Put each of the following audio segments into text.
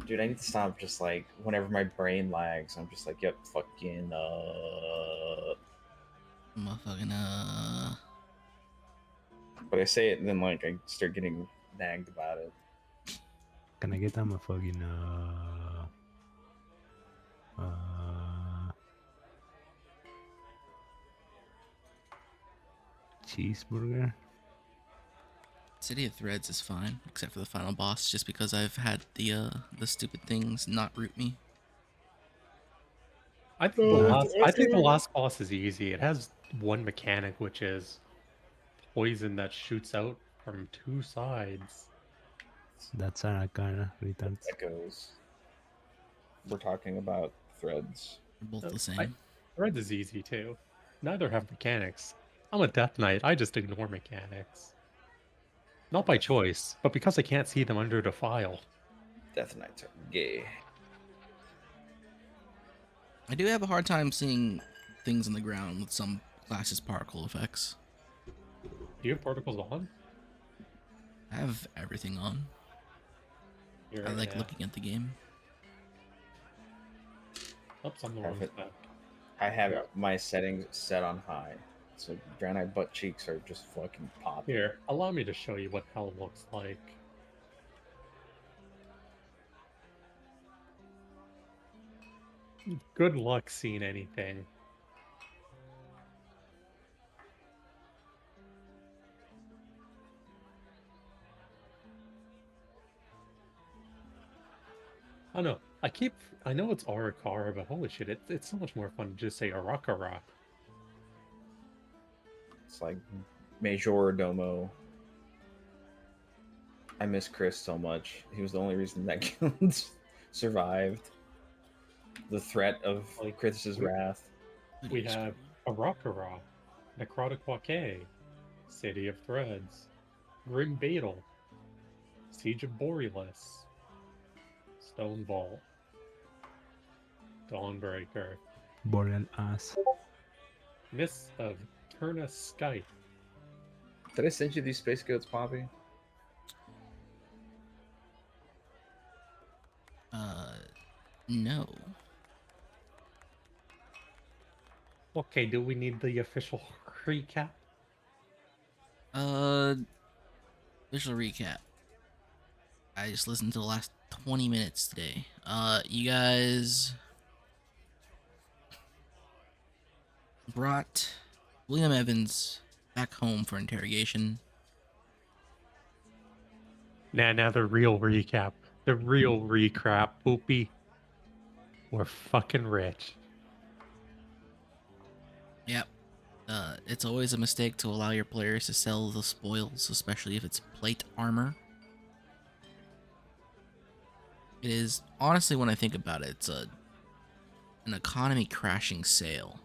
Dude, I need to stop just like whenever my brain lags, I'm just like, yep, fucking Motherfucking but I say it and then like I start getting nagged about it. Can I get them a fucking uh cheeseburger? City of Threads is fine, except for the final boss, just because I've had the stupid things not root me. I think the last boss is easy. It has one mechanic, which is poison that shoots out from two sides. That's kind of retards. Echoes. We're talking about threads. They're both the I, same. Red is easy too. Neither have mechanics. I'm a Death Knight. I just ignore mechanics. Not by choice, but because I can't see them under the file. Death Knights are gay. I do have a hard time seeing things on the ground with some classes' particle effects. Do you have particles on? I have everything on. I like looking at the game. Oops, I'm the wrong step. I have my settings set on high, so Draenei butt cheeks are just fucking popping. Here, allow me to show you what hell looks like. Good luck seeing anything. I know. I know it's Arakara, but holy shit, it's so much more fun to just say Arakara. It's like Major Domo. I miss Chris so much. He was the only reason that guild survived the threat of Chris's wrath. We have Arakara, Necrotic Wake, City of Threads, Grim Beetle, Siege of Borealis, Stone Vault, Dawnbreaker, Boreal ass. Mists of Turna Skype. Did I send you these space goats, Poppy? No. Okay, do we need the official recap? Official recap. I just listened to the last 20 minutes today. You guys brought William Evans back home for interrogation. Now the real recap. The real recap, Poopy. We're fucking rich. Yep. It's always a mistake to allow your players to sell the spoils, especially if it's plate armor. It is, honestly, when I think about it, it's an economy crashing sale.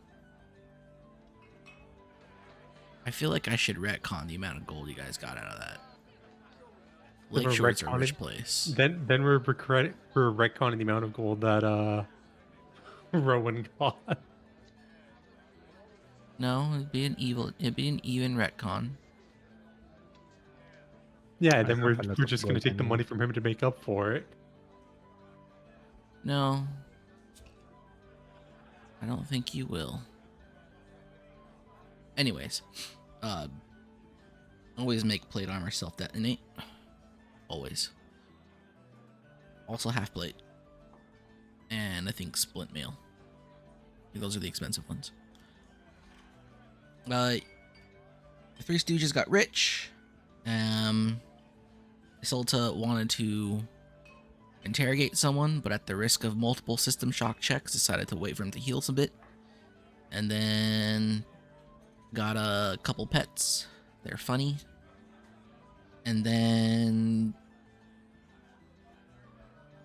I feel like I should retcon the amount of gold you guys got out of that. Lakeshore's a rich place. Then we're retconning the amount of gold that Rowan got. No, it'd be an even retcon. Yeah, then we're just gonna take the money from him to make up for it. No. I don't think you will. Anyways, always make plate armor self-detonate. Always. Also half plate. And I think splint mail. Those are the expensive ones. The Three Stooges got rich. Isolta wanted to interrogate someone, but at the risk of multiple system shock checks, decided to wait for him to heal a bit. And then got a couple pets. They're funny. And then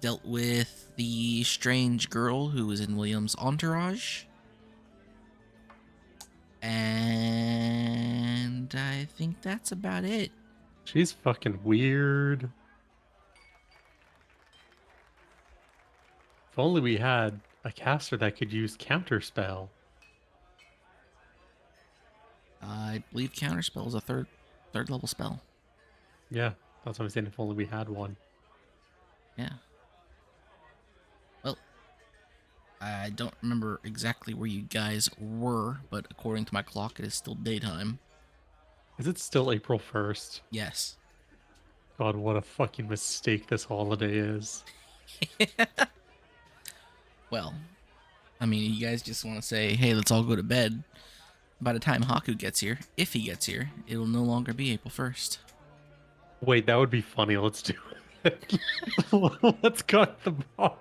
dealt with the strange girl who was in William's entourage. And I think that's about it. She's fucking weird. If only we had a caster that could use counterspell. I believe counterspell is a third level spell. Yeah, that's what I'm saying. If only we had one. Yeah. I don't remember exactly where you guys were, but according to my clock, it is still daytime. Is it still April 1st? Yes. God, what a fucking mistake this holiday is. Well, I mean, you guys just want to say, hey, let's all go to bed. By the time Haku gets here, if he gets here, it will no longer be April 1st. Wait, that would be funny. Let's do it. Let's cut the bar.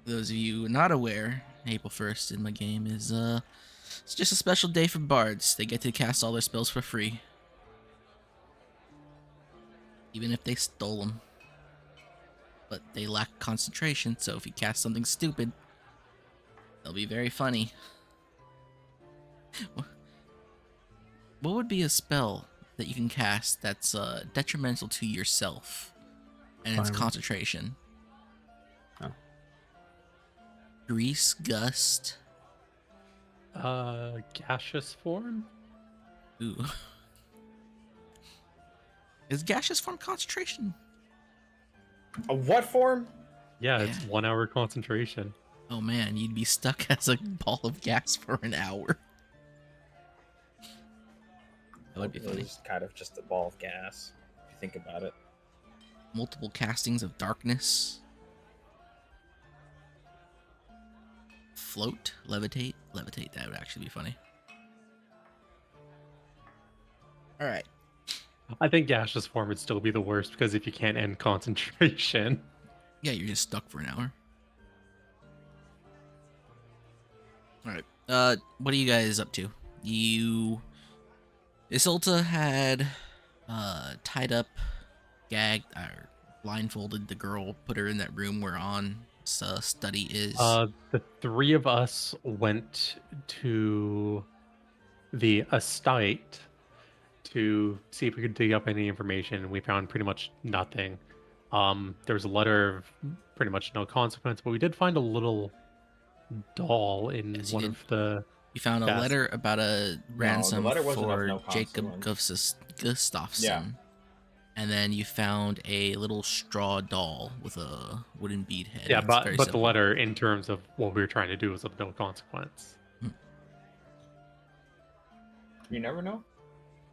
Those of you not aware, April 1st in my game is, it's just a special day for bards. They get to cast all their spells for free. Even if they stole them. But they lack concentration, so if you cast something stupid, they'll be very funny. What would be a spell that you can cast that's detrimental to yourself and its Fireball. concentration? Oh. Grease Gust. Gaseous form? Ooh. Is gaseous form concentration? A what form? Yeah, it's 1 hour concentration. Oh man, you'd be stuck as a ball of gas for an hour. That would be funny. It's kind of just a ball of gas, if you think about it. Multiple castings of darkness. Float, levitate, levitate. That would actually be funny. All right. I think gaseous form would still be the worst because if you can't end concentration. Yeah, you're just stuck for an hour. All right. What are you guys up to? Isolta had tied up, gagged, or blindfolded the girl, put her in that room where On's study is. The three of us went to the estate to see if we could dig up any information, and we found pretty much nothing. There was a letter of pretty much no consequence, but we did find a little doll in Yes, you one did. of the. You found a Yes. letter about a ransom letter wasn't of for no Jacob consequence. Gustafsson. Yeah. And then you found a little straw doll with a wooden bead head. Yeah, It's but very the simple. letter, in terms of what we were trying to do, was of no consequence. You never know.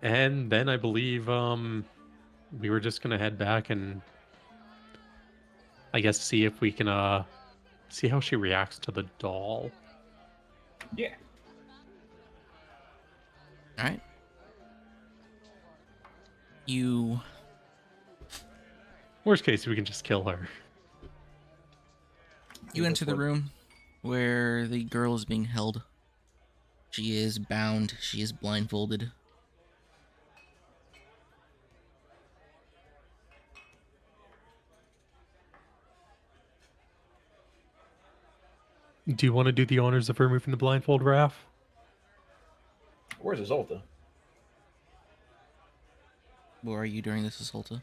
And then I believe we were just gonna head back and I guess see if we can see how she reacts to the doll. Yeah. All right. You Worst case, we can just kill her. enter the room where the girl is being held. She is bound. She is blindfolded. Do you want to do the honors of removing the blindfold, Raph? Where's Isolta? Where are you during this, Isolta?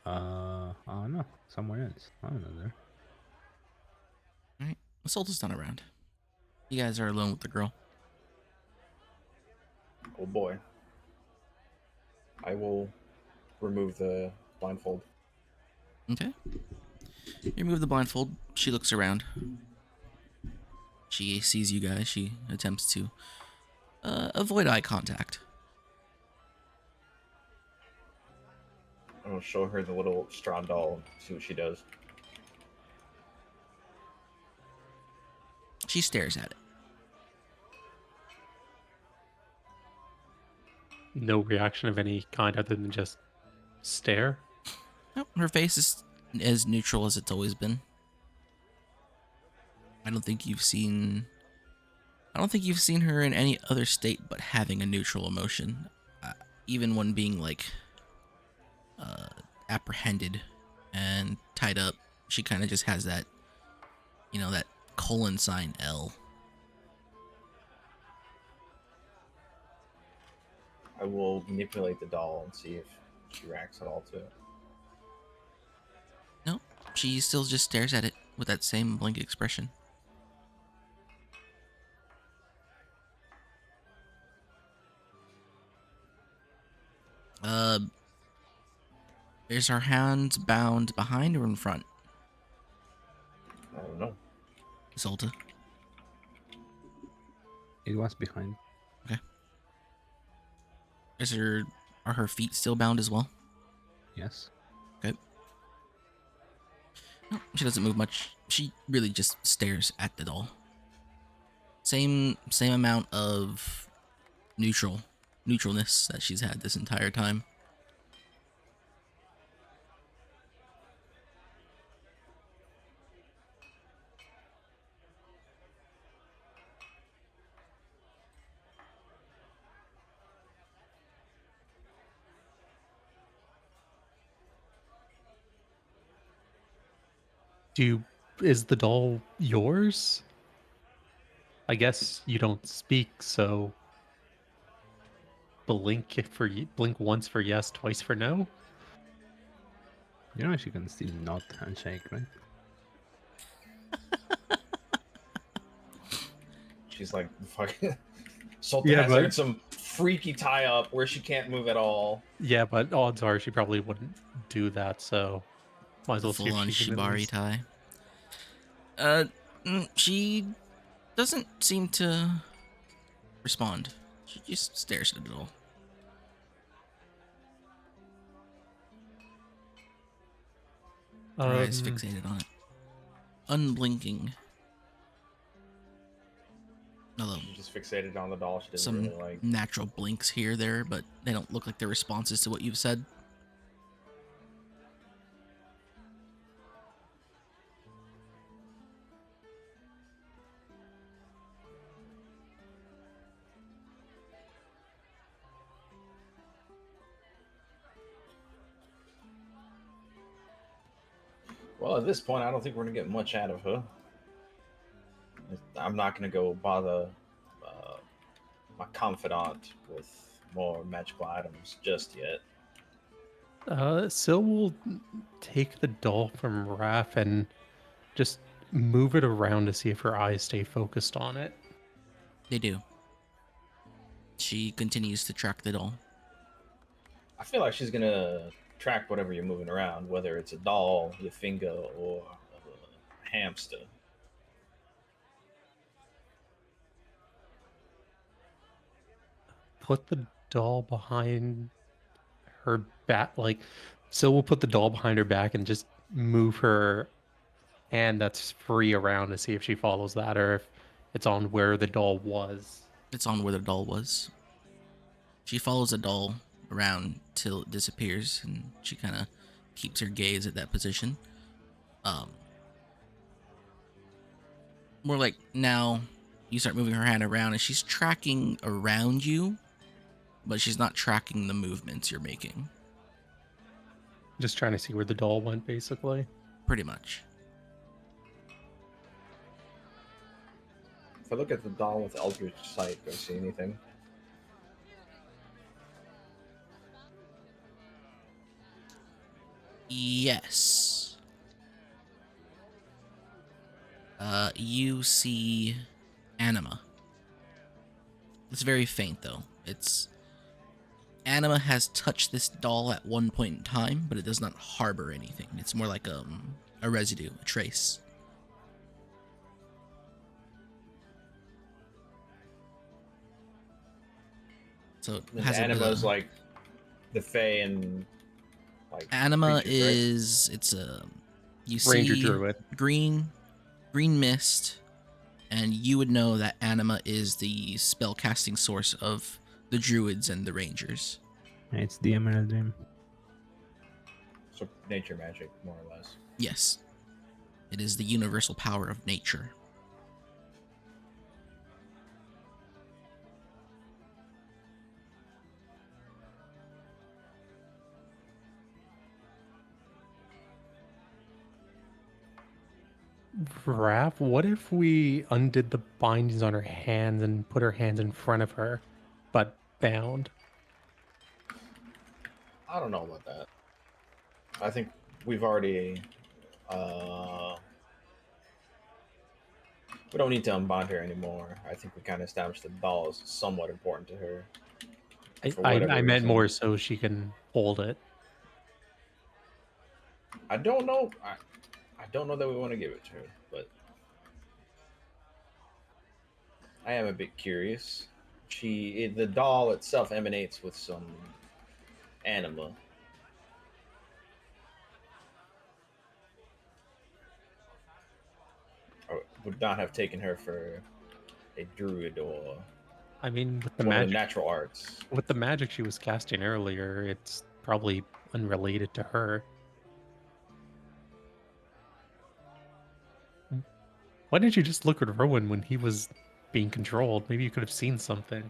I don't know. Somewhere else. I don't know there. All right. Isolta's not around. You guys are alone with the girl. Oh boy. I will remove the blindfold. Okay. You remove the blindfold. She looks around. She sees you guys. She attempts to avoid eye contact. I'll show her the little straw doll and see what she does. She stares at it. No reaction of any kind other than just stare. Nope, her face is as neutral as it's always been. I don't think you've seen her in any other state but having a neutral emotion, even when being like apprehended and tied up. She kind of just has that, that colon sign L. I will manipulate the doll and see if she reacts at all to it. No, she still just stares at it with that same blank expression. Is her hands bound behind or in front, I don't know. Isolta? It was behind. Okay. Are her feet still bound as well? Yes. Okay. No, she doesn't move much. She really just stares at the doll. Same amount of neutralness that she's had this entire time. Is the doll yours? I guess you don't speak, so blink once for yes, twice for no. You know she can still nod and shake, right? She's like fucking. Sulta Yeah, has her in but- some freaky tie up where she can't move at all. Yeah, but odds are she probably wouldn't do that. So might as well see if Full-on she can at shibari least- tie. She doesn't seem to respond. She just stares at it all. Her eyes fixated on it. Unblinking. Although She's just fixated on the doll. She doesn't some really like. natural blinks here, there, but they don't look like they're responses to what you've said. Well, at this point, I don't think we're gonna get much out of her. I'm not gonna go bother my confidant with more magical items just yet. Sil will take the doll from Raph and just move it around to see if her eyes stay focused on it. They do. She continues to track the doll. I feel like she's gonna track whatever you're moving around, whether it's a doll, your finger, or a hamster. Put the doll behind her back. Like, Sil will put the doll behind her back and just move her hand that's free around to see if she follows that or if it's on where the doll was. It's on where the doll was. She follows the doll around till it disappears, and she kind of keeps her gaze at that position. More like now you start moving her hand around, and she's tracking around you, but she's not tracking the movements you're making. Just trying to see where the doll went, basically. Pretty much. If I look at the doll with Eldritch Sight, do I see anything? Yes. You see anima. It's very faint though. Anima has touched this doll at one point in time, but it does not harbor anything. It's more like a residue, a trace. So it And has Anima's like the Fae and like anima creatures, right? is it's a you Ranger see Druid. green mist, and you would know that anima is the spell casting source of the druids and the rangers. It's the Emerald Dream. So nature magic, more or less. Yes, it is the universal power of nature. Raph, what if we undid the bindings on her hands and put her hands in front of her, but bound? I don't know about that. I think we've already. We don't need to unbind her anymore. I think we kind of established the doll is somewhat important to her. For I whatever meant reason. more so she can hold it. I don't know. I don't know that we want to give it to her, but I am a bit curious. The doll itself emanates with some anima. I would not have taken her for a druid or I mean, one of the natural arts. with the magic she was casting earlier, it's probably unrelated to her. Why didn't you just look at Rowan when he was being controlled? Maybe you could have seen something.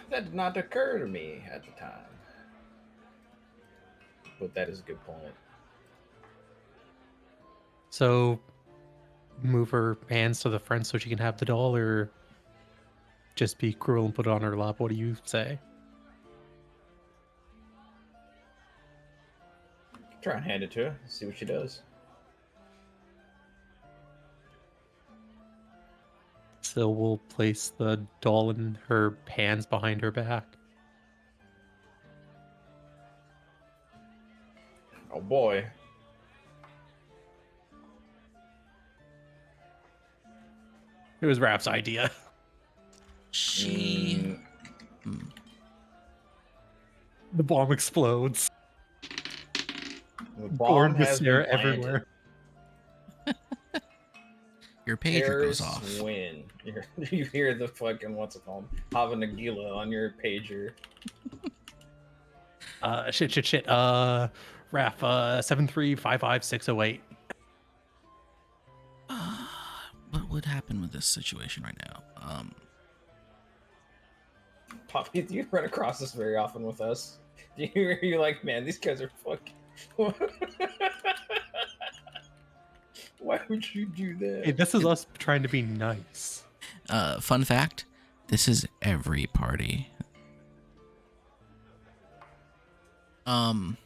That did not occur to me at the time. But that is a good point. So, move her hands to the front so she can have the doll, or just be cruel and put it on her lap? What do you say? Try and hand it to her, see what she does. So we'll place the doll in her hands behind her back. Oh boy. It was Rap's idea. She. Hmm. The bomb explodes. The Gorn bomb has been Viscera planted. everywhere. Your pager goes Terrorists off. win. You hear the fucking what's it called? Hava Nagila on your pager. Shit. Raf, 7355608. What would happen with this situation right now? Poppy, do you run across this very often with us? You're like, man, these guys are fucking. Why would you do that? Hey, this is us trying to be nice. Fun fact: this is every party. I'm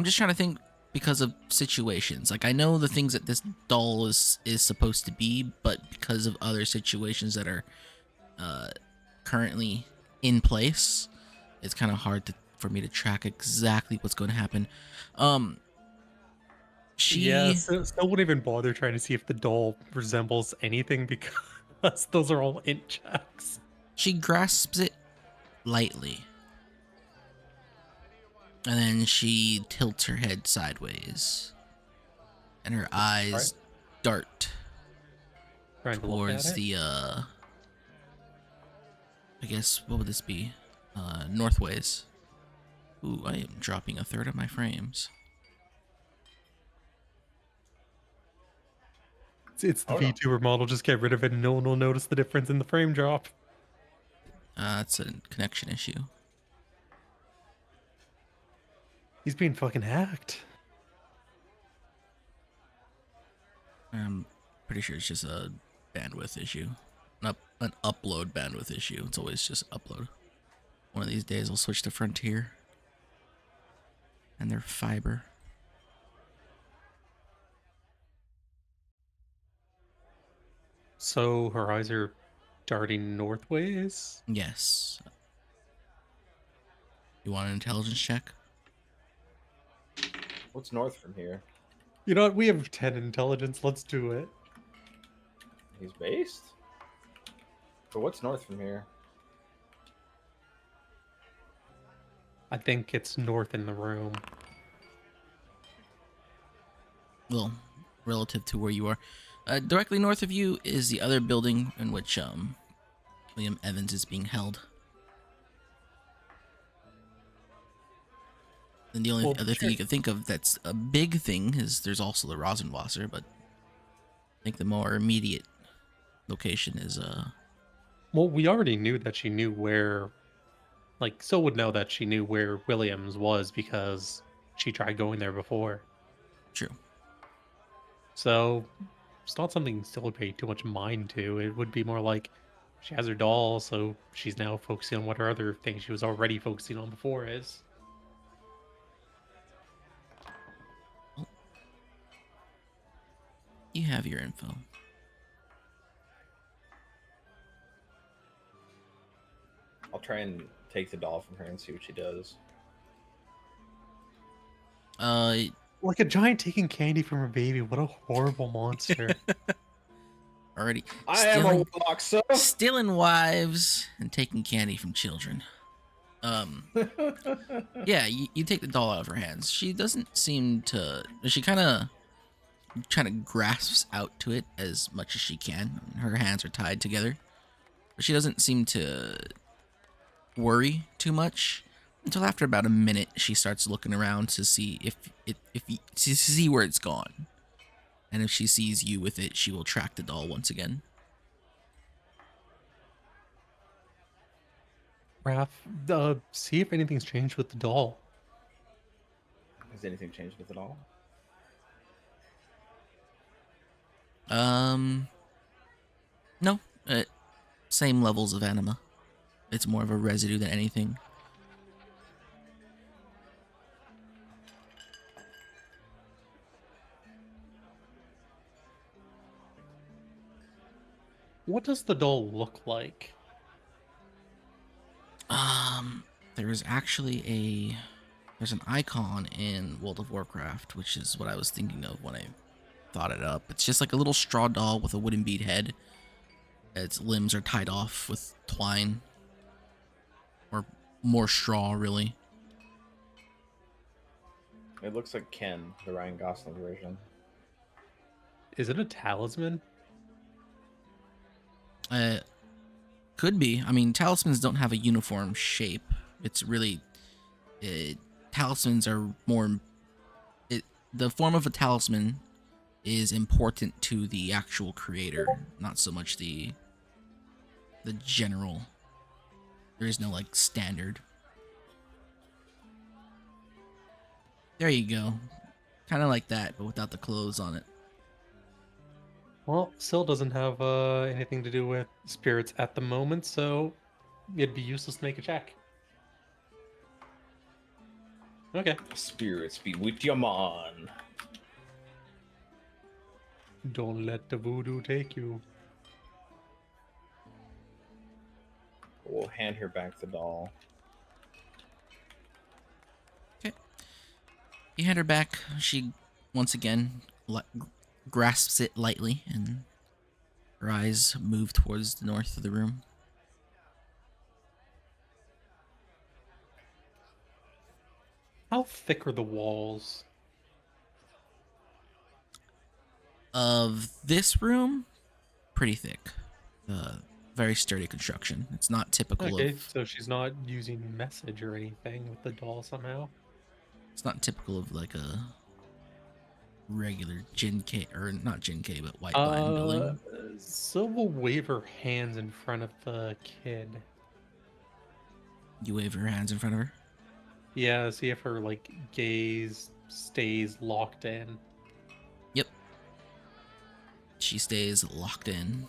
just trying to think because of situations. Like I know the things that this doll is supposed to be, but because of other situations that are currently in place, it's kind of hard for me to track exactly what's going to happen. Yeah, so wouldn't even bother trying to see if the doll resembles anything because those are all int checks. She grasps it lightly. And then she tilts her head sideways. And her eyes dart Trying to look at towards it. the I guess what would this be? Northways. Ooh, I am dropping a third of my frames. It's the VTuber model. Just get rid of it and no one will notice the difference in the frame drop. It's a connection issue. He's being fucking hacked. I'm pretty sure it's just a bandwidth issue. An upload bandwidth issue. It's always just upload. One of these days I'll switch to Frontier. And their fiber. So her eyes are darting northways? Yes. You want an intelligence check? What's north from here? You know what? We have 10 intelligence. Let's do it. He's based? But what's north from here? I think it's north in the room. Well, relative to where you are. Directly north of you is the other building in which William Evans is being held. And the only other thing you can think of that's a big thing is there's also the Rosenwasser, but I think the more immediate location is Well, we already knew that she knew where, like, So would know that she knew where Williams was because she tried going there before. True. So it's not something still would pay too much mind to. It would be more like she has her doll, so she's now focusing on what her other thing she was already focusing on before is. You have your info. I'll try and take the doll from her and see what she does. Like a giant taking candy from a baby. What a horrible monster. already I am a warlock, so. stealing wives and taking candy from children. Yeah, you take the doll out of her hands. She doesn't seem to. She kind of grasps out to it as much as she can. Her hands are tied together, but she doesn't seem to worry too much until after about a minute. She starts looking around to see to see where it's gone, and if she sees you with it, she will track the doll once again. Raph, see if anything's changed with the doll. Has anything changed with it all? No, same levels of anima. It's more of a residue than anything. What does the doll look like? There's actually there's an icon in World of Warcraft, which is what I was thinking of when I thought it up. It's just like a little straw doll with a wooden bead head. Its limbs are tied off with twine. Or more straw, really. It looks like Ken, the Ryan Gosling version. Is it a talisman? Could be. I mean, talismans don't have a uniform shape. It's really... talismans are more... the form of a talisman is important to the actual creator, not so much the general. There is no, like, standard. There you go. Kind of like that, but without the clothes on it. Well, Syl doesn't have anything to do with spirits at the moment, so it'd be useless to make a check. Okay. Spirits be with your man. Don't let the voodoo take you. We'll hand her back the doll. Okay. You hand her back. She, once again, grasps it lightly, and her eyes move towards the north of the room. How thick are the walls? Of this room, pretty thick. Very sturdy construction. It's not typical Okay, of... so she's not using message or anything with the doll somehow? It's not typical of, like, a regular Jin'Kei, or not Jin'Kei, but White Vine building. Syl will wave her hands in front of the kid. You wave your hands in front of her. Yeah, see if her, like, gaze stays locked in. Yep. She stays locked in.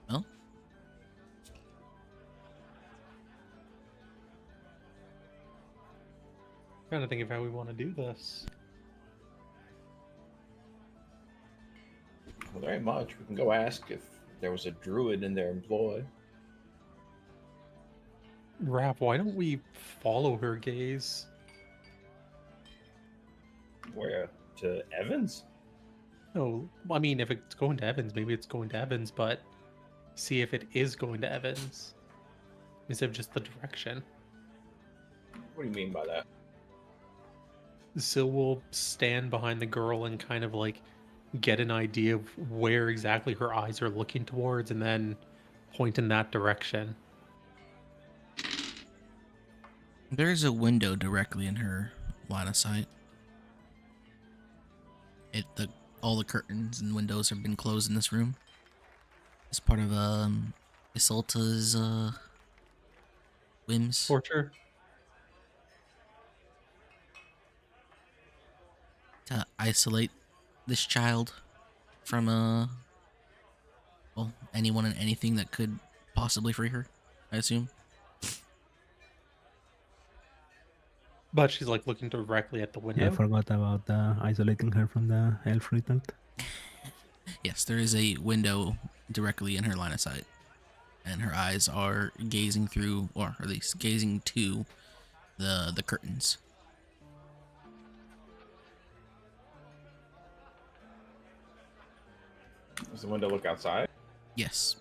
Well, Trying to think of how we want to do this. Well, there ain't much. We can go ask if there was a druid in their employ. Raph, why don't we follow her gaze? Where? To Evans? No, I mean, if it's going to Evans, maybe it's going to Evans, but see if it is going to Evans instead of just the direction. What do you mean by that? Syl will stand behind the girl and kind of like get an idea of where exactly her eyes are looking towards and then point in that direction. there's a window directly in her line of sight. All the curtains and windows have been closed in this room. It's part of Isolta's whims. Torture? To isolate this child from well, anyone and anything that could possibly free her, I assume. But she's like looking directly at the Yeah, I window. forgot about isolating her from the elf retard. Yes, there is a window directly in her line of sight, and her eyes are gazing through, or at least gazing to the curtains. Does the window look outside? Yes.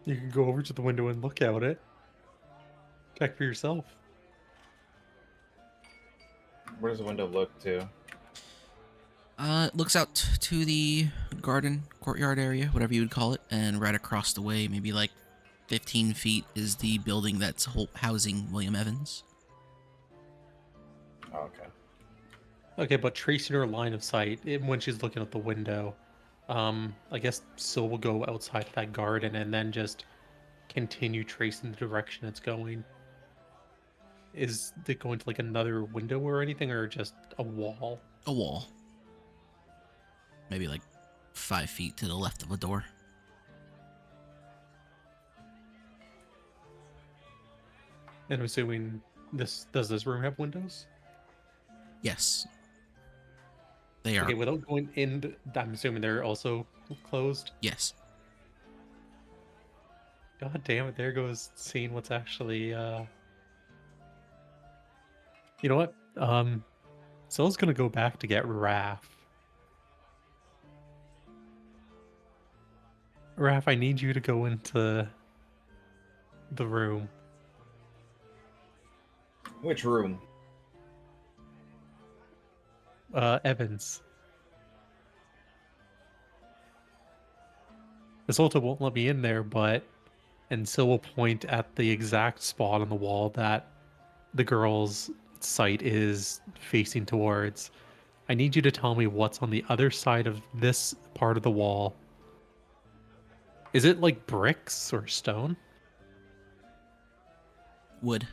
You can go over to the window and look out it. Check for yourself. Where does the window look to? It looks out to the garden, courtyard area, whatever you would call it, and right across the way, maybe like 15 feet, is the building that's housing William Evans. Oh, okay. Okay, but tracing her line of sight when she's looking at the window, I guess Syl will go outside that garden and then just continue tracing the direction it's going. Is it going to like another window or anything, or just a wall? A wall. Maybe like 5 feet to the left of a door. And I'm assuming this room have windows? Yes. They are. Okay, without going in, I'm assuming they're also closed. Yes. God damn it! There goes seeing what's actually. You know what? Syl's gonna go back to get Raph. Raph, I need you to go into the room. Which room? Evans. This ulta won't let me in there, and Syl will point at the exact spot on the wall that the girl's sight is facing towards. I need you to tell me what's on the other side of this part of the wall. Is it like bricks or stone? Wood.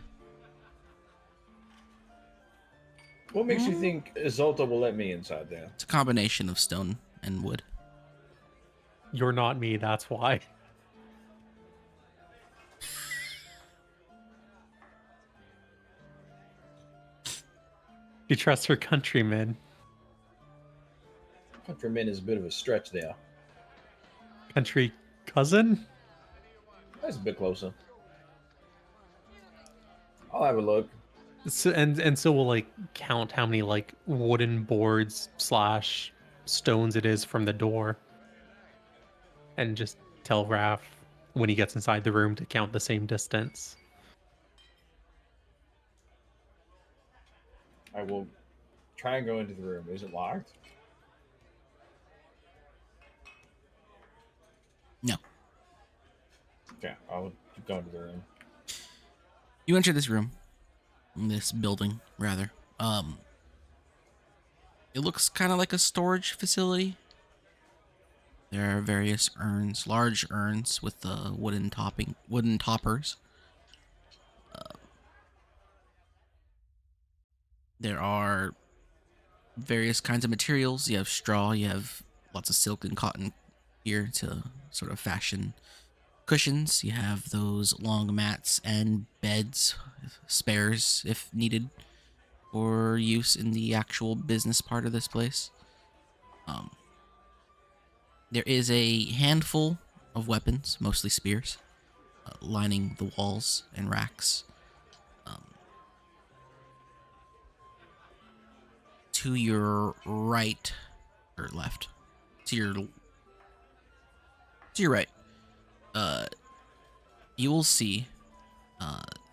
What makes you think Zolta will let me inside there? It's a combination of stone and wood. You're not me, that's why. She trusts her countrymen. Countryman is a bit of a stretch there. Country cousin? That's a bit closer. I'll have a look. So, and so we'll like count how many like wooden boards / stones it is from the door. And just tell Raph when he gets inside the room to count the same distance. I will try and go into the room. Is it locked? No. Okay, I'll go into the room. You enter this room. This building, rather. It looks kind of like a storage facility. There are various urns, large urns with wooden toppers. There are various kinds of materials. You have straw, you have lots of silk and cotton here to sort of fashion cushions. You have those long mats and beds, spares if needed, for use in the actual business part of this place. There is a handful of weapons, mostly spears, lining the walls and racks. To your right or left, to your right, you will see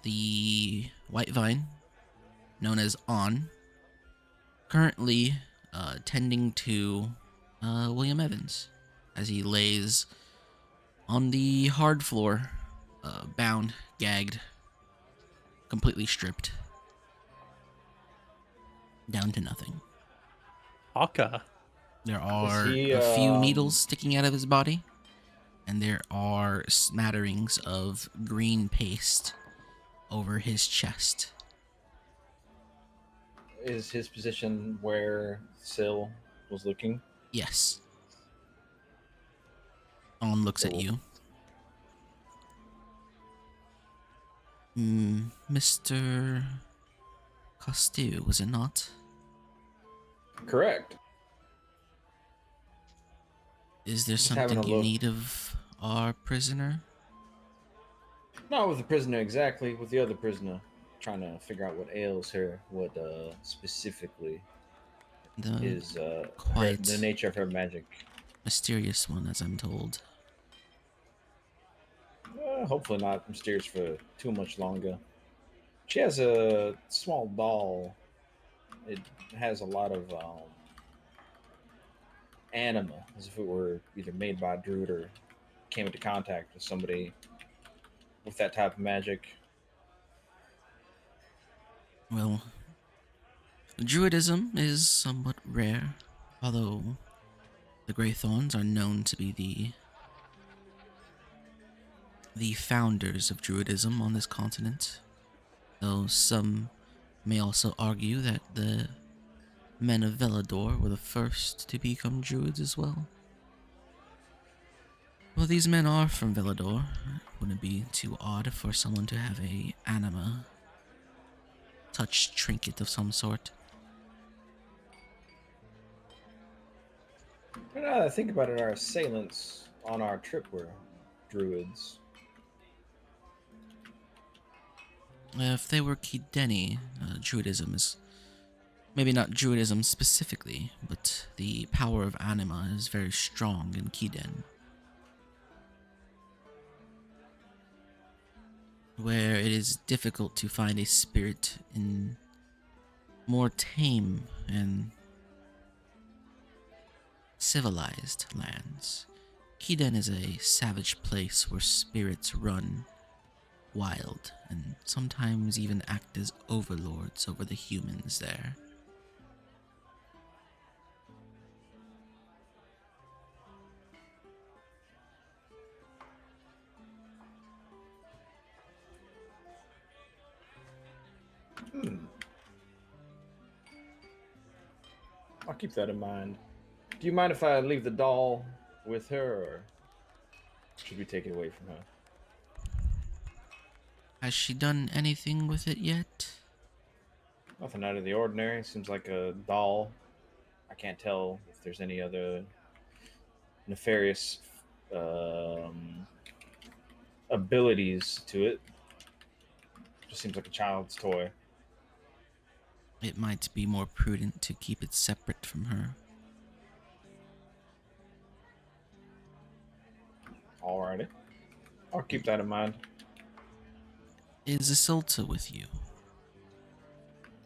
the white vine, known as On, currently tending to William Evans as he lays on the hard floor, bound, gagged, completely stripped, down to nothing. Aka. There are he, a few needles sticking out of his body, and there are smatterings of green paste over his chest. Is his position where Syl was looking? Yes. On looks at Cool. you. Mr. Costu, was it not? Correct. Is there Just having something a you look. need of our prisoner? Not with the prisoner exactly, with the other prisoner. Trying to figure out what ails her, what specifically The is the quite nature of her magic. mysterious one, as I'm told. Hopefully not mysterious for too much longer. She has a small doll. It has a lot of anima, as if it were either made by a druid or came into contact with somebody with that type of magic. Well, Druidism is somewhat rare, although the Greythorns are known to be the founders of Druidism on this continent, though some may also argue that the men of Velador were the first to become Druids as well. Well, these men are from Velador. It wouldn't be too odd for someone to have a anima touch trinket of some sort. But now that I think about it, our assailants on our trip were druids. If they were Kideni, Druidism is maybe not Druidism specifically, but the power of anima is very strong in Kiden, where it is difficult to find a spirit in more tame and civilized lands. Kiden is a savage place where spirits run wild and sometimes even act as overlords over the humans there. Hmm. I'll keep that in mind. Do you mind if I leave the doll with her, or should we take it away from her? Has she done anything with it yet? Nothing out of the ordinary. Seems like a doll. I can't tell if there's any other nefarious um, abilities to it. Just seems like a child's toy. It might be more prudent to keep it separate from her. Alrighty. I'll keep that in mind. Is Isilta with you?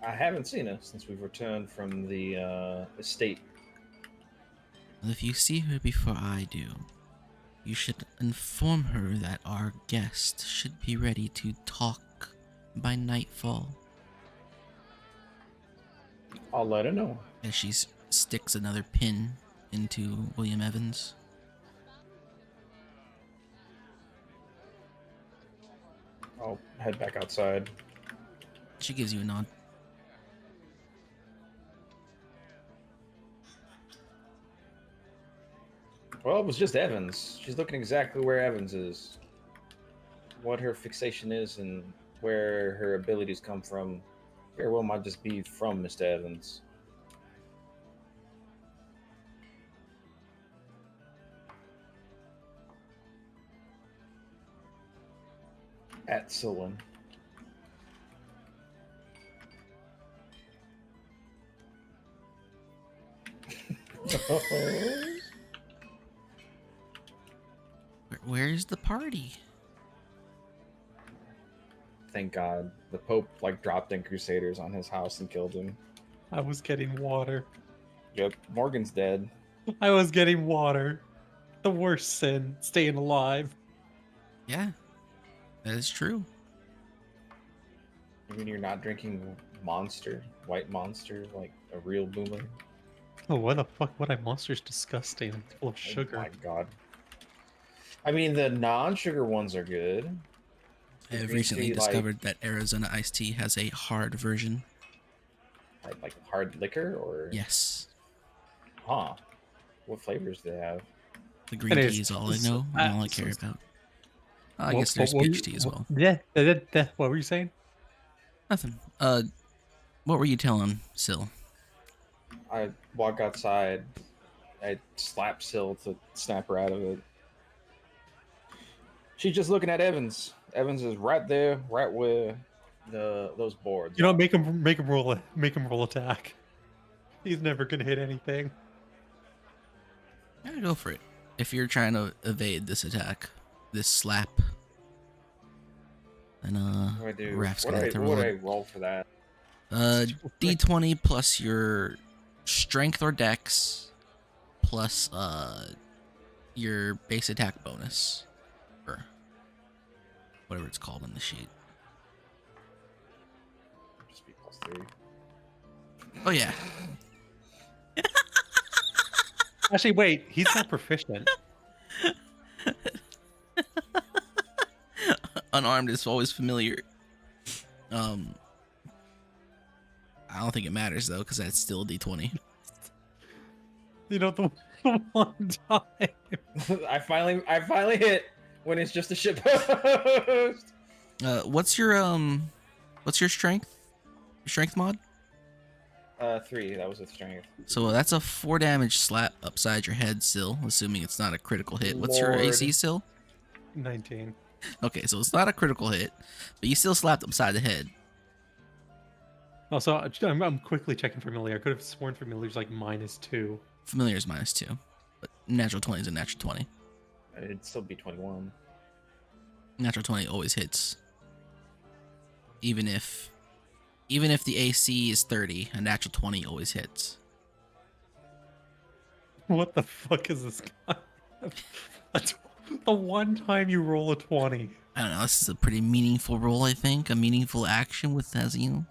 I haven't seen her since we've returned from the estate. Well, if you see her before I do, you should inform her that our guest should be ready to talk by nightfall. I'll let her know. As she sticks another pin into William Evans. I'll head back outside. She gives you a nod. Well, it was just Evans. She's looking exactly where Evans is. What her fixation is and where her abilities come from. Very well might just be from Mr. Evans. At Sylvan. Where's the party? Thank God. The Pope dropped in Crusaders on his house and killed him. I was getting water. Yep, Morgan's dead. I was getting water. The worst sin, staying alive. Yeah, that is true. You mean you're not drinking Monster, White Monster, like a real boomer? Oh, what the fuck? What? Monster's disgusting. It's full of Oh sugar. my God. I mean, the non-sugar ones are good. I have green recently tea, discovered that Arizona iced tea has a hard version. Like hard liquor, or Yes. Huh? What flavors do they have? The green And tea it's is all I know and all I care so- about. I guess there's PhD as well. Yeah. What were you saying? Nothing. What were you telling Syl? I walk outside. I slap Syl to snap her out of it. She's just looking at Evans. Evans is right there, right where those boards. You know, are. make him roll attack. He's never gonna hit anything. Yeah, go for it. If you're trying to evade this attack, this slap, then What do I do? Raph's What gonna do have to I roll roll for that? D20 plus your strength or dex plus your base attack bonus, or whatever it's called on the sheet. Just be +3. Oh yeah. Actually, wait. He's not proficient. Unarmed is always familiar. I don't think it matters though, because that's still D20. You know, the one time. I finally hit when it's just a shit post. What's your strength? Strength mod? 3. That was with strength. So that's a 4 damage slap upside your head, Syl, assuming it's not a critical hit. What's your AC, Syl? 19. Okay, so it's not a critical hit, but you still slapped upside the head. Also, I'm quickly checking familiar. I could have sworn familiar's like -2. Familiar is -2, but natural 20 is a natural 20. It'd still be 21. Natural 20 always hits. Even if the AC is 30, a natural 20 always hits. What the fuck is this guy? That's the one time you roll a 20. I don't know, this is a pretty meaningful roll, I think. A meaningful action with Azil.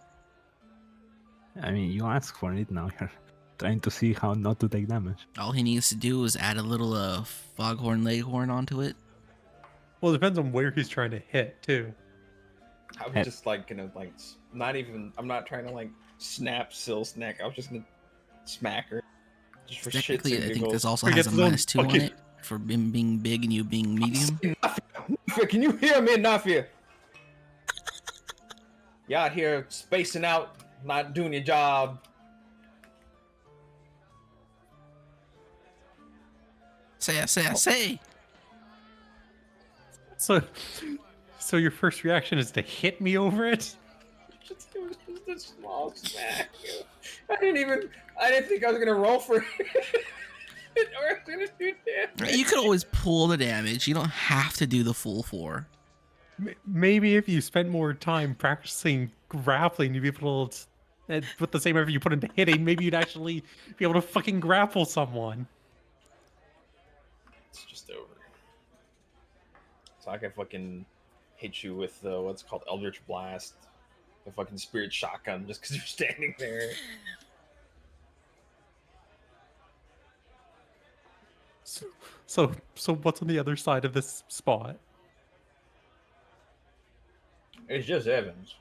I mean, you ask for it now. You're trying to see how not to take damage. All he needs to do is add a little foghorn leghorn onto it. Well, it depends on where he's trying to hit, too. I'm just like gonna like not even. I'm not trying to like snap Syl's neck. I was just gonna smack her. Just for shits Technically, and I think giggles. this also He has gets a his own -2 on it for him being big and you being medium. Nafia, can you hear me, Nafia? You out here spacing out, not doing your job. Say. So your first reaction is to hit me over it? It was just a small smack. I didn't think I was gonna roll for it. Or I was gonna do damage. You could always pull the damage. You don't have to do the full 4. Maybe if you spent more time practicing grappling, you'd be able to, with the same effort you put into hitting, maybe you'd actually be able to fucking grapple someone. It's just over. So I can fucking hit you with what's called Eldritch Blast, the fucking Spirit Shotgun, just because you're standing there. So what's on the other side of this spot? It's just Evans.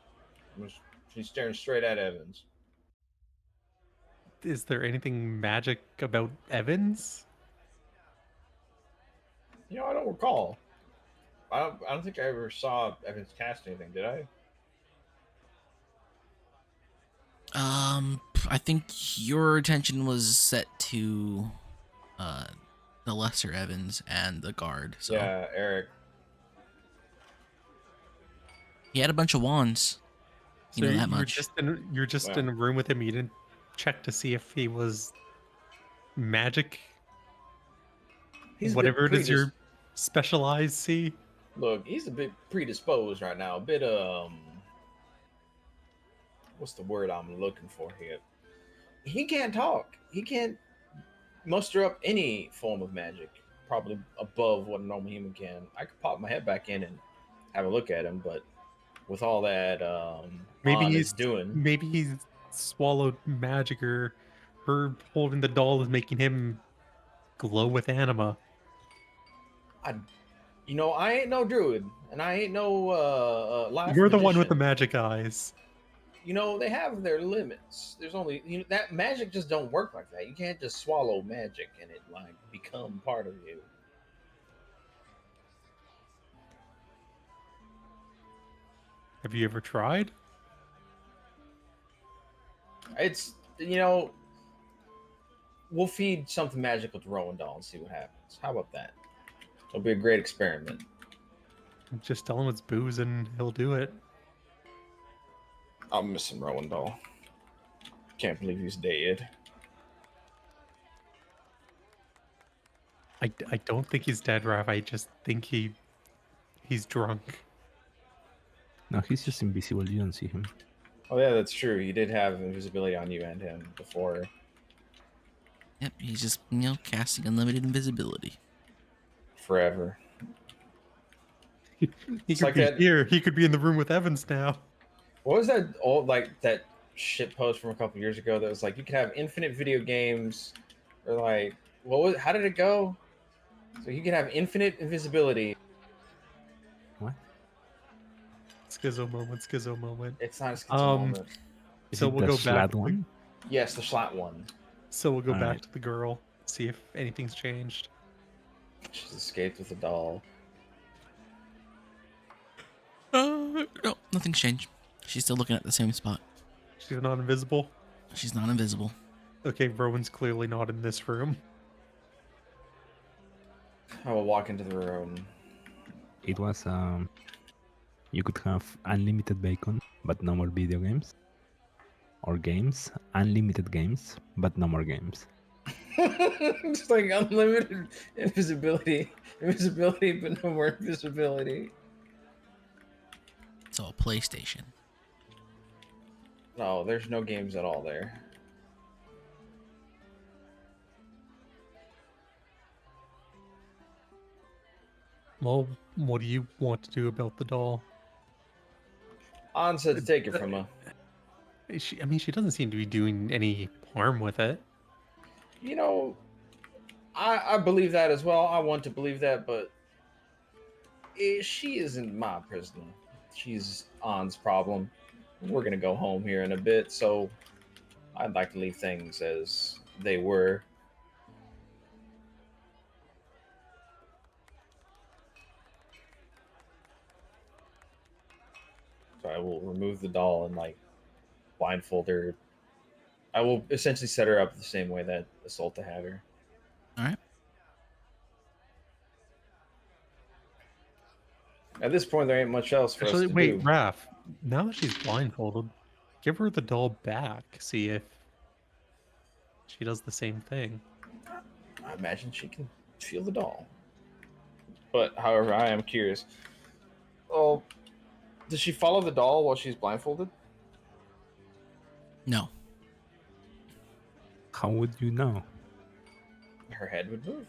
She's staring straight at Evans. Is there anything magic about Evans? You know, I don't recall. I don't think I ever saw Evans cast anything, did I? I think your attention was set to the lesser Evans and the guard. So Yeah, Eric. he had a bunch of wands. You know that much. You're just in a room with him. You didn't check to see if he was magic. He's Whatever it is you're specialized. See. Look, he's a bit predisposed right now. A bit what's the word I'm looking for here? He can't talk. He can't muster up any form of magic. Probably above what a normal human can. I could pop my head back in and have a look at him, but with all that Maybe An he's is doing, Maybe he's swallowed magic, or her holding the doll is making him glow with anima. I ain't no druid, and I ain't no life You're the one with the magician. magic eyes. You know, they have their limits. There's only that magic just don't work like that. You can't just swallow magic and it like become part of you. Have you ever tried? It's, you know, we'll feed something magical to Rowan Doll and see what happens. How about that? It'll be a great experiment. Just tell him it's booze and he'll do it. I'm missing Rowan Doll. Can't believe he's dead. I don't think he's dead, Raph. I just think he's drunk. No, he's just invisible. You don't see him. Oh yeah, that's true. He did have invisibility on you and him before. Yep, he's just, casting unlimited invisibility. Forever. He It's could like be that. here. He could be in the room with Evans now. What was that old that shit post from a couple years ago that was like you could have infinite video games, or like how did it go? So you could have infinite invisibility. What? Schizo moment. Schizo moment. It's not a schizo moment. Is So it we'll the go back. Schlatt one? Yes, the Schlatt one. So we'll go back Alright. to the girl. See if anything's changed. She's escaped with a doll. No, nothing's changed. She's still looking at the same spot. She's not invisible. She's not invisible. Okay, Rowan's clearly not in this room. I will walk into the room. It was you could have unlimited bacon, but no more video games. Or games, unlimited games, but no more games. Just like unlimited invisibility, but no more invisibility. So a PlayStation. No, there's no games at all there. Well, what do you want to do about the doll? On said to take it from her. She doesn't seem to be doing any harm with it. You know, I believe that as well. I want to believe that, but she isn't my prisoner. She's An's problem. We're gonna go home here in a bit, so I'd like to leave things as they were. So I will remove the doll and like blindfold her. I will essentially set her up the same way that Assaulta had her. All right. At this point, there ain't much else for Actually, us to wait, do. Raph. Now that she's blindfolded, give her the doll back. See if she does the same thing. I imagine she can feel the doll. But, however, I am curious. Oh, does she follow the doll while she's blindfolded? No. How would you know? Her head would move.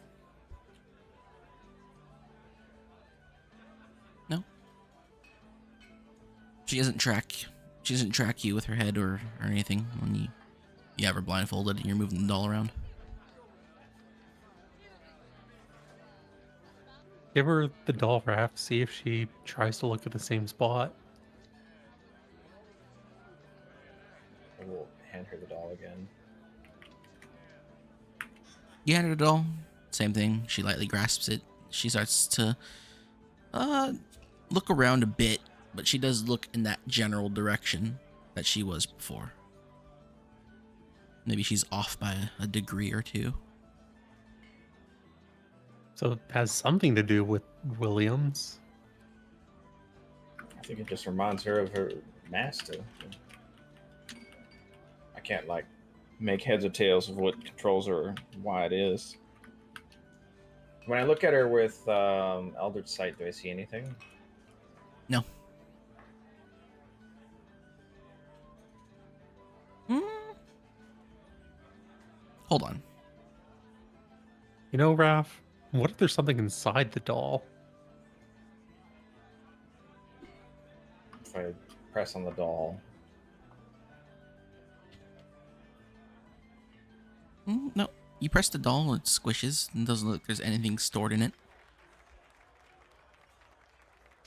No. She doesn't track. She doesn't track you with her head or anything when you have her blindfolded and you're moving the doll around. Give her the doll, Raph. See if she tries to look at the same spot. I will hand her the doll again. You hand her the doll. Same thing. She lightly grasps it. She starts to look around a bit, but she does look in that general direction that she was before. Maybe she's off by a degree or two. So it has something to do with Williams. I think it just reminds her of her master. I can't, like, make heads or tails of what controls her or why it is. When I look at her with Eldritch Sight, do I see anything? No. Hold on. You know, Raph, what if there's something inside the doll? If I press on the doll. No. You press the doll, it squishes, and doesn't look like there's anything stored in it.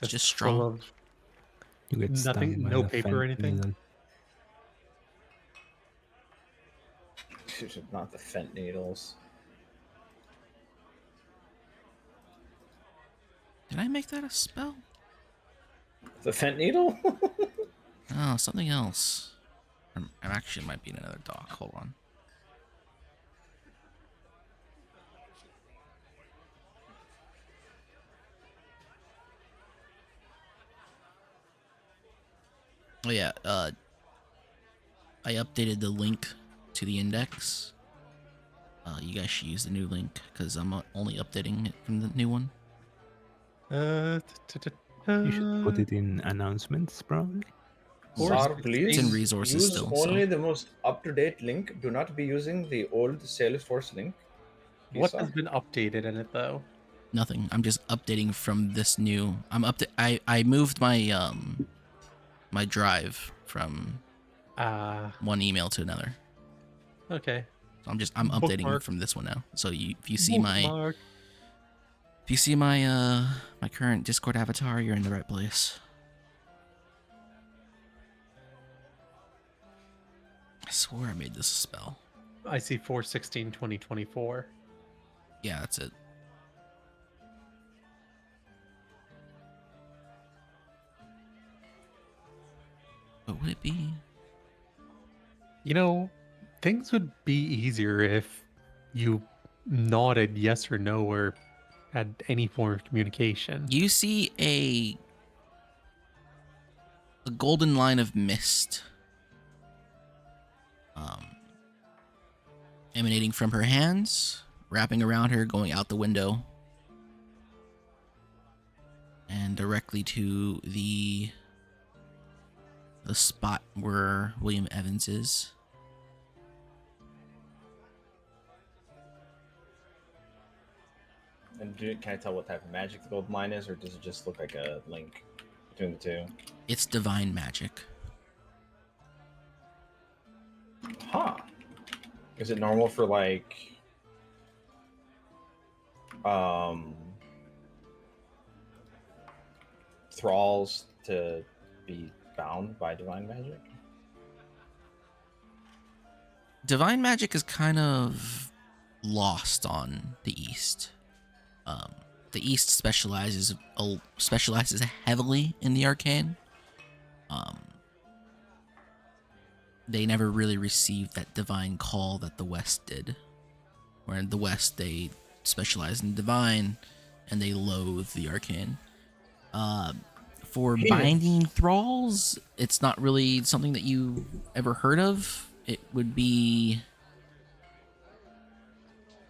It's just full straw. of You get nothing, stung by no the paper or fent anything. needle. Not the fent needles. Did I make that a spell? I The Fent Needle? Oh, something else. I'm actually might be in another dock. Hold on. Oh yeah, I updated the link to the index. You guys should use the new link because I'm only updating it from the new one. You should put it in announcements, probably. Sir, It's please in resources use still, only so. the most up-to-date link. Do not be using the old Salesforce link. Please, What sir. has been updated in it though? Nothing. I'm just updating from this new. I moved my my drive from one email to another. Okay. So I'm updating Bookmark. from this one now. So if you Bookmark. see my my current Discord avatar, you're in the right place. I swear I made this a spell. I see 4/16/2024. Yeah, that's it. What would it be? You know, things would be easier if you nodded yes or no or had any form of communication. You see a golden line of mist emanating from her hands, wrapping around her, going out the window, and directly to the spot where William Evans is. And can I tell what type of magic the gold mine is, or does it just look like a link between the two? It's divine magic. Huh. Is it normal for like thralls to be bound by divine magic? Divine magic is kind of lost on the East. The East specializes heavily in the arcane. They never really received that divine call that the West did. Where in the West they specialize in divine and they loathe the arcane. For binding thralls, it's not really something that you ever heard of. It would be.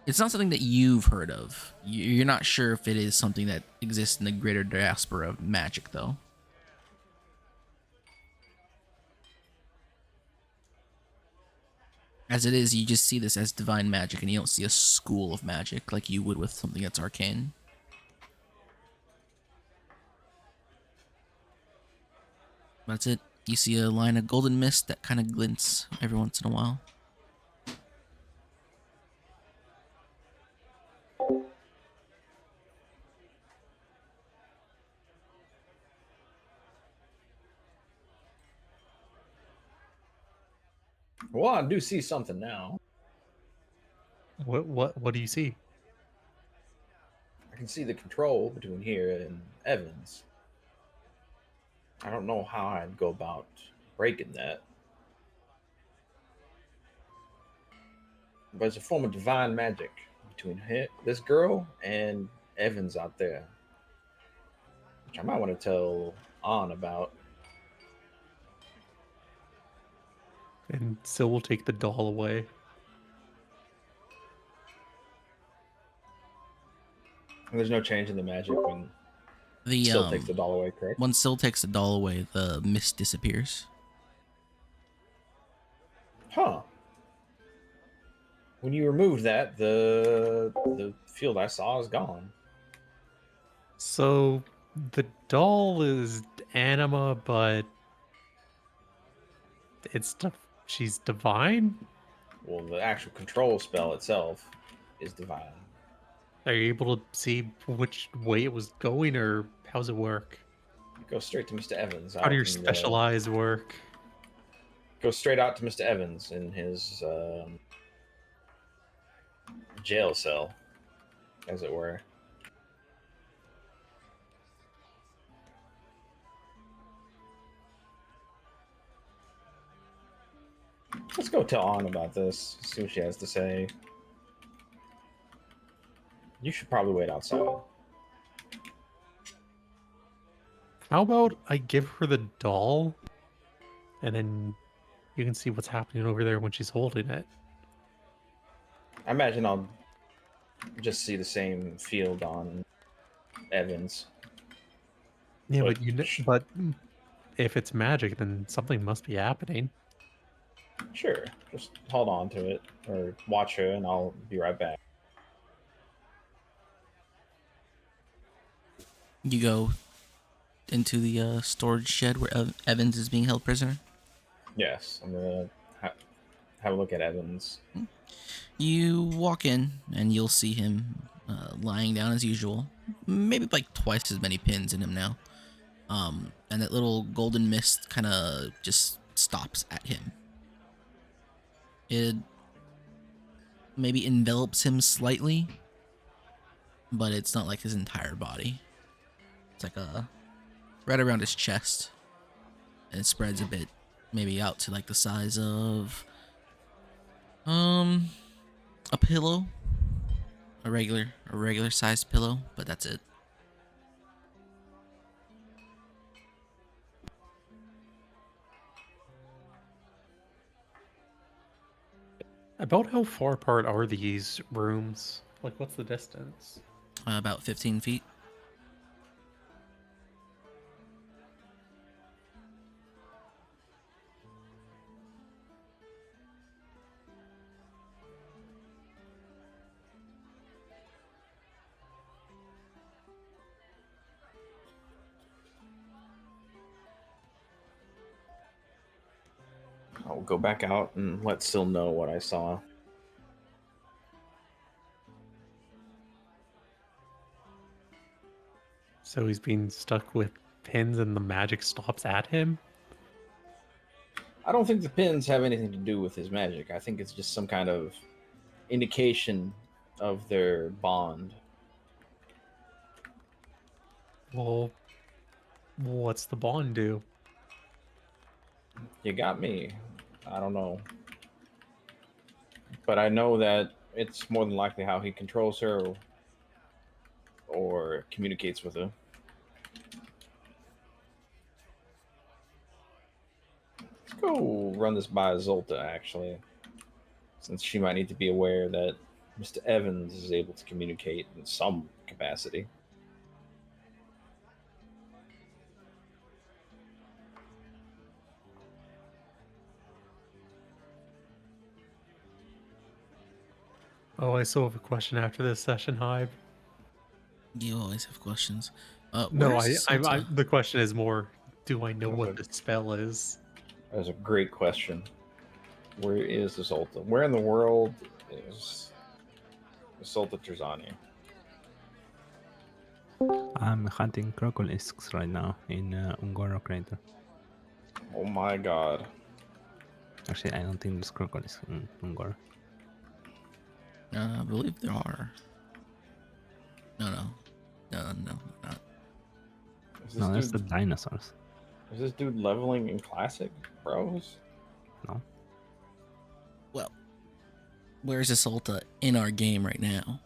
It's not something that you've heard of. You're not sure if it is something that exists in the greater diaspora of magic, though. As it is, you just see this as divine magic, and you don't see a school of magic like you would with something that's arcane. That's it. You see a line of golden mist that kind of glints every once in a while. Well, I do see something now. What do you see? I can see the control between here and Evans. I don't know how I'd go about breaking that. But it's a form of divine magic between this girl and Evans out there, which I might want to tell On about. And Sil will take the doll away. And there's no change in the magic when The Still takes the doll away, correct? When Syl takes the doll away, the mist disappears. Huh. When you remove that, the field I saw is gone. So the doll is anima, but she's divine. Well, the actual control spell itself is divine. Are you able to see which way it was going, or how's it work? Go straight to Mr. Evans. How do your out in the- specialized work? Go straight out to Mr. Evans in his jail cell, as it were. Let's go tell Ann about this. See what she has to say. You should probably wait outside. How about I give her the doll, and then you can see what's happening over there when she's holding it. I imagine I'll just see the same field on Evans. Yeah, But but if it's magic, then something must be happening. sure, just hold on to it or watch her, and I'll be right back. You go into the storage shed where Evans is being held prisoner. Yes, I'm gonna have a look at Evans. You walk in and you'll see him lying down as usual. Maybe like twice as many pins in him now. And that little golden mist kind of just stops at him. It maybe envelops him slightly, but it's not like his entire body. It's like right around his chest, and it spreads a bit, maybe out to like the size of a pillow, a regular sized pillow, but that's it. About how far apart are these rooms? Like, what's the distance? About 15 feet. I'll go back out and let Sil know what I saw. So he's being stuck with pins and the magic stops at him? I don't think the pins have anything to do with his magic. I think it's just some kind of indication of their bond. Well, what's the bond do? You got me. I don't know. But I know that it's more than likely how he controls her or communicates with her. Let's go run this by Zolta, actually, since she might need to be aware that Mr. Evans is able to communicate in some capacity. Oh, I still have a question after this session, Hybe. You always have questions. No, Where's Salta? the question is more, do I know what Okay. the spell is? That's a great question. Where is the Zolta? Where in the world is the Zolta Terzani? I'm hunting crocolisks right now in Ungoro crater. Oh my god. Actually, I don't think there's crocolisks in Ungoro. I believe there are. No, not. Is this No, there's the dude dinosaurs. is this dude leveling in classic, bros? No. Well, where's Salta in our game right now?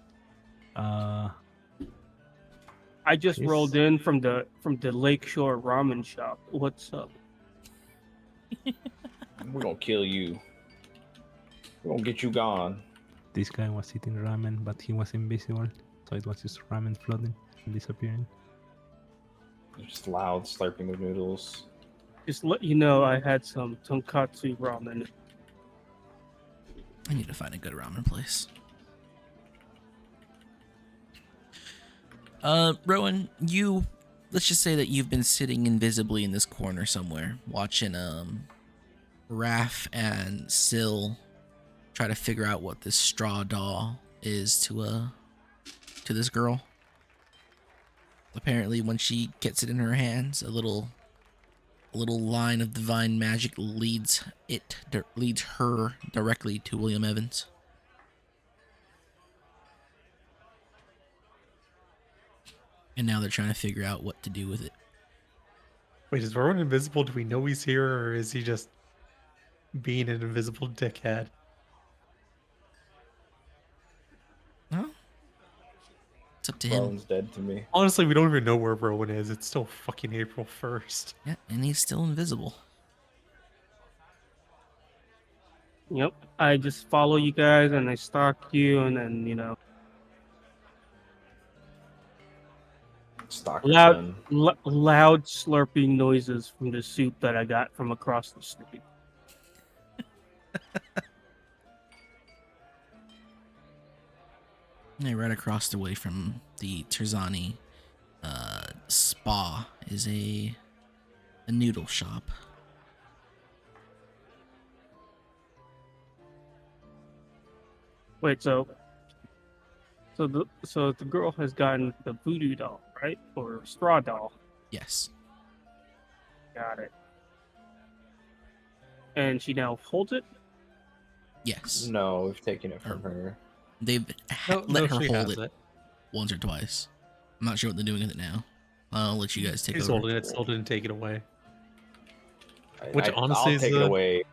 I just He's- rolled in from the Lakeshore Ramen shop. What's up? We're gonna kill you. We're gonna get you gone. This guy was eating ramen, but he was invisible, so it was just ramen floating and disappearing. Just loud slurping of noodles. Just let you know, I had some tonkatsu ramen. I need to find a good ramen place. Rowan, let's just say that you've been sitting invisibly in this corner somewhere, watching Raph and Sil try to figure out what this straw doll is to this girl. Apparently, when she gets it in her hands, a little line of divine magic leads her directly to William Evans. And now they're trying to figure out what to do with it. Wait, is Rowan invisible? Do we know he's here, or is he just being an invisible dickhead. No, it's up to him. Rowan's dead to me. Honestly, we don't even know where Rowan is. It's still fucking April 1st. Yeah, and he's still invisible. Yep. I just follow you guys and I stalk you, and then Stalker son. loud slurping noises from the soup that I got from across the street. Yeah, right across the way from the Terzani spa is a noodle shop. Wait, so the girl has gotten the voodoo doll, right? Or straw doll. Yes. Got it. And she now holds it? Yes. No, we've taken it from Oh. her. They've No, let her she hold has it once or twice. I'm not sure what they're doing with it now. I'll let you guys take He's over. holding it, still didn't take it away. I'll honestly is take it the- away.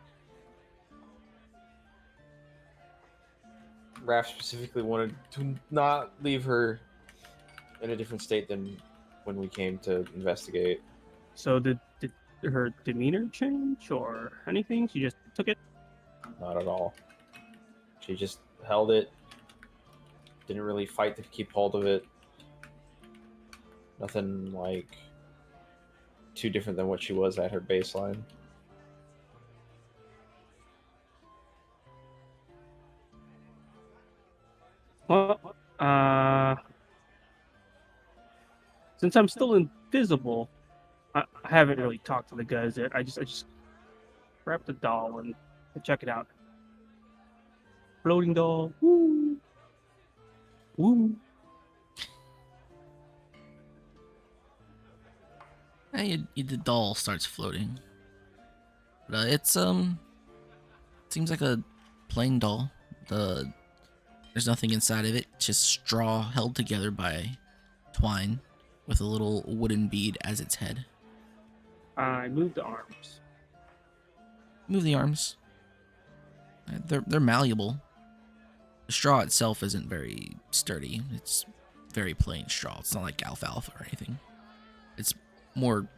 Raph specifically wanted to not leave her in a different state than when we came to investigate. So did her demeanor change or anything? She just took it? Not at all. She just held it. Didn't really fight to keep hold of it. Nothing like too different than what she was at her baseline. Well, since I'm still invisible, I haven't really talked to the guys yet. I just grabbed the doll and check it out. Floating doll. Woo. Woo. Hey, the doll starts floating. But it's seems like a plain doll. There's nothing inside of it. It's just straw held together by twine with a little wooden bead as its head. I moved the arms. Move the arms. They're malleable. The straw itself isn't very sturdy. It's very plain straw. It's not like alfalfa or anything. It's more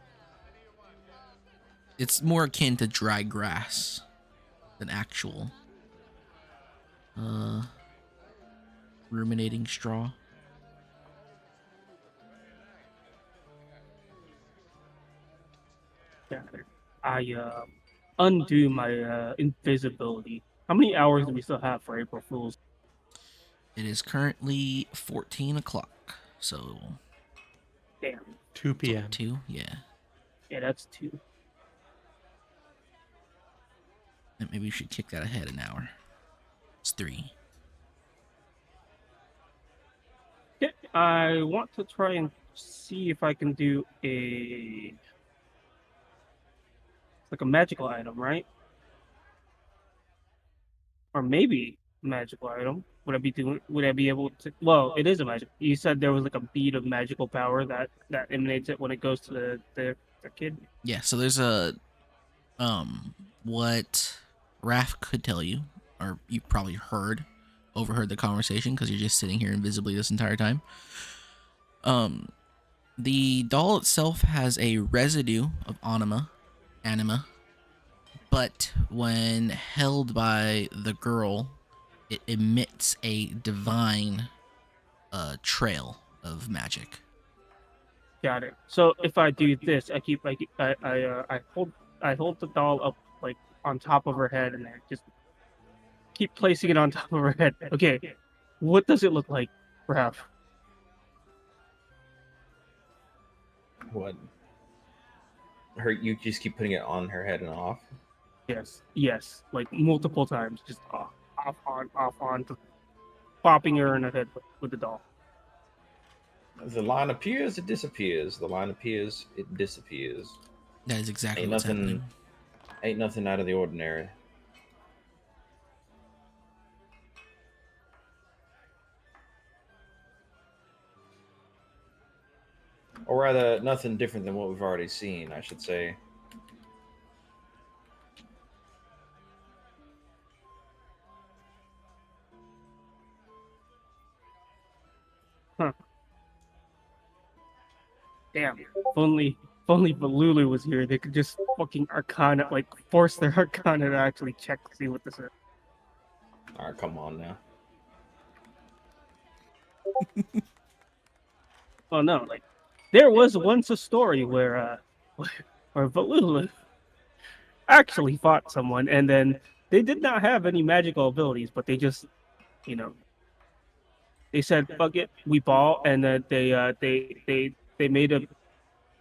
akin to dry grass than actual ruminating straw. Got it. I undo my invisibility. How many hours do we still have for April Fools? It is currently 14 o'clock. So Damn. 2 p.m. 2, yeah. Yeah, that's 2. Maybe we should kick that ahead an hour. It's 3. Yeah, I want to try and see if I can do like a magical item, right? Or maybe a magical item. Would I be able to? Well, it is a magic. You said there was like a bead of magical power that emanates it when it goes to the kid. Yeah, so there's a what Raph could tell you, or you probably overheard the conversation because you're just sitting here invisibly this entire time. The doll itself has a residue of anima, but when held by the girl, it emits a divine trail of magic. Got it. So if I do this, I hold the doll up like on top of her head, and I just keep placing it on top of her head. Okay, what does it look like, Raph? What? You just keep putting it on her head and off? Yes, like multiple times, just off, on, popping her in the head with the doll. The line appears, it disappears. The line appears, it disappears. That is exactly Ain't what's nothing- happening. Ain't nothing out of the ordinary. Or rather, nothing different than what we've already seen, I should say. Huh. Damn. If only Balulu was here, they could just fucking Arcana, like force their Arcana to actually check to see what this is. All right, come on now. Oh no, like there was once a story where where Balulu actually fought someone, and then they did not have any magical abilities, but they just, you know, they said fuck it, we ball, and then they made a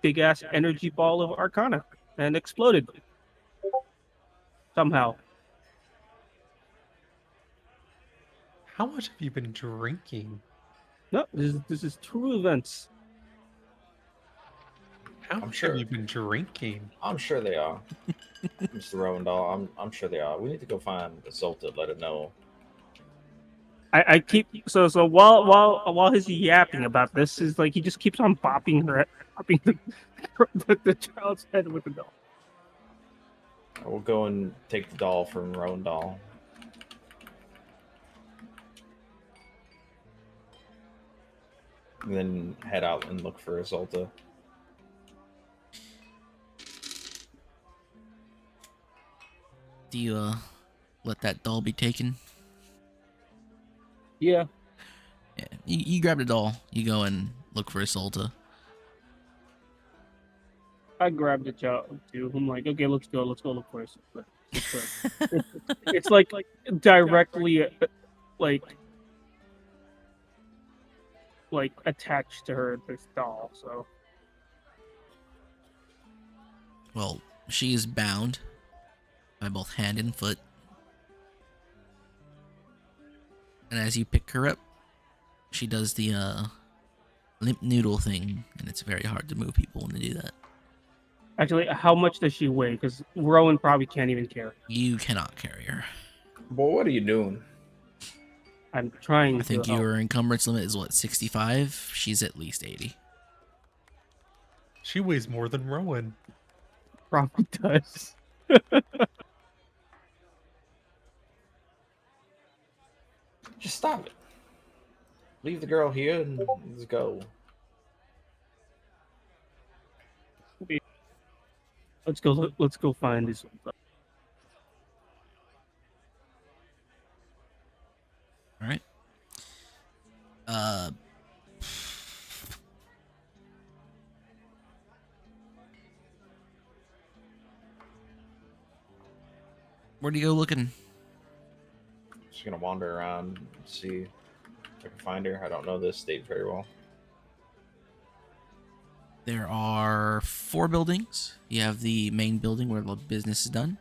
big ass energy ball of Arcana and exploded somehow. How much have you been drinking? No, this is true events. How I'm much sure. have you been drinking? I'm sure they are, Mr. Rowendahl. I'm sure they are. We need to go find the Zolta. Let it know. I keep so while he's yapping about this, is like he just keeps on bopping the child's head with the doll. We'll go and take the doll from Rowendahl. And then head out and look for a Zolta. Do you let that doll be taken? Yeah, Yeah. You grab the doll. You go and look for Isolta. I grabbed the child too. I'm like, okay, let's go look for it. But it's like directly like attached to her, this doll. So Well, she is bound by both hand and foot. And as you pick her up, she does the limp noodle thing, and it's very hard to move people when they do that. actually, how much does she weigh? Because Rowan probably can't even carry. You cannot carry her. Boy, what are you doing? I'm trying I think to help. your encumbrance limit is what, 65? She's at least 80. She weighs more than Rowan. Probably does. Just stop it. Leave the girl here and let's go. Let's go find this. All right. Where do you go looking? Just gonna wander around and see if I can find her. I don't know this state very well. There are 4 buildings. You have the main building where the business is done.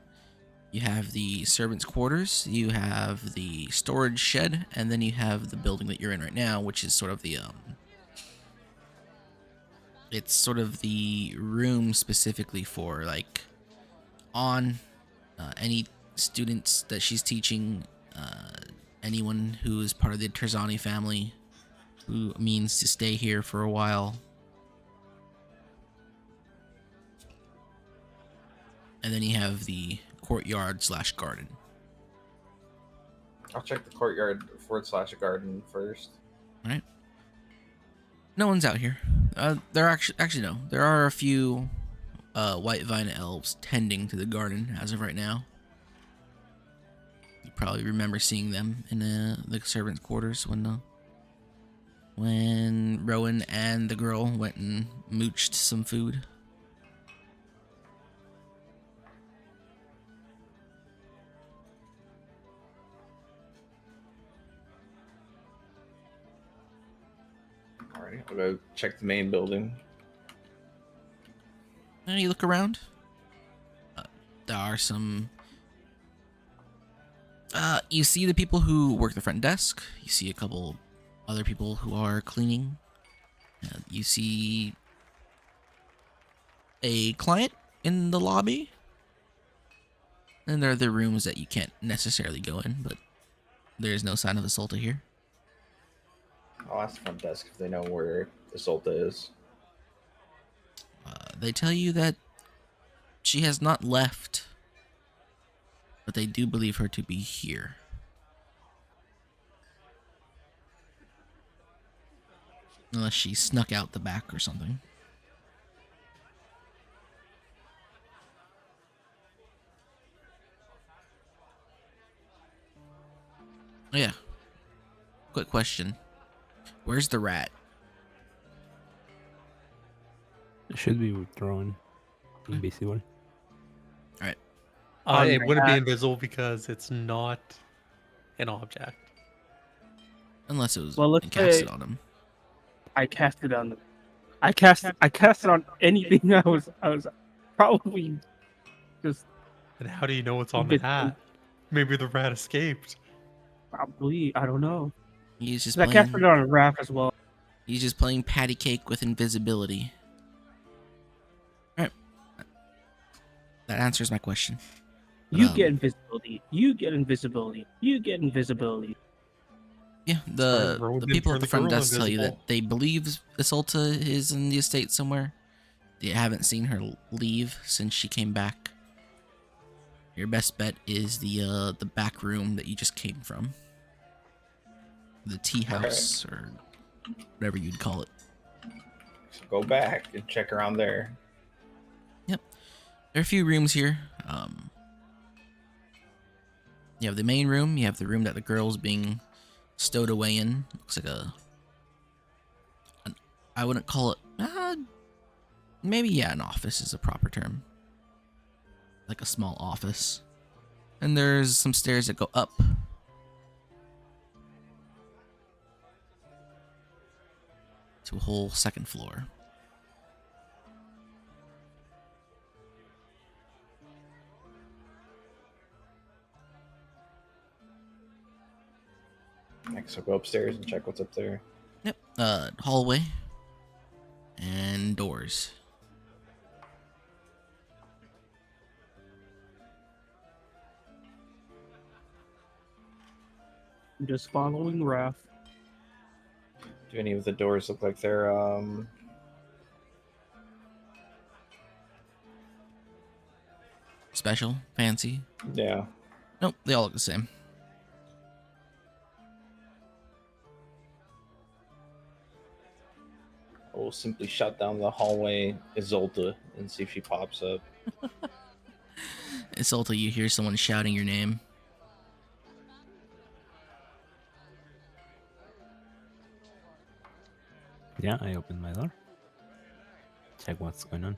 You have the servants' quarters. You have the storage shed, and then you have the building that you're in right now, which is sort of the it's sort of the room specifically for like any students that she's teaching, anyone who is part of the Terzani family who means to stay here for a while. And then you have the courtyard/garden. I'll check the courtyard / garden first. All right. No one's out here. There are actually no. There are a few white vine elves tending to the garden as of right now. You probably remember seeing them in the servants' quarters when Rowan and the girl went and mooched some food. Alrighty, I'll go check the main building. And you look around. There are some. You see the people who work the front desk. You see a couple other people who are cleaning. You see a client in the lobby. And there are the rooms that you can't necessarily go in, but there's no sign of Isolta here. I'll ask the front desk if they know where Isolta is. They tell you that she has not left, but they do believe her to be here. Unless she snuck out the back or something. Oh, yeah. Quick question. Where's the rat? It should be withdrawn. Invisible. Alright. It wouldn't be that. invisible because it's not an object. Unless it was Well, let's encasted say on him. I cast it on. I cast it on anything. I was probably just And how do you know it's on the hat? Maybe the rat escaped. probably I don't know. He's just 'Cause I cast playing. it on a Raph as well. He's just playing patty cake with invisibility. Alright. That answers my question. But, You get invisibility. You get invisibility. You get invisibility. Yeah, the Rowan didn't people turn at the the front girl desk tell you invisible. that they believe Isolta is in the estate somewhere. They haven't seen her leave since she came back. Your best bet is the back room that you just came from. The tea house or whatever you'd call it. So go back and check around there. Yep. There are a few rooms here. You have the main room. You have the room that the girl's being stowed away in. Looks like I wouldn't call it. Maybe, yeah, an office is a proper term. Like a small office. And there's some stairs that go up. To a whole second floor. Next, I'll go upstairs and check what's up there. Yep. Hallway. And doors. I'm just following Raph. Do any of the doors look like they're Special? Fancy? yeah. Nope, they all look the same. We'll simply shut down the hallway Isolta and see if she pops up. Isolta, you hear someone shouting your name. Yeah, I open my door. Check what's going on.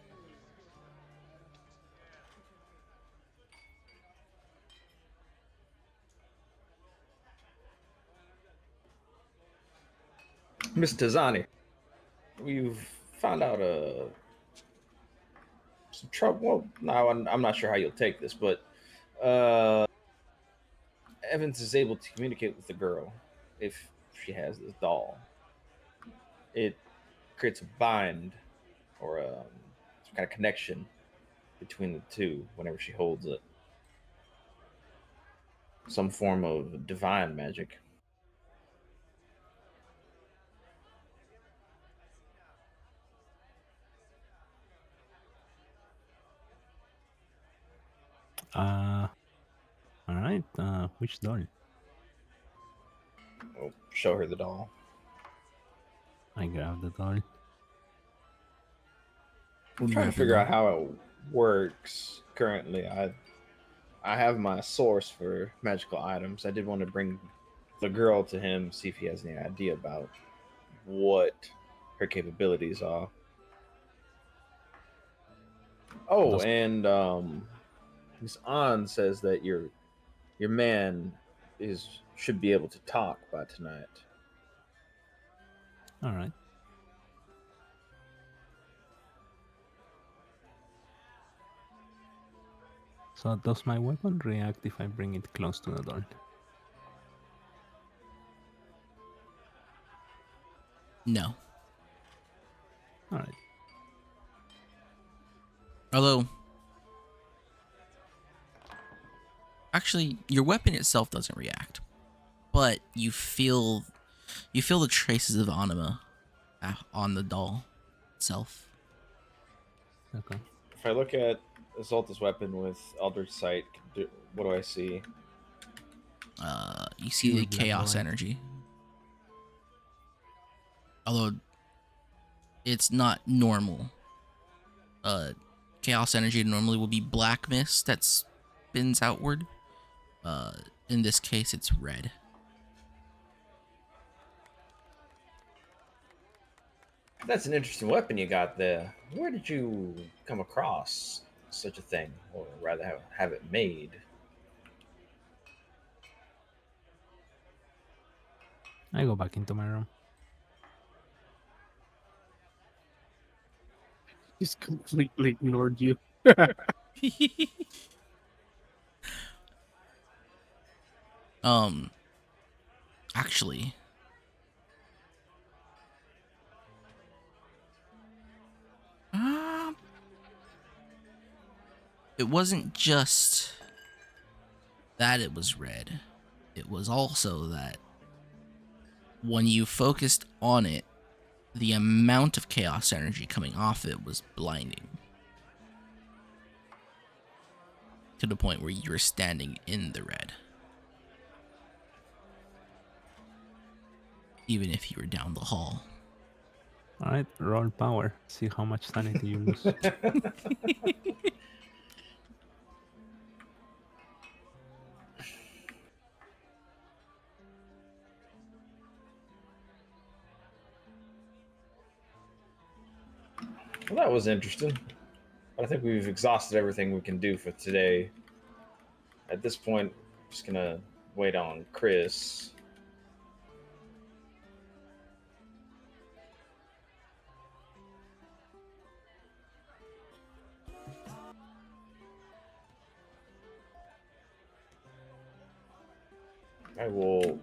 Miss Tazani, we've found out some trouble. Well, no, I'm not sure how you'll take this, but Evans is able to communicate with the girl if she has this doll. It creates a bind or some kind of connection between the two whenever she holds it. Some form of divine magic. Alright, which doll? We'll show her the doll. I grab the doll. I'm trying to figure out how it works currently. I have my source for magical items. I did want to bring the girl to him, see if he has any idea about what her capabilities are. Oh, Those- and Miss An says that your man should be able to talk by tonight. Alright. So does my weapon react if I bring it close to the doll? No. Alright. Although, actually, your weapon itself doesn't react, but you feel the traces of anima on the doll itself. Okay. If I look at Isolta's weapon with Eldritch Sight, what do I see? You see Pure the black chaos light. energy. Although it's not normal. Chaos energy normally will be black mist that spins outward. Uh, in this case, it's red. That's an interesting weapon you got there. Where did you come across such a thing, or rather have it made? I go back into my room. Just completely ignored you. Actually, um, it wasn't just that it was red. It was also that when you focused on it, the amount of chaos energy coming off it was blinding. To the point where you were standing in the red. Even if you were down the hall. All right, roll power. See how much sanity you lose. Well, that was interesting. I think we've exhausted everything we can do for today. At this point, I'm just gonna wait on Chris. I will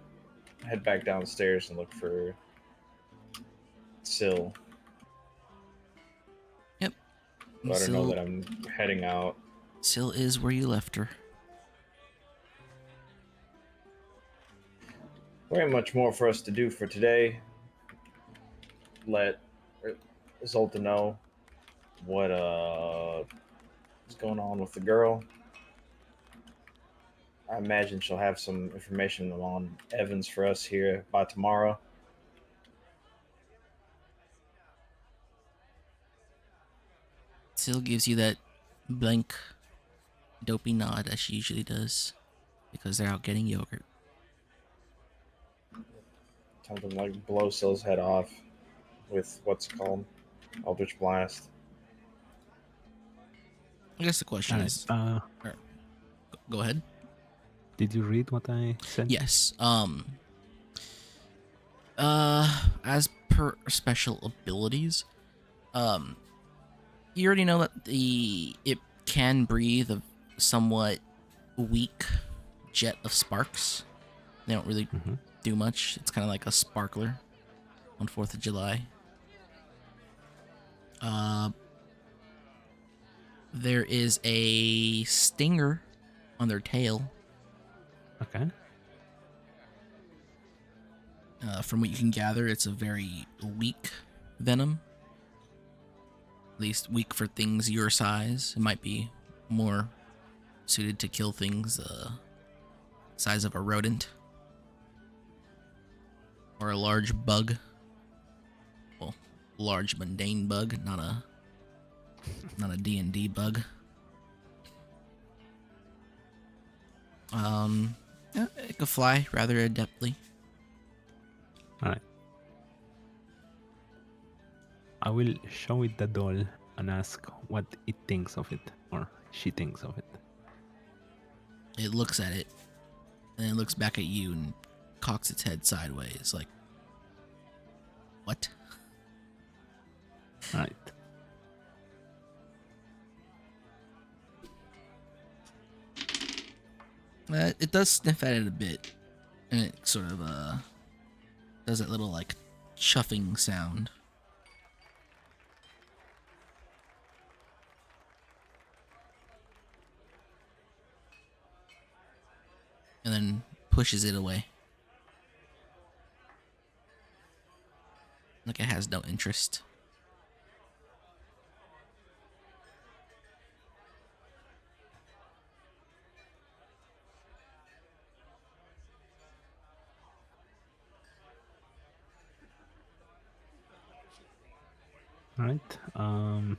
head back downstairs and look for Syl. Yep. Let her know that I'm heading out. Syl is where you left her. Very much more for us to do for today. Let Zolta know what is going on with the girl. I imagine she'll have some information on Evans for us here by tomorrow. Syl gives you that blank, dopey nod as she usually does. Because they're out getting yogurt. Tell them like blow Syl's head off with what's it called? Eldritch Blast. I guess the question All right, is... go ahead. Did you read what I said? Yes. As per special abilities, you already know that it can breathe a somewhat weak jet of sparks. They don't really do much. It's kind of like a sparkler on 4th of July. There is a stinger on their tail. Okay. From what you can gather, it's a very weak venom. At least weak for things your size. It might be more suited to kill things size of a rodent. Or a large bug. Well, large mundane bug, not a D&D bug. Yeah, it could fly rather adeptly. All right. I will show it the doll and ask what it thinks of it, or she thinks of it. It looks at it, and then it looks back at you and cocks its head sideways, like, what? All right. It does sniff at it a bit, and it sort of does that little like chuffing sound. And then pushes it away. Like it has no interest. All right. I'm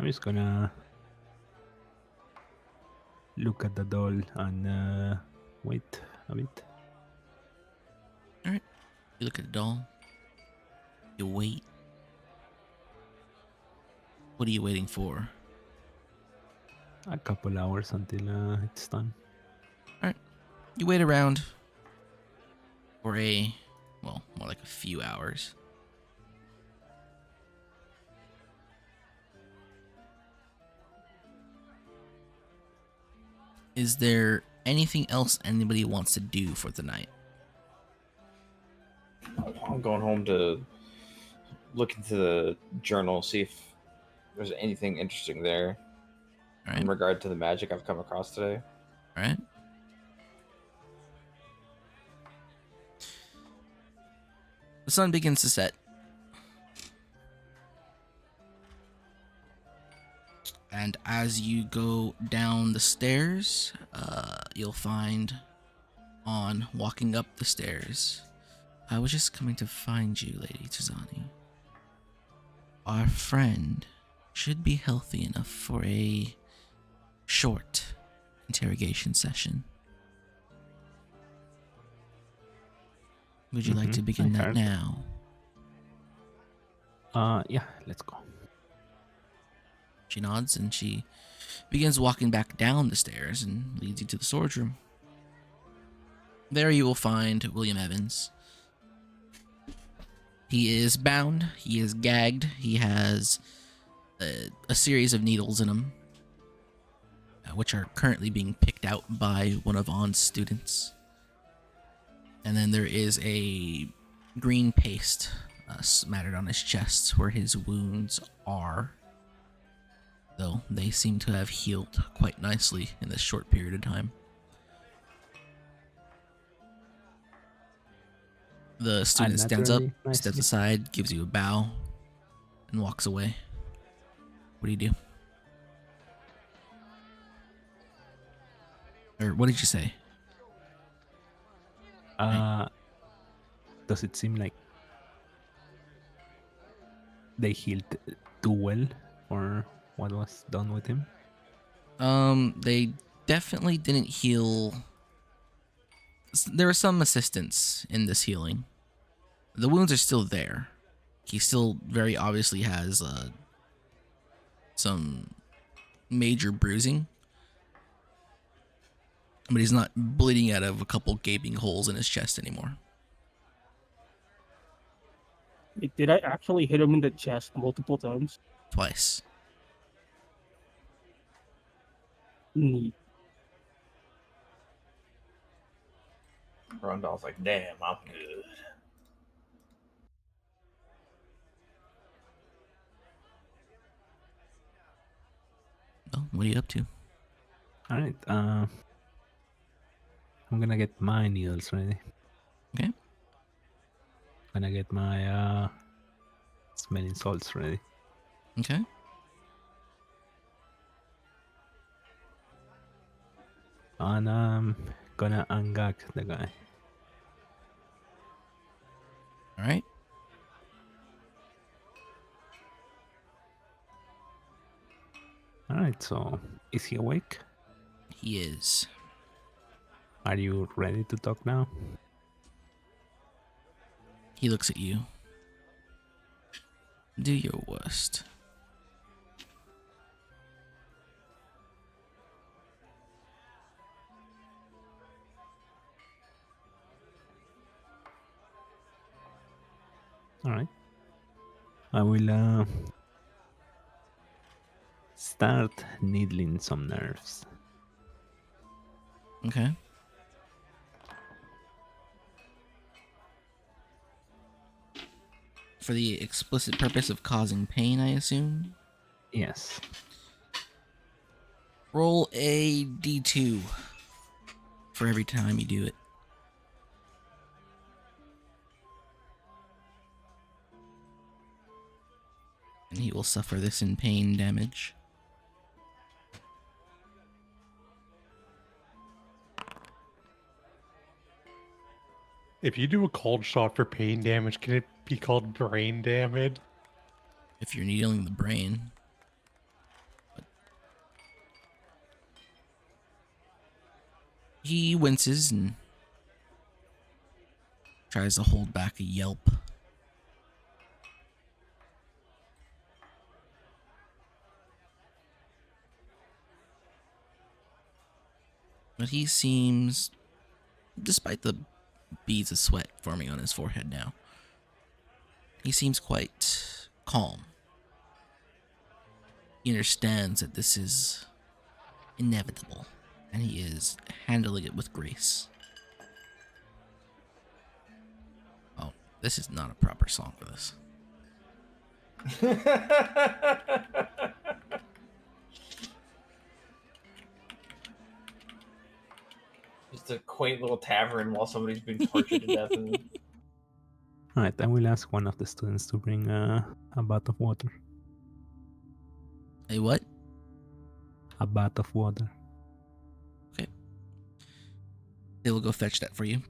just gonna look at the doll and wait a bit. All right. You look at the doll. You wait. What are you waiting for? A couple hours until it's done. You wait around for well, more like a few hours. Is there anything else anybody wants to do for the night? I'm going home to look into the journal, see if there's anything interesting there All right. in regard to the magic I've come across today. All right. The sun begins to set. And as you go down the stairs, you'll find on walking up the stairs. I was just coming to find you, Lady Tuzani. Our friend should be healthy enough for a short interrogation session. Would you like to begin I that heard. now? Yeah, let's go. She nods and she begins walking back down the stairs and leads you to the storage room. There you will find William Evans. He is bound, he is gagged, he has a series of needles in him, which are currently being picked out by one of On's students. And then there is a green paste smattered on his chest where his wounds are, though they seem to have healed quite nicely in this short period of time. The student stands up, Unnaturally steps nicely. aside, gives you a bow, and walks away. What do you do? Or what did you say? Does it seem like they healed too well for what was done with him? They definitely didn't heal. There was some assistance in this healing. The wounds are still there. He still very obviously has some major bruising, but he's not bleeding out of a couple gaping holes in his chest anymore. Did I actually hit him in the chest multiple times? Twice. Neat. Rondell's like, damn, I'm good. Well, what are you up to? All right. I'm gonna get my needles ready. Okay. Gonna get my smelling salts ready. Okay. And I'm gonna ungag the guy. All right. All right. So, is he awake? He is. Are you ready to talk now? He looks at you. Do your worst. All right. I will start needling some nerves. Okay. For the explicit purpose of causing pain, I assume? Yes. Roll a d2 for every time you do it. And he will suffer this in pain damage. If you do a cold shot for pain damage, can it be called brain damage? If you're needling the brain. He winces and tries to hold back a yelp. But he seems, despite the beads of sweat forming on his forehead now, he seems quite calm. He understands that this is inevitable, and he is handling it with grace. Oh, this is not a proper song for this. Just a quaint little tavern while somebody's being tortured to death. And... Alright, I will ask one of the students to bring a bath of water. A what? A bath of water. Okay. They will go fetch that for you.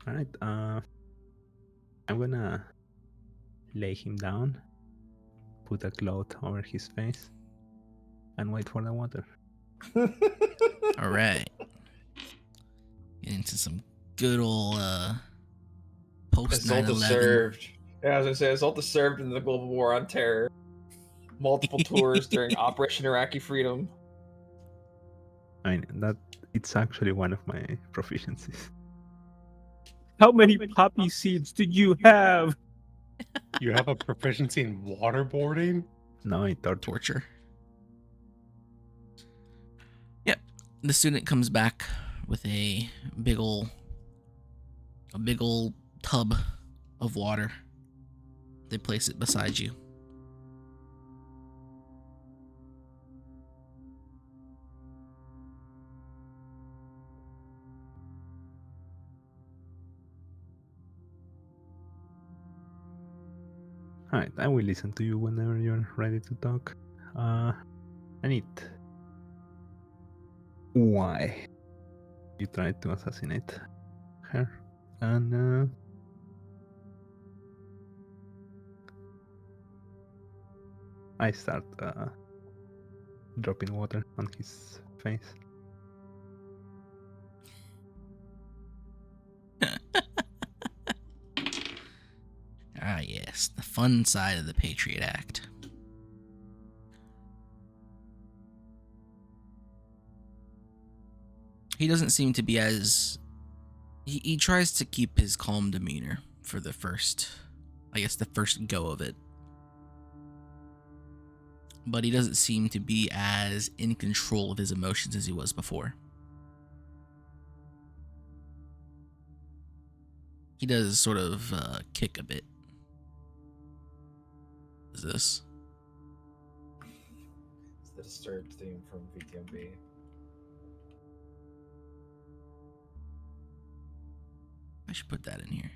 Alright, I'm gonna lay him down, put a cloth over his face, and wait for the water. All right. Get into some good old post Assault 9/11. served. Yeah, I was gonna say Assault served in the Global War on Terror. Multiple tours during Operation Iraqi Freedom. I mean, that it's actually one of my proficiencies. How many poppy seeds did you have? You have a proficiency in waterboarding? No, I torture. Torture. Yep. The student comes back with a big ol' tub of water. They place it beside you. Alright, I will listen to you whenever you're ready to talk. Anit, why you tried to assassinate her? And I start dropping water on his face. Ah, yes, the fun side of the Patriot Act. He doesn't seem to be as... He tries to keep his calm demeanor for the first go of it. But he doesn't seem to be as in control of his emotions as he was before. He does sort of kick a bit. What is this? It's the disturbed theme from VTMB. I should put that in here.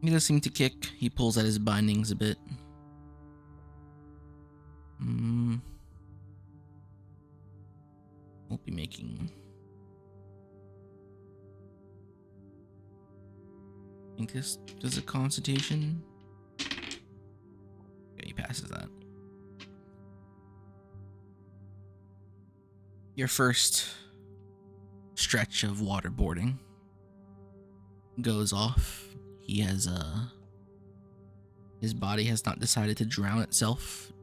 He does seem to kick. He pulls at his bindings a bit. Won't be making... I think this does a constitution. Okay, he passes that. Your first stretch of waterboarding goes off. He has his body has not decided to drown itself.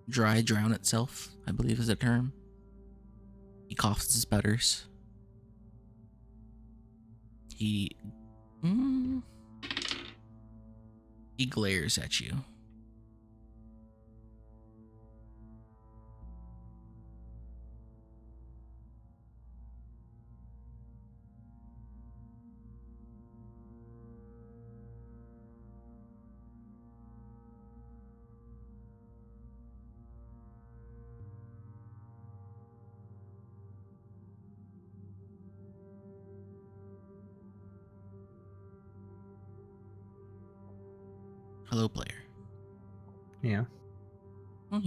Dry drown itself, I believe is the term. He coughs and sputters. He glares at you. Hello, player. Yeah. Well,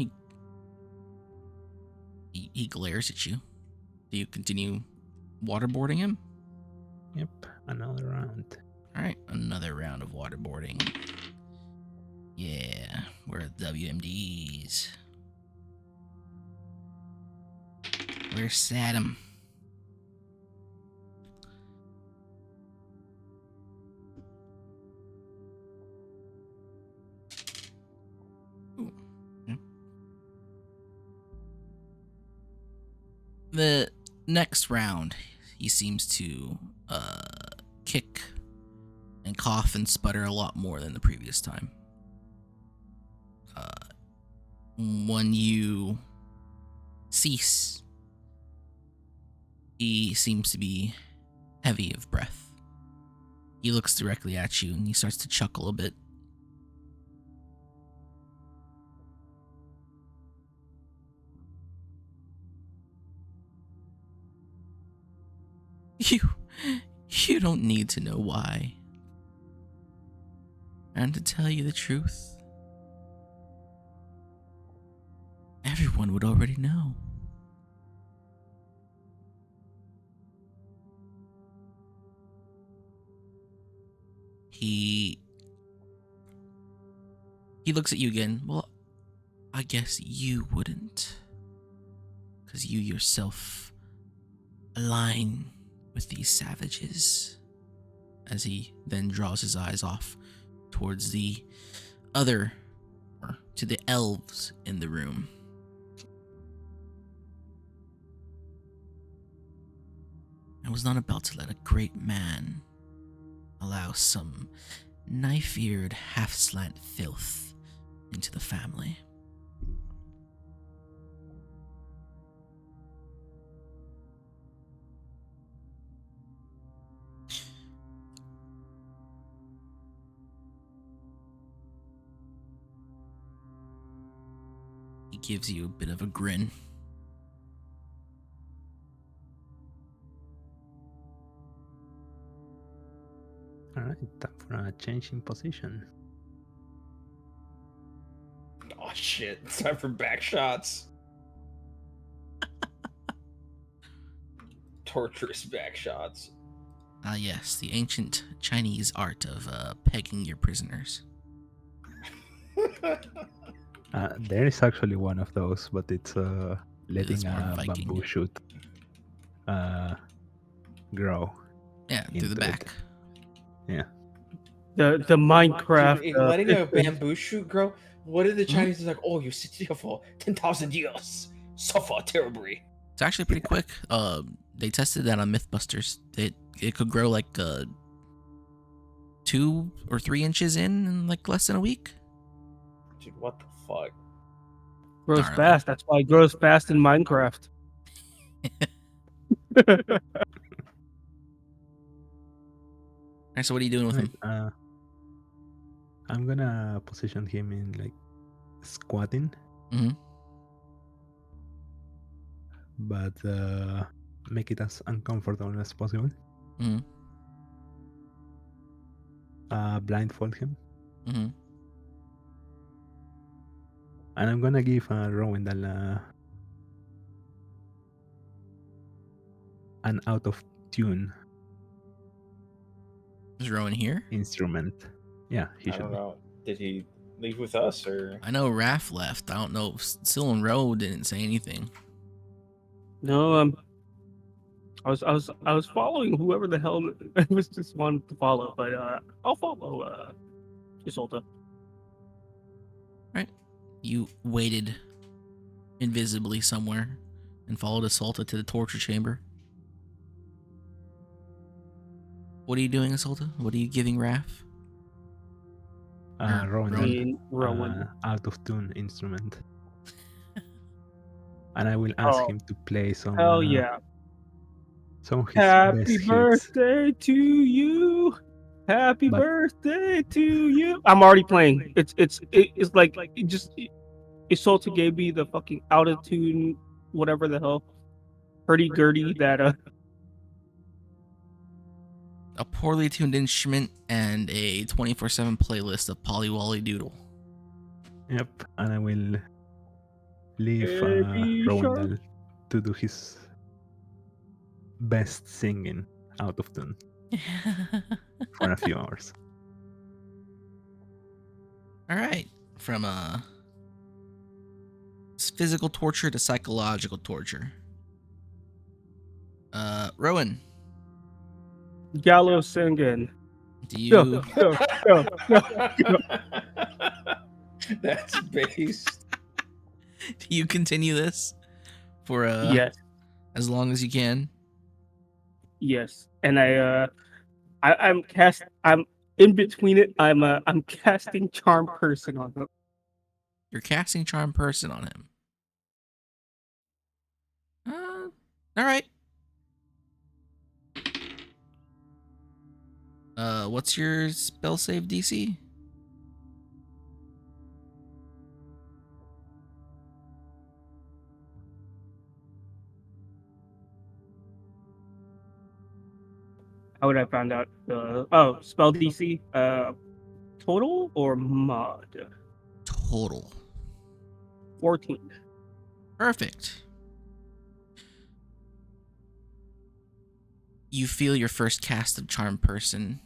he glares at you. Do you continue waterboarding him? Yep. Another round. All right, another round of waterboarding. Yeah, we're WMDs. Where's Saddam? Ooh. Okay. The next round, he seems to kick and cough and sputter a lot more than the previous time. When you cease, he seems to be heavy of breath. He looks directly at you and he starts to chuckle a bit. You don't need to know why. And to tell you the truth, everyone would already know. He looks at you again. Well, I guess you wouldn't. Because you yourself align with these savages. As he then draws his eyes off towards the other, or to the elves in the room. I was not about to let a great man allow some knife-eared, half-slant filth into the family. He gives you a bit of a grin. Alright, time for a change in position. Oh shit! It's time for back shots. Torturous back shots. Ah, yes, the ancient Chinese art of pegging your prisoners. There is actually one of those, but it's letting more a Viking. bamboo shoot grow. Yeah, through the into back. it. Yeah. The Minecraft. Dude, letting a picture- bamboo shoot grow. What did the Mhm. Chinese like? Oh, you sit here for 10,000 years. Suffer terribly. It's actually pretty quick. They tested that on MythBusters. It could grow like 2 or 3 inches in like less than a week. Dude, what the fuck? grows Gnarly. fast. That's why it grows fast in Minecraft. Alright, so what are you doing with him? Right, I'm gonna position him in like squatting, Mm-hmm. but make it as uncomfortable as possible. Mm-hmm. Blindfold him, Mm-hmm. and I'm gonna give Rowendal an out of tune Is Rowan here? instrument. Yeah, he I should don't be. know. Did he leave with us or? I know Raph left. I don't know if Syl and Roe didn't say anything. No, I was following whoever the hell I was just wanted to follow, but I'll follow Isolta. Right. You waited invisibly somewhere and followed Isolta to the torture chamber. What are you doing, Isolta? What are you giving Raph? Rowendal, Rowan. out of tune instrument. And I will ask Oh, him to play some. Hell yeah! Some of his Happy best hits. birthday to you. Happy But- birthday to you. I'm already playing. It's like Isolta gave me the fucking out of tune, whatever the hell, hurdy gurdy that a poorly tuned instrument, and a 24/7 playlist of Polly Wally Doodle. Yep, and I will leave Baby shark. Rowendell to do his best singing out of tune for a few hours. All right, from physical torture to psychological torture. Rowan, Gallows singing. do you No. That's based. do you continue this for Yes, as long as you can? yes. And I'm in between it. I'm casting charm person on him. You're casting charm person on him. All right. What's your spell save DC? How would I find out? Spell DC. Total or mod? Total. 14. Perfect. You feel your first cast of charm person.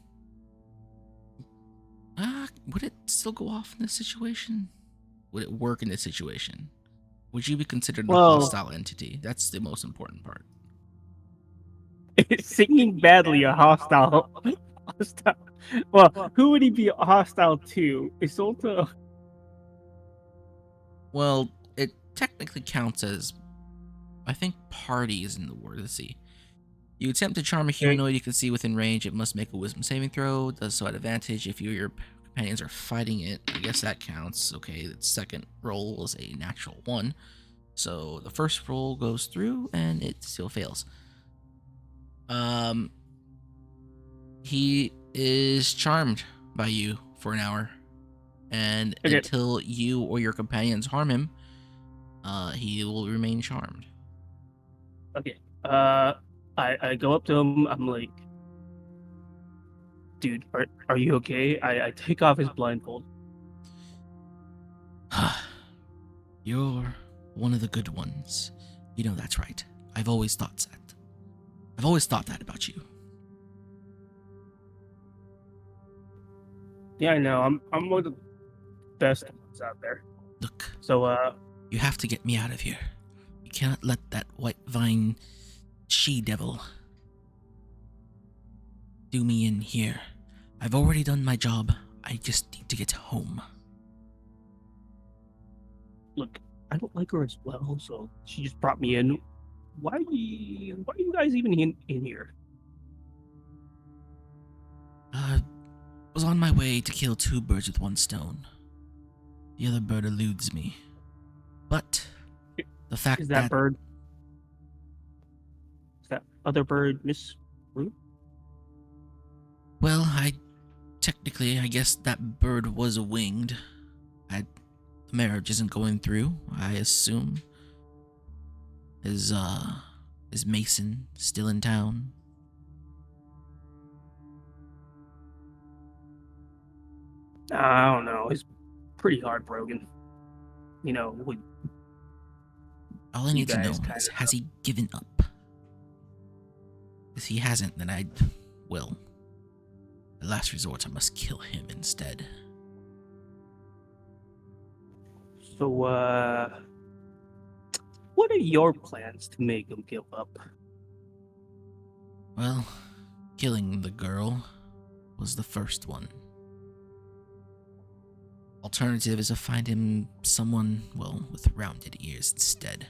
Would it still go off in this situation? Would it work in this situation? Would you be considered a Well- hostile entity? That's the most important part. Singing badly a hostile. Well, who would he be hostile to? Isolta? Well, it technically counts as, I think, party is in the word. Let's see. You attempt to charm a humanoid you can see within range. It must make a wisdom saving throw. Does so at advantage if you or your companions are fighting it. I guess that counts. Okay, the second roll was a natural 1. So the first roll goes through and it still fails. He is charmed by you for an hour. And Okay. until you or your companions harm him, he will remain charmed. Okay. I go up to him. I'm like, dude, are you okay? I take off his blindfold. You're one of the good ones. You know that's right. I've always thought that. I've always thought that about you. Yeah, I know. I'm one of the best ones out there. Look, So you have to get me out of here. You cannot let that white vine she-devil do me in here. I've already done my job. I just need to get home. look, I don't like her as well, so she just brought me in. Why are you guys even in here? Was on my way to kill 2 birds with 1 stone. The other bird eludes me. But the fact Is that bird? Is that other bird Miss Root? Well, I guess that bird was winged. The marriage isn't going through, I assume. Is Mason still in town? I don't know. He's pretty heartbroken. You know, All I You need to know guys is, kinda has he given up? If he hasn't, then at last resort, I must kill him instead. so what are your plans to make him give up? Well, killing the girl was the first one. Alternative is to find him someone, with rounded ears instead.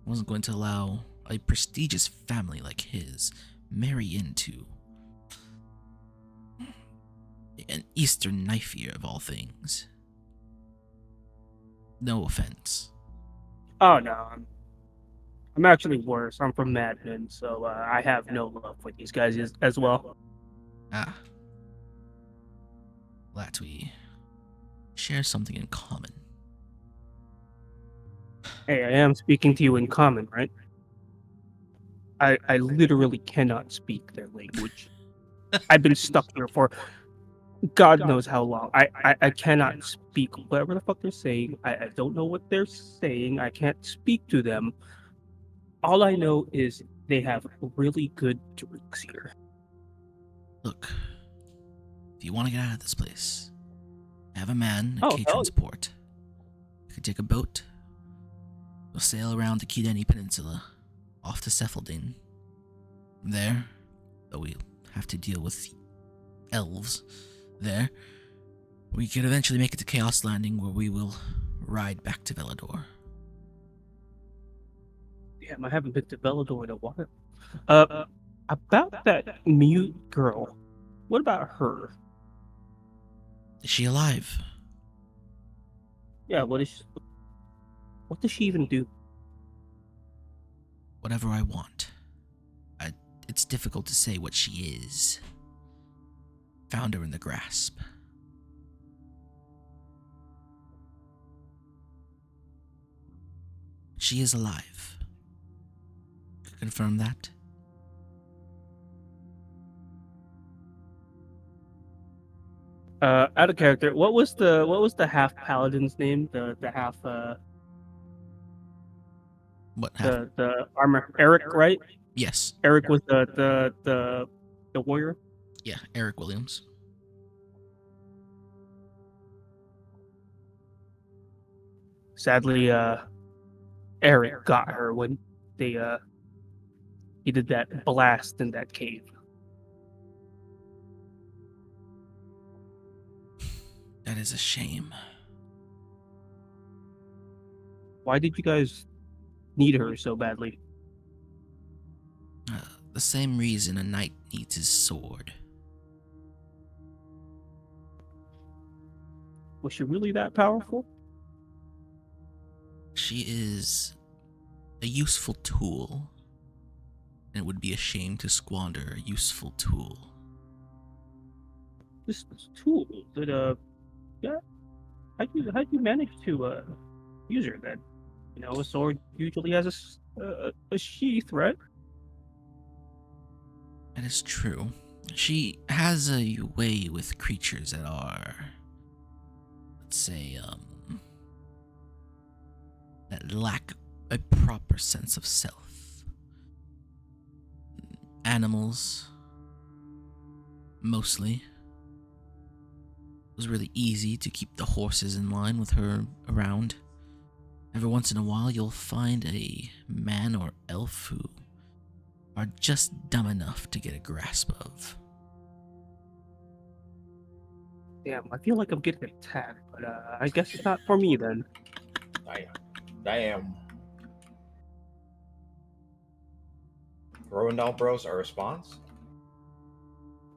I wasn't going to allow a prestigious family like his marry into an Eastern knife ear of all things. No offense. Oh no, I'm actually worse. I'm from Madden, so I have no love for these guys as well. Glad we share something in common. Hey, I am speaking to you in common, right? I literally cannot speak their language. I've been stuck here for God knows how long. I cannot speak whatever the fuck they're saying. I don't know what they're saying. I can't speak to them. All I know is they have really good drinks here. Look, if you want to get out of this place, I have a man at Oh, K hell Transport. You could take a boat. We'll sail around the Kideni Peninsula, off to Cephaldine. From there, though we'll have to deal with elves there, we could eventually make it to Chaos Landing, where we will ride back to Velador. damn, I haven't been to Velador in a while. About that mute girl. What about her? Is she alive? Yeah, what does she even do? Whatever I want. It's difficult to say what she is. Found her in the grasp. She is alive. Confirm that? Out of character, what was the half paladin's name? The half What happened? the armor, Eric, right? Yes. Eric was the warrior. Yeah, Eric Williams. Sadly, Eric got her when they he did that blast in that cave. That is a shame. Why did you guys need her so badly? The same reason a knight needs his sword. Was she really that powerful? She is a useful tool, and it would be a shame to squander a useful tool. This tool that yeah. How'd you manage to use her then? You know, a sword usually has a sheath, right? That is true. She has a way with creatures that are, let's say, that lack a proper sense of self. Animals, mostly. It was really easy to keep the horses in line with her around. Every once in a while, you'll find a man or elf who are just dumb enough to get a grasp of. Damn, I feel like I'm getting attacked, but I guess it's not for me then. Damn. Rowandahl Bros, our response?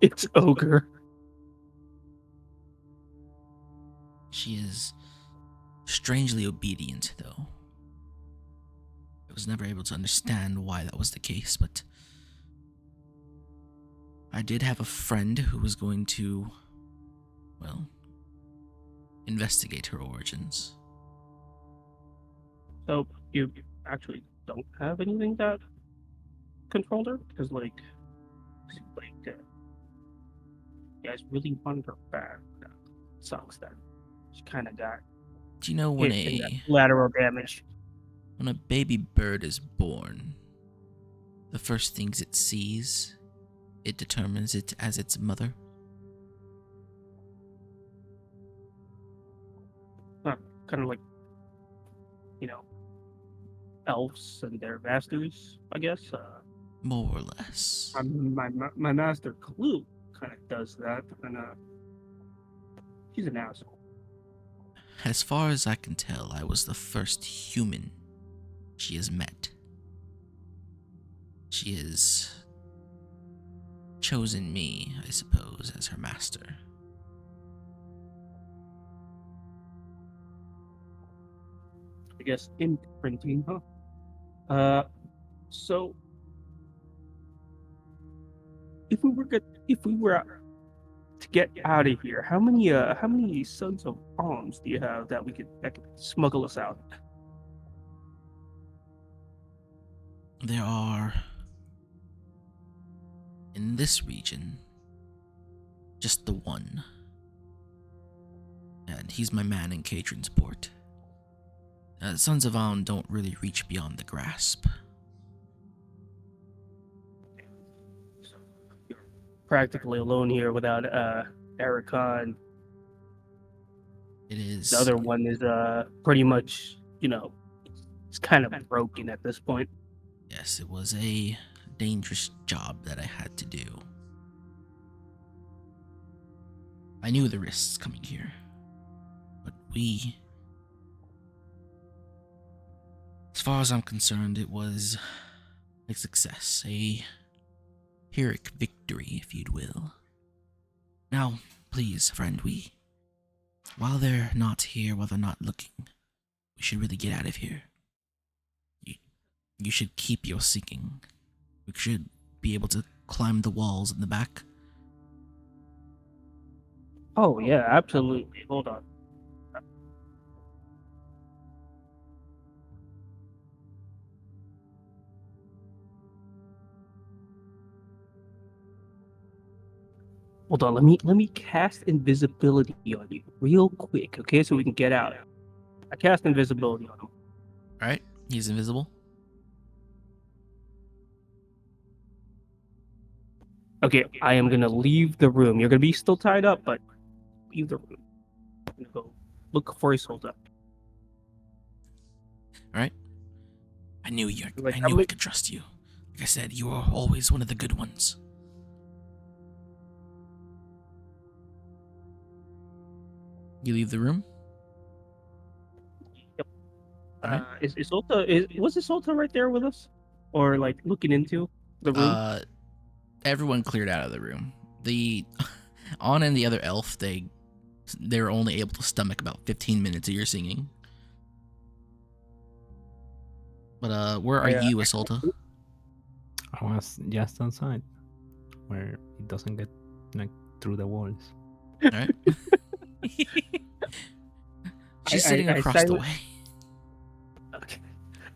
It's ogre. She is strangely obedient, though. I was never able to understand why that was the case, but I did have a friend who was going to, well, investigate her origins. So you actually don't have anything that controlled her? Because you guys really wanted her back. Sucks that she kind of got Do you know when hit in that a lateral damage. when a baby bird is born, the first things it sees, it determines it as its mother? Kind of like, you know, elves and their masters, I guess. More or less. My master Clue kind of does that, and she's an asshole. As far as I can tell, I was the first human she has met. She has chosen me, I suppose, as her master. I guess imprinting, huh? So if we were to get out of here, how many sons of arms do you have that could smuggle us out? There are in this region, just the one. And he's my man in Catron's Port. Sons of On don't really reach beyond the grasp. Practically alone here without Ericon. It is. The other one is pretty much, it's kind of broken at this point. Yes, it was a dangerous job that I had to do. I knew the risks coming here, but as far as I'm concerned, it was a success, a Pyrrhic victory, if you'd will. Now, please, friend, while they're not here, while they're not looking, we should really get out of here. You should keep your singing. We should be able to climb the walls in the back. Oh, yeah, absolutely. Hold on. Hold on, let me cast invisibility on you real quick, okay? So we can get out. I cast invisibility on him. Alright, he's invisible. Okay, I am gonna leave the room. You're gonna be still tied up, but leave the room. I'm gonna go look for Isolde. Alright. I knew Like, I could trust you. Like I said, you are always one of the good ones. You leave the room? Yep. Alright. Was Isolde right there with us? Or like looking into the room? Everyone cleared out of the room. The On and the other elf, they were only able to stomach about 15 minutes of your singing. But where are you, Isolde? I was just outside, where it doesn't get like through the walls. Alright. She's sitting across the way. Okay.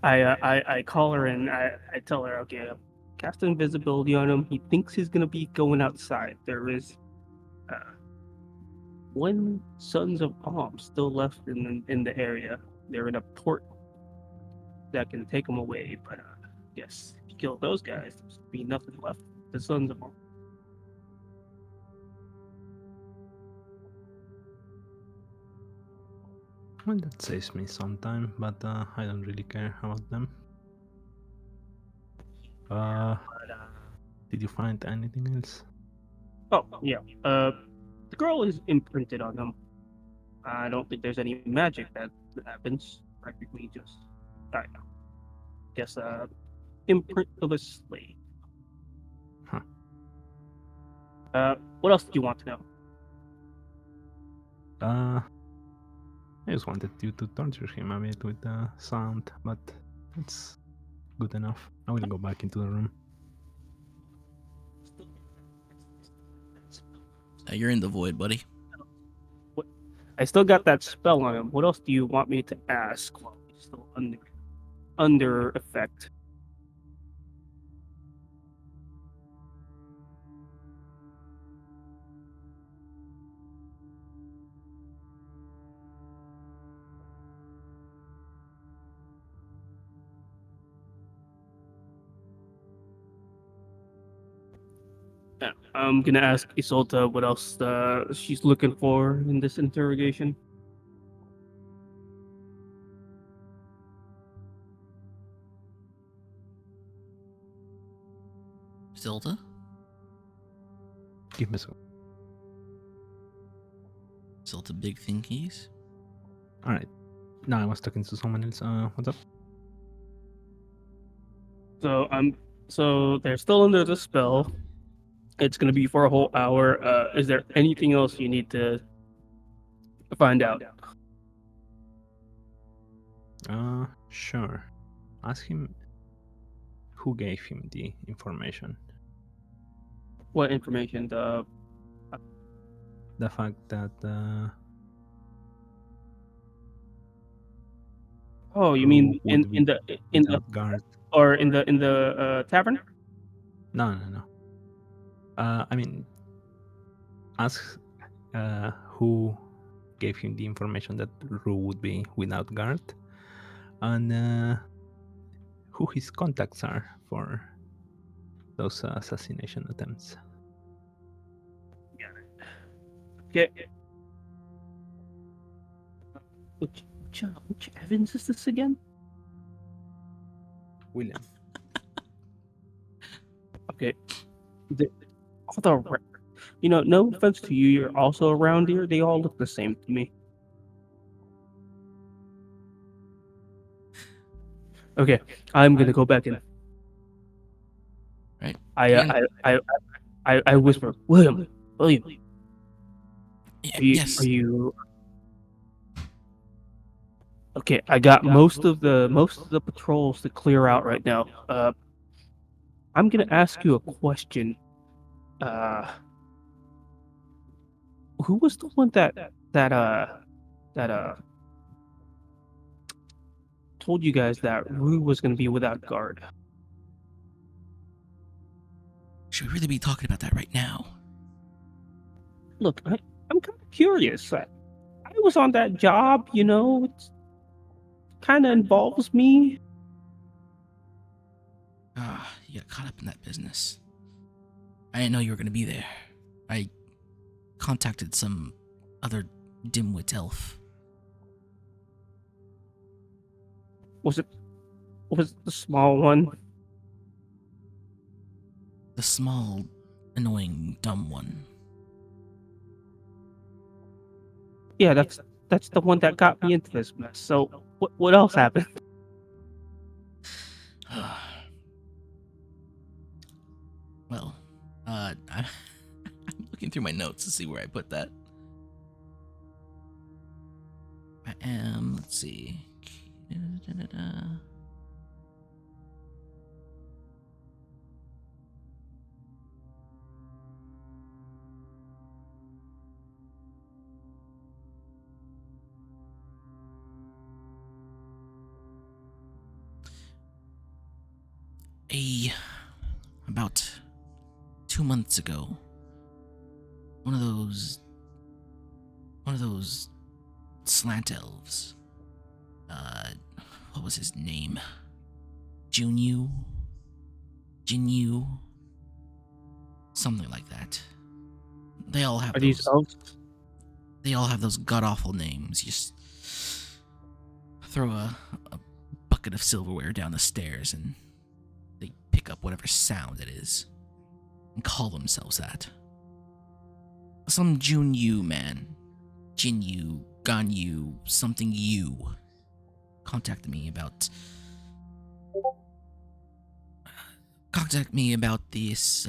I call her and I tell her, okay, cast invisibility on him. He thinks he's gonna be going outside. There is one Sons of Om still left in the area. They're in a port that can take them away, but yes, if you kill those guys, there's be nothing left. The Sons of Om. Well, that saves me some time, but I don't really care about them. Did you find anything else? Oh yeah. The girl is imprinted on them. I don't think there's any magic that happens. Practically just, I guess, imprint of a slave. Huh. What else do you want to know? I just wanted you to torture him a bit with the sound, but it's good enough. I will go back into the room. You're in the void, buddy. I still got that spell on him. What else do you want me to ask while he's still under effect? I'm gonna ask Isolde what else she's looking for in this interrogation. Isolde? Give me some. Isolde big thinkies? Alright. No, I was talking to someone else. What's up? So they're still under the spell. It's gonna be for a whole hour. Is there anything else you need to find out? Sure. Ask him who gave him the information. What information? The fact that Oh, you mean who would in the guard. or in the tavern? No. I mean, ask who gave him the information that Rue would be without guard, and who his contacts are for those assassination attempts. Okay. Which Evans is this again? William. Okay. Although, no offense to you, you're also around here. They all look the same to me. Okay, I'm gonna go back in. Right? I whisper, William. Are Yes. you? Okay, I got most of the patrols to clear out right now. I'm gonna ask you a question. Who was the one that told you guys that Rue was gonna be without guard? Should we really be talking about that right now? Look, I'm kind of curious. I was on that job, it kind of involves me. You got caught up in that business. I didn't know you were going to be there. I contacted some other dimwit elf. Was it the small one? The small, annoying, dumb one. Yeah, that's the one that got me into this mess. So what else happened? Well, I'm looking through my notes to see where I put that. Let's see. About 2 months ago, one of those slant elves, what was his name? Jin'Yu? Something like that. They all have Are these elves? They all have those god-awful names. You just throw a bucket of silverware down the stairs and they pick up whatever sound it is and call themselves that. Some Jin'Yu man, Jin'Yu, Ganyu, something Yu, contacted me about this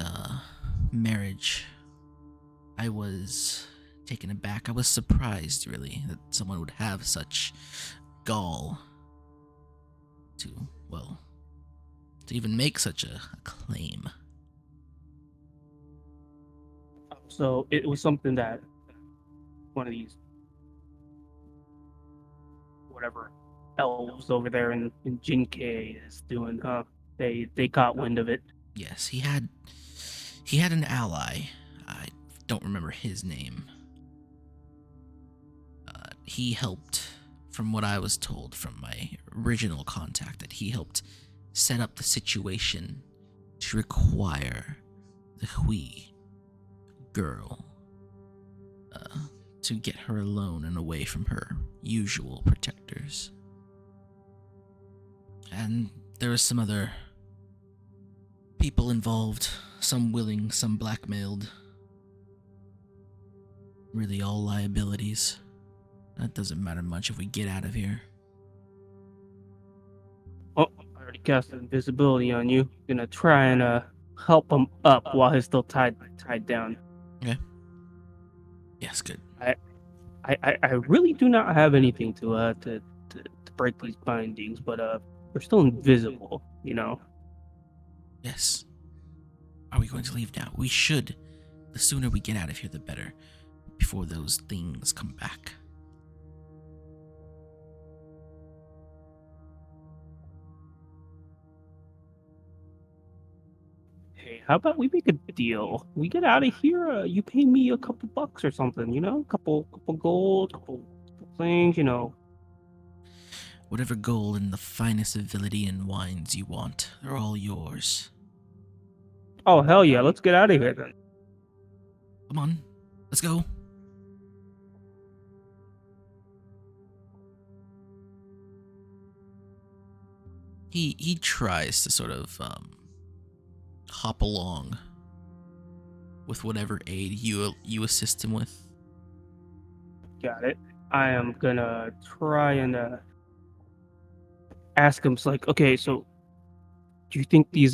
marriage. I was taken aback. I was surprised, really, that someone would have such gall to even make such a claim. So it was something that one of these whatever elves over there in Jin'Kei is doing. They got wind of it. Yes, he had an ally. I don't remember his name. He helped, from what I was told from my original contact, that he helped set up the situation to require the Hui girl to get her alone and away from her usual protectors. And there was some other people involved, some willing, some blackmailed. Really all liabilities. That doesn't matter much if we get out of here. Oh, I already cast invisibility on you. Gonna try and help him up while he's still tied down. Okay. Yes, good. I really do not have anything to break these bindings, but we're still invisible, Yes. Are we going to leave now? We should. The sooner we get out of here, the better. Before those things come back. Hey, how about we make a deal? We get out of here. You pay me a couple bucks or something, you know, couple gold, couple things, you know. Whatever gold and the finest of Viridian wines you want, they're all yours. Oh hell yeah, let's get out of here then. Come on, let's go. He tries to sort of hop along with whatever aid you assist him with. Got it. I am gonna try and ask him. It's like, okay, so do you think these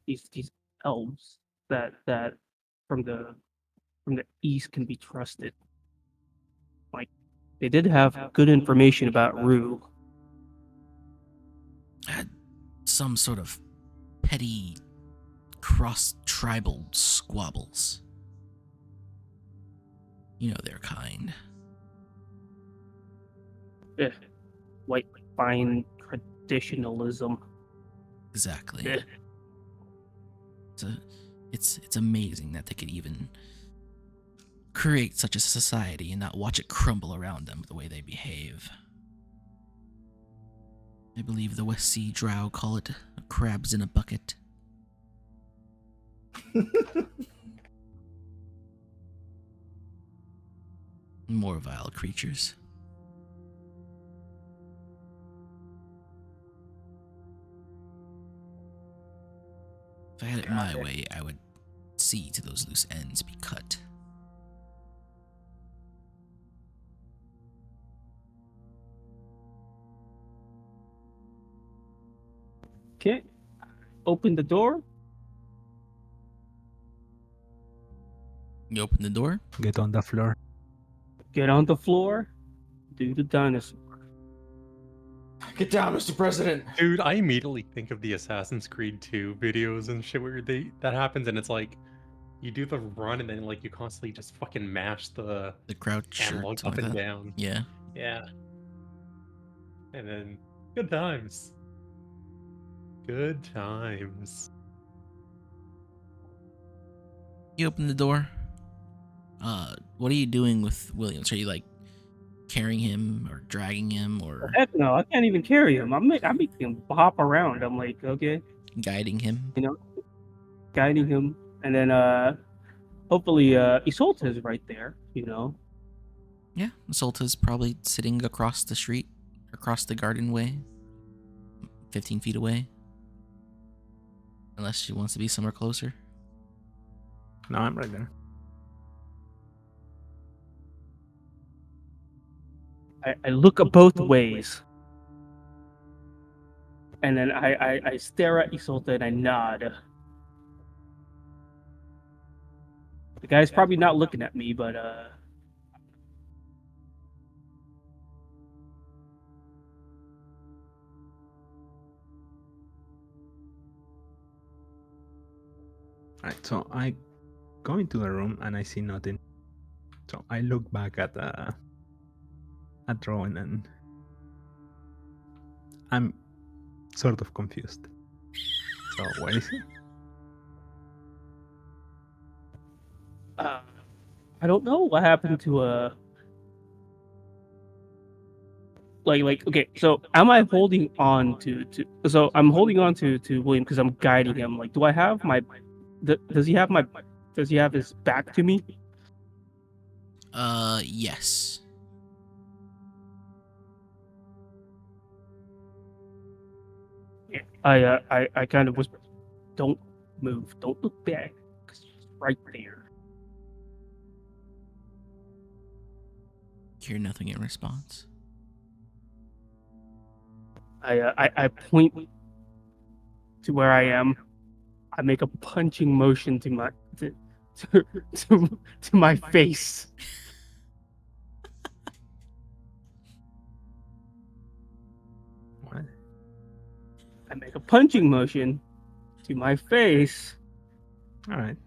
these elves that from the east can be trusted? Like, they did have good information about Rue. Had some sort of petty cross-tribal squabbles. You know their kind. White fine traditionalism. Exactly. Eh. It's amazing that they could even create such a society and not watch it crumble around them the way they behave. I believe the West Sea Drow call it crabs in a bucket. More vile creatures. If I had it my way, I would see to those loose ends be cut. Okay. Open the door. You open the door. Get on the floor. Get on the floor. Do the dinosaur. Get down, Mr. President. Dude, I immediately think of the Assassin's Creed 2 videos and shit where that happens, and it's like you do the run and then like you constantly just fucking mash the The crouch or analog something up and like that. down. Yeah. Yeah. And then good times. Good times. You open the door. What are you doing with Williams? Are you like carrying him or dragging him or Heck no, I can't even carry him. I'm making him hop around. I'm like, okay, guiding him? you know, guiding him, and then hopefully Isolta is right there. You know. Yeah, Solta's probably sitting across the street, across the garden way, 15 feet away. Unless she wants to be somewhere closer. No, I'm right there. I look both ways, and then I stare at Isolta and I nod. The guy's probably not looking at me, but Alright, so I go into the room and I see nothing. So I look back at Rowan and I'm sort of confused. So where is he? I don't know what happened to like okay, so am I holding on to so I'm holding on to William because I'm guiding him. Like, do I have my does he have his back to me? Yes. I kind of whisper, don't move, don't look back, because she's right there. Hear nothing in response. I point to where I am. I make a punching motion to my to my face. What? I make a punching motion to my face. Alright.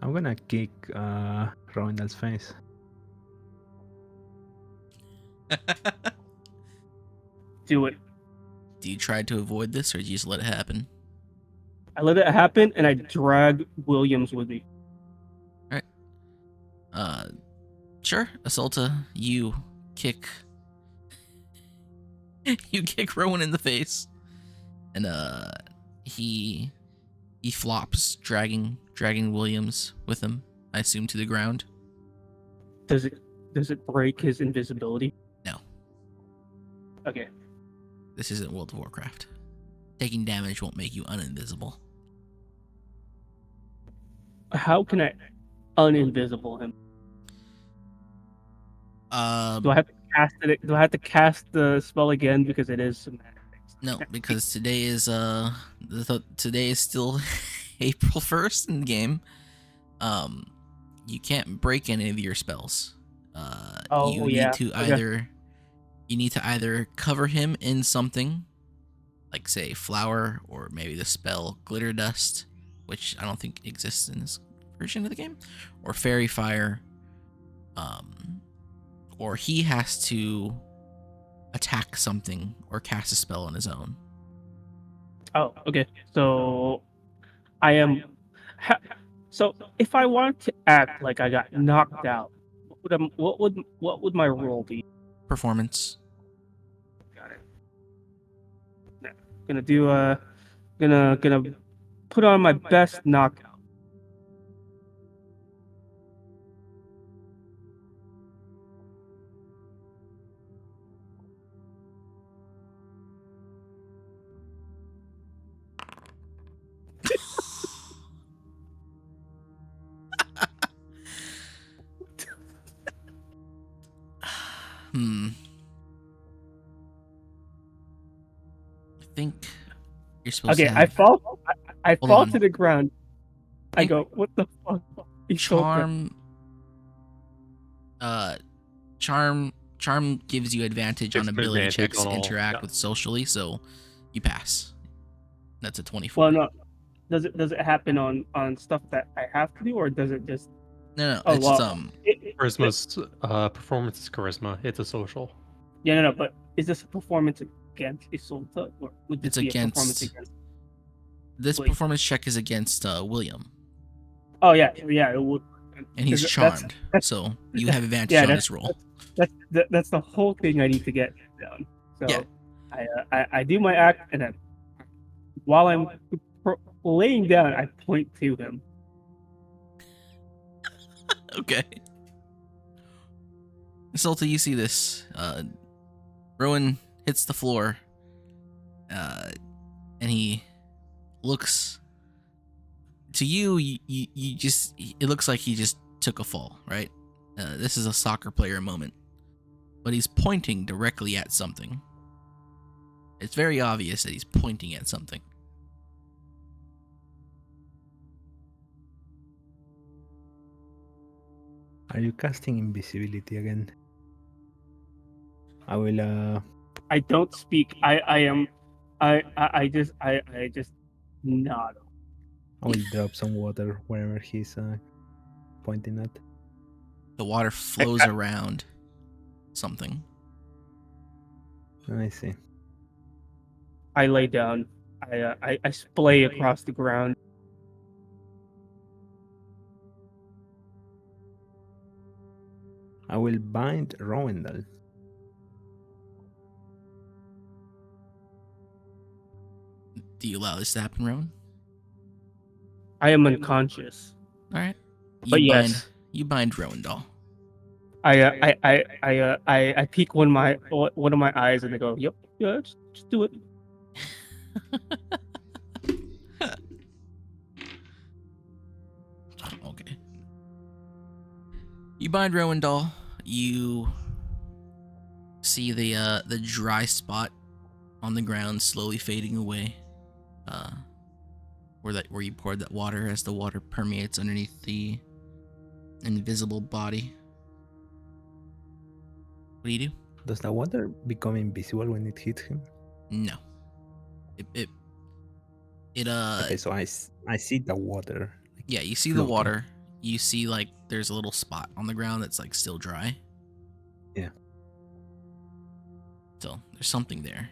I'm gonna kick Ronald's face. Do it. Do you try to avoid this, or do you just let it happen? I let it happen, and I drag Williams with me. Sure, Assaulta, you kick Rowan in the face, and he flops, dragging Williams with him, I assume, to the ground. Does it break his invisibility? No. Okay. This isn't World of Warcraft. Taking damage won't make you uninvisible. How can I uninvisible him? Do I have to cast it? Do I have to cast the spell again because it is somatic? No, because today is still April 1st in the game. You can't break any of your spells. You need to either cover him in something, like say flour, or maybe the spell glitter dust, which I don't think exists in this version of the game, or fairy fire, or he has to attack something or cast a spell on his own. Oh, okay. So I am. So if I want to act like I got knocked out, what would my role be? Performance. Got it. Now, gonna do gonna put on my best knockout. I think you're supposed Okay, to I have fall. I Hold fall on. to the ground. I go, what the fuck? He's so good. Charm gives you advantage on It's ability advantage checks on to all, interact yeah. with socially, so you pass. That's a 24. Well, no. Does it happen on stuff that I have to do, or does it just? No, Oh it's well. Charisma's performance is charisma. It's a social. Yeah, no. But is this a performance against Isolta, or would this It's be a performance against. against? This William? performance check is against William, Oh yeah, it would. and he's charmed, so you have advantage yeah, on this roll. That's the whole thing I need to get down. So Yeah. I do my act, and then while I'm laying down, I point to him. Okay. Salta, you see this. Rowan hits the floor, and he looks to you. You just, it looks like he just took a fall, right? This is a soccer player moment, but he's pointing directly at something. It's very obvious that he's pointing at something. Are you casting invisibility again? I will. I don't speak. I just nod. I will drop some water wherever he's pointing at. The water flows around something. I see. I lay down. I splay across the ground. I will bind Rowendal. Do you allow this to happen, Rowan? I am unconscious. All right. But yes. You bind Rowendal. I peek one of my eyes and I go, yep, yeah, just do it. Okay. You bind Rowendal. You see the dry spot on the ground slowly fading away. Where you poured that water, as the water permeates underneath the invisible body. What do you do? Does the water become invisible when it hits him? No. Okay, so I see the water. Yeah, you see floating. the water. you see like there's a little spot on the ground that's like still dry. Yeah. So there's something there.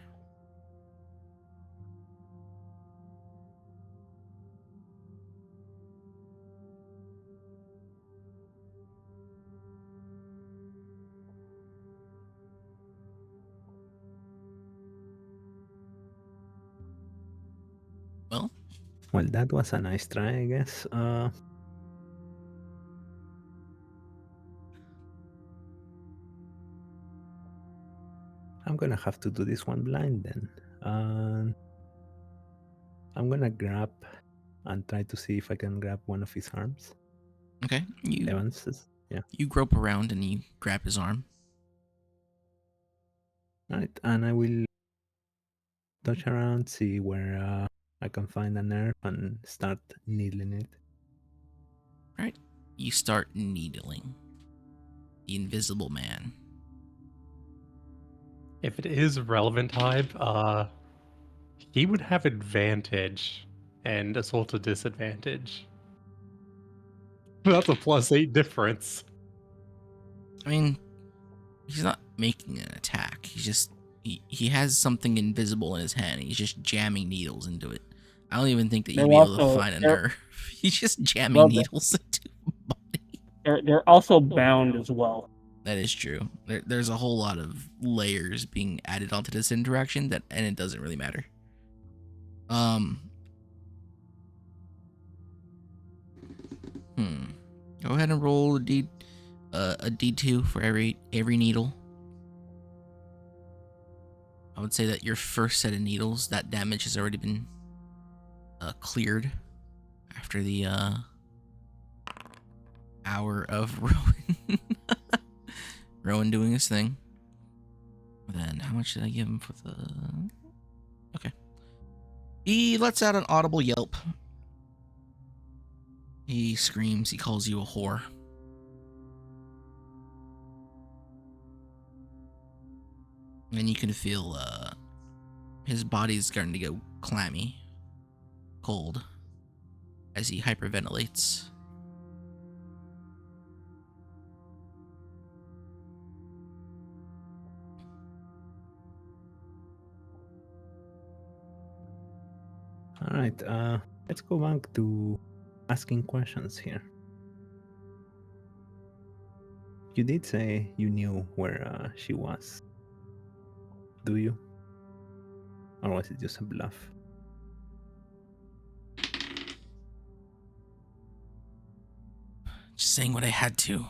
Well, Well, that was a nice try, I guess. I'm gonna have to do this one blind then. I'm gonna grab and try to see if I can grab one of his arms. okay. Evans's. Yeah. You grope around and you grab his arm. Right, and I will touch around, see where I can find a nerve and start needling it. Right. You start needling the invisible man. If it is relevant type, he would have advantage and assault a disadvantage. That's a +8 difference. I mean, he's not making an attack. He's just he has something invisible in his hand. He's just jamming needles into it. I don't even think that you'd be able to find a nerve. He's just jamming needles into a body. They're also bound as well. That is true. There's a whole lot of layers being added onto this interaction and it doesn't really matter. Go ahead and roll a D2 for every needle. I would say that your first set of needles, that damage has already been cleared after the hour of Rowan doing his thing. Then how much did I give him for the... Okay. He lets out an audible yelp. He screams, he calls you a whore. And you can feel his body's starting to go clammy, cold, as he hyperventilates. All right, let's go back to asking questions here. You did say you knew where she was. Do you? Or was it just a bluff? Just saying what I had to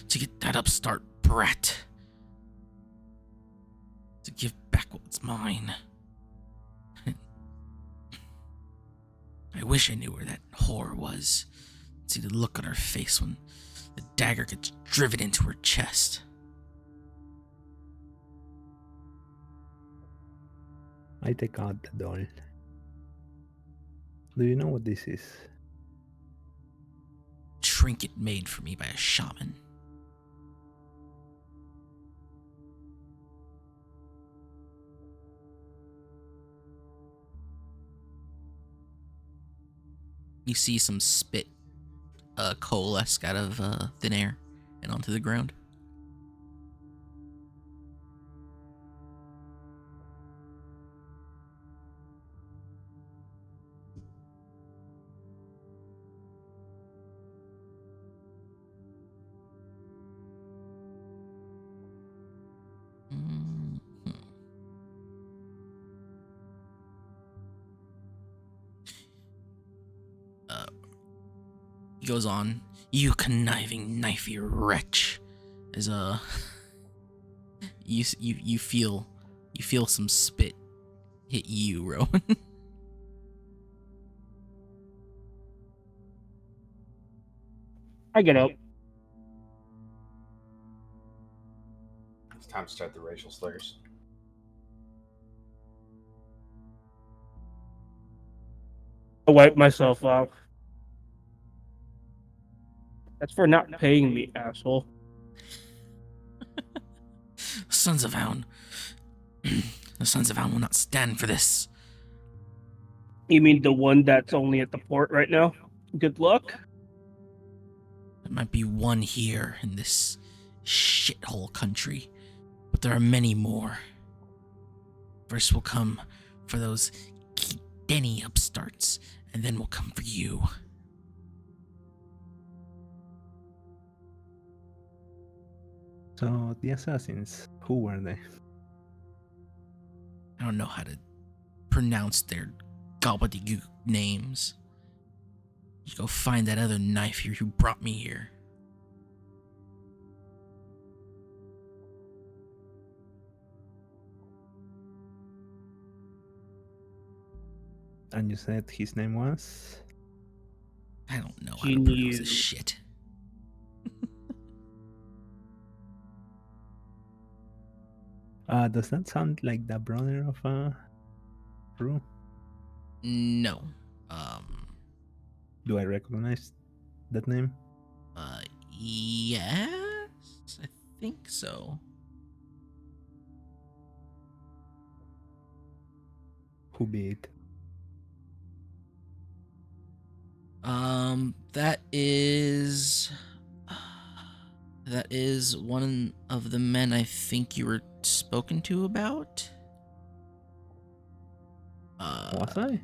get that upstart brat to give back what's mine. I wish I knew where that whore was. See the look on her face when the dagger gets driven into her chest. I take out the doll. Do you know what this is? Trinket made for me by a shaman. You see some spit coalesce out of thin air and onto the ground. He goes on, "You conniving, knifey wretch," as you feel some spit hit you, Rowan. I get up. It's time to start the racial slurs. I wipe myself off. That's for not paying me, asshole. Sons of Hound. The Sons of Hound will not stand for this. You mean the one that's only at the port right now? Good luck. might be one here in this shithole country, but there are many more. First we'll come for those Denny upstarts, and then we'll come for you. So the assassins, who were they? I don't know how to pronounce their gobbledygook names. You go find that other knife here who brought me here. And you said his name was? I don't know how to pronounce this Jin'Kei. shit. Does that sound like the brother of Rue? No. Do I recognize that name? Yes, I think so. Who be it? That is one of the men I think you were spoken to about. Was I?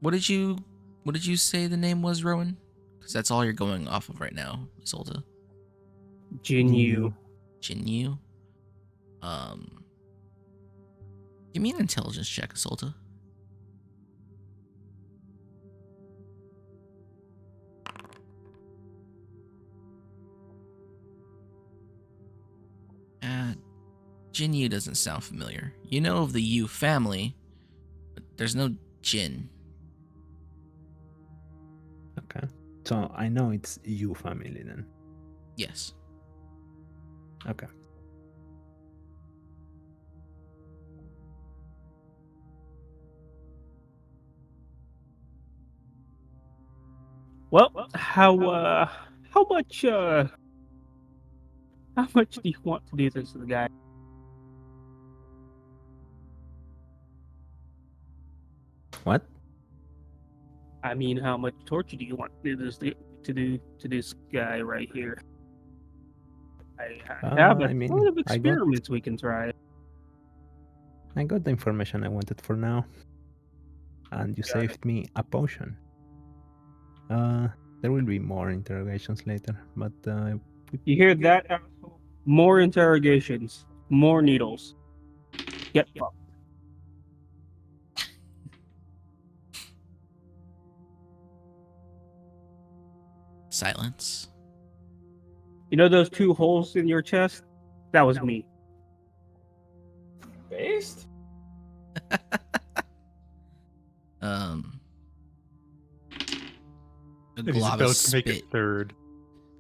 What did you say the name was, Rowan? Because that's all you're going off of right now, Isolta. Jin'Kei. Jin'Kei. Give me an intelligence check, Isolta. Jin'Kei doesn't sound familiar. You know of the Yu family, but there's no Jin. Okay. So I know it's you family then. Yes. Okay. Well, how much do you want to do this to the guy? What? I mean, how much torture do you want to do to this guy right here? I have a I mean, lot of I got experiments we can try. the information I wanted for now. And you Got saved me a potion. There will be more interrogations later, but You hear that, asshole? More interrogations, more needles. Get fucked. Silence. You know those two holes in your chest? That was me. Based? A And he's glob about of to make spit it third.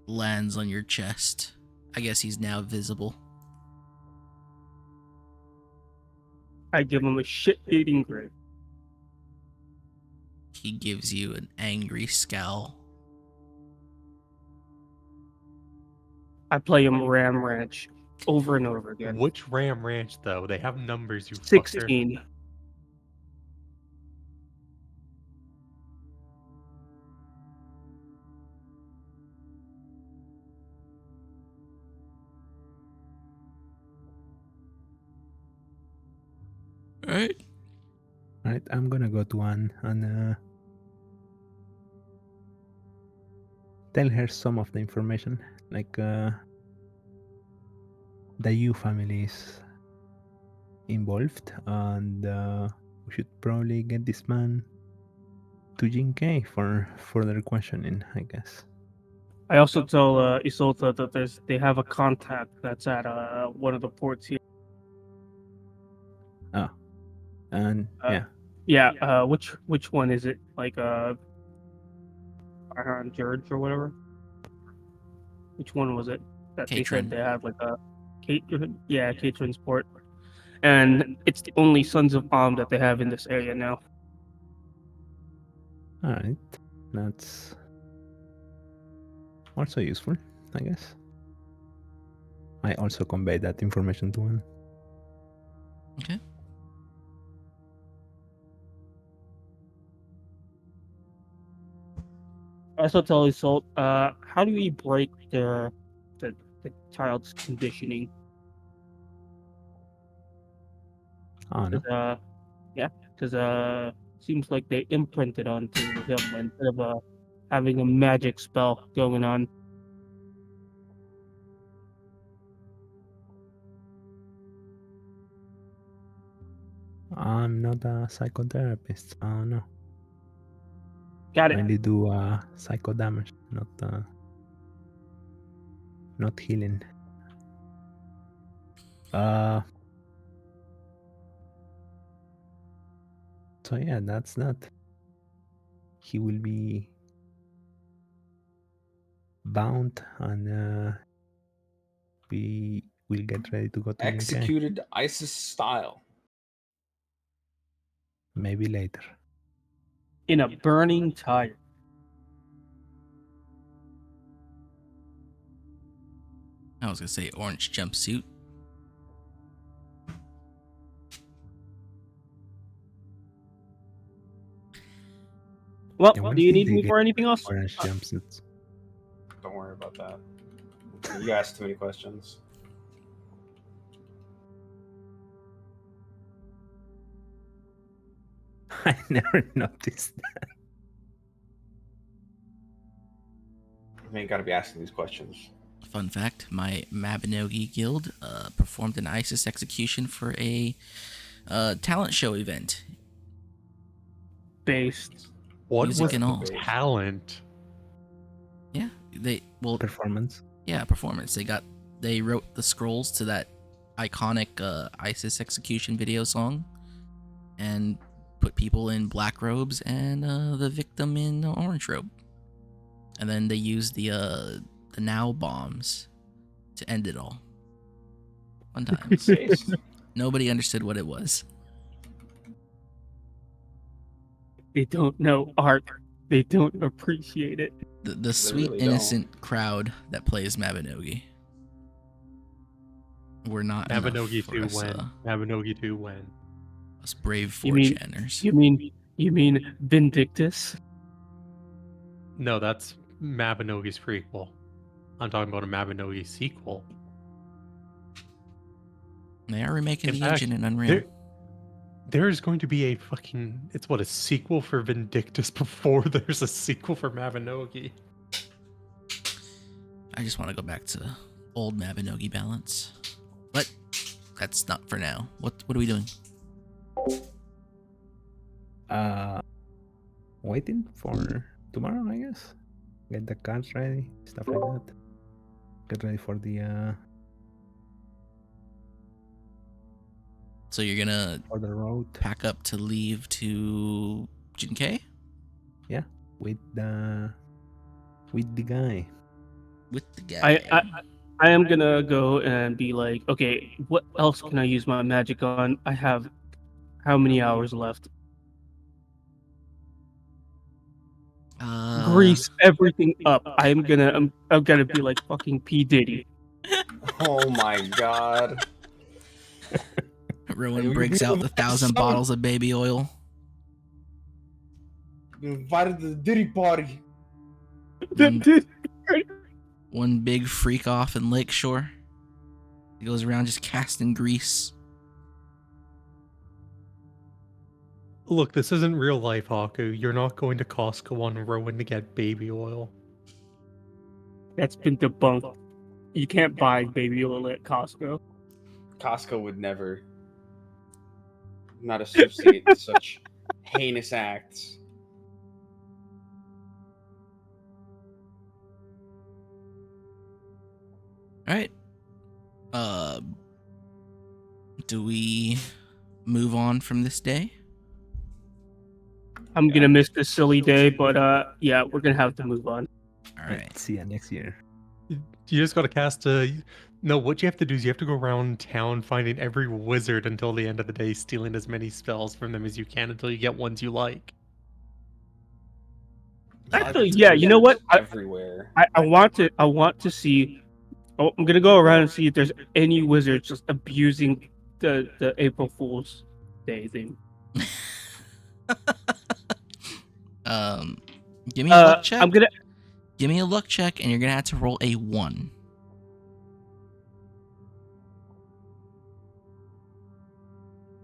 lands on your chest. I guess he's now visible. I give him a shit-eating grin. He gives you an angry scowl. I play him Ram Ranch over and over again. Which Ram Ranch, though? They have numbers, you fucker. 16. Right? right, I'm gonna go to Anne and tell her some of the information, like the Yu family is involved, and we should probably get this man to Jin'Kei for further questioning, I guess. I also tell Isolta that they have a contact that's at one of the ports here. Oh, and yeah, Yeah, which one is it? Like on George or whatever? Which one was it that they Katrin. said they had like a Katrin? Yeah, Katrin's port. And it's the only Sons of Bomb that they have in this area now. all right, that's also useful, I guess. I also convey that information to Anne. Okay. also tell Isolt, how do we break the child's conditioning? Oh no. Because seems like they imprinted onto him instead of having a magic spell going on. I'm not a psychotherapist. Oh no. Got I it. only do psycho damage, not healing. So yeah, that's that. He will be bound, and we will get ready to go to Jin'Kei. Executed ISIS style. Maybe later. In a burning tire. I was gonna say orange jumpsuit. Well, And when do you did need they me get for anything else? orange jumpsuits? Don't worry about that. You asked too many questions. I never noticed that. You ain't gotta be asking these questions. Fun fact, my Mabinogi guild performed an ISIS execution for a talent show event. Based. What Music was and the all. talent? Yeah, Performance. Yeah, performance. They wrote the scrolls to that iconic ISIS execution video song and put people in black robes and the victim in orange robe. And then they used the now bombs to end it all. Fun times. Based. Nobody understood what it was. They don't know art. They don't appreciate it. The sweet, really innocent crowd that plays Mabinogi were not enough Mabinogi for 2 us, when? Mabinogi 2 when? us brave You mean- 4chaners. You mean Vindictus? No, that's Mabinogi's prequel. I'm talking about a Mabinogi sequel. They are remaking In the fact, engine in Unreal. There's going to be a fucking... It's what, a sequel for Vindictus before there's a sequel for Mabinogi. I just want to go back to old Mabinogi balance. But that's not for now. What are we doing? Waiting for tomorrow, I guess. Get the cards ready, stuff like that. Get ready for the So you're gonna for the road. pack up to leave to Jin'Kei? Yeah, with the guy. With the guy. I am gonna go and be like, okay, what else can I use my magic on? I have how many hours left? Grease everything up. I'm gonna be like fucking P Diddy. Oh my god. Rowan breaks out the 1,000 bottles of baby oil. You invited to the Diddy party. One big freak off in Lakeshore. He goes around just casting grease. Look, this isn't real life, Haku. You're not going to Costco on Rowan to get baby oil. That's been debunked. You can't buy baby oil at Costco. Costco would never not associate such heinous acts. All right. Do we move on from this day? I'm gonna miss this silly day, but yeah, we're gonna have to move on. All right. See ya next year. You just gotta cast a... No, what you have to do is you have to go around town finding every wizard until the end of the day, stealing as many spells from them as you can until you get ones you like. Actually, yeah, you know what? Everywhere. I want to see. Oh, I'm gonna go around and see if there's any wizards just abusing the April Fool's Day thing. Give me a luck check. Give me a luck check, and you're gonna have to roll a 1.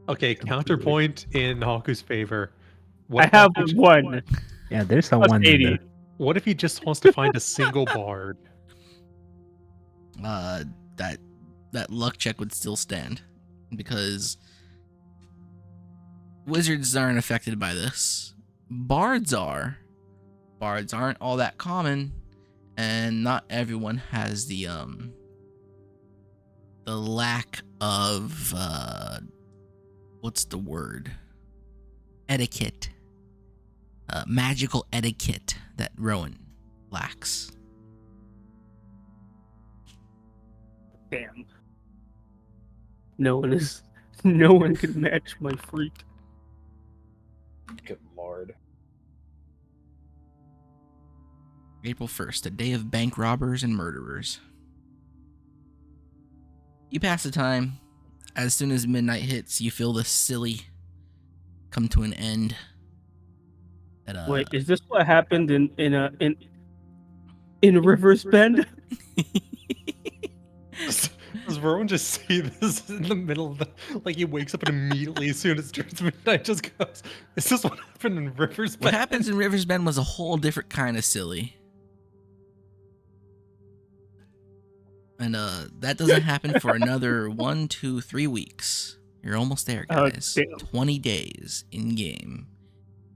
Okay, counterpoint in Haku's favor. I have one. Yeah, there's a Plus one in 80. there. What if he just wants to find a single bard? That luck check would still stand because wizards aren't affected by this. Bards are. Bards aren't all that common, and not everyone has the lack of what's the word? Etiquette. Magical etiquette that Rowan lacks. Damn. No one can match my freak. Good lord. April 1st, a day of bank robbers and murderers. You pass the time. As soon as midnight hits, you feel the silly come to an end. Wait, is this what happened in Rivers Bend? Does Rowan just say this in the middle of the... Like, he wakes up and immediately, as soon as it turns midnight, just goes, is this what happened in Rivers Bend? What happens in Rivers Bend was a whole different kind of silly. And that doesn't happen for another 1, 2, 3 weeks. You're almost there, guys. Damn. 20 days in game.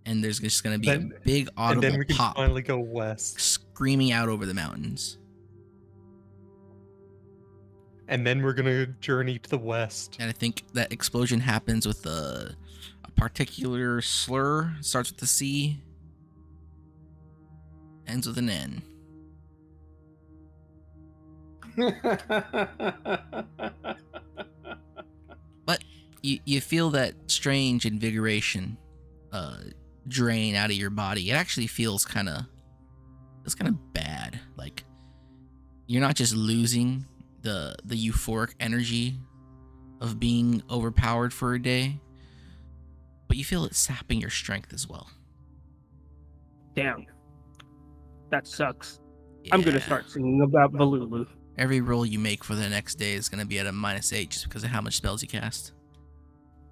And there's just going to be a big And audible then we can pop finally go west. screaming out over the mountains. And then we're gonna journey to the west. And I think that explosion happens with a particular slur. Starts with a C, ends with an N. But you feel that strange invigoration drain out of your body. It actually feels kind of bad. Like you're not just losing the euphoric energy of being overpowered for a day, but you feel it sapping your strength as well. Damn. That sucks. I'm gonna Yeah. start singing about Balulu. Every roll you make for the next day is going to be at a -8 just because of how much spells you cast.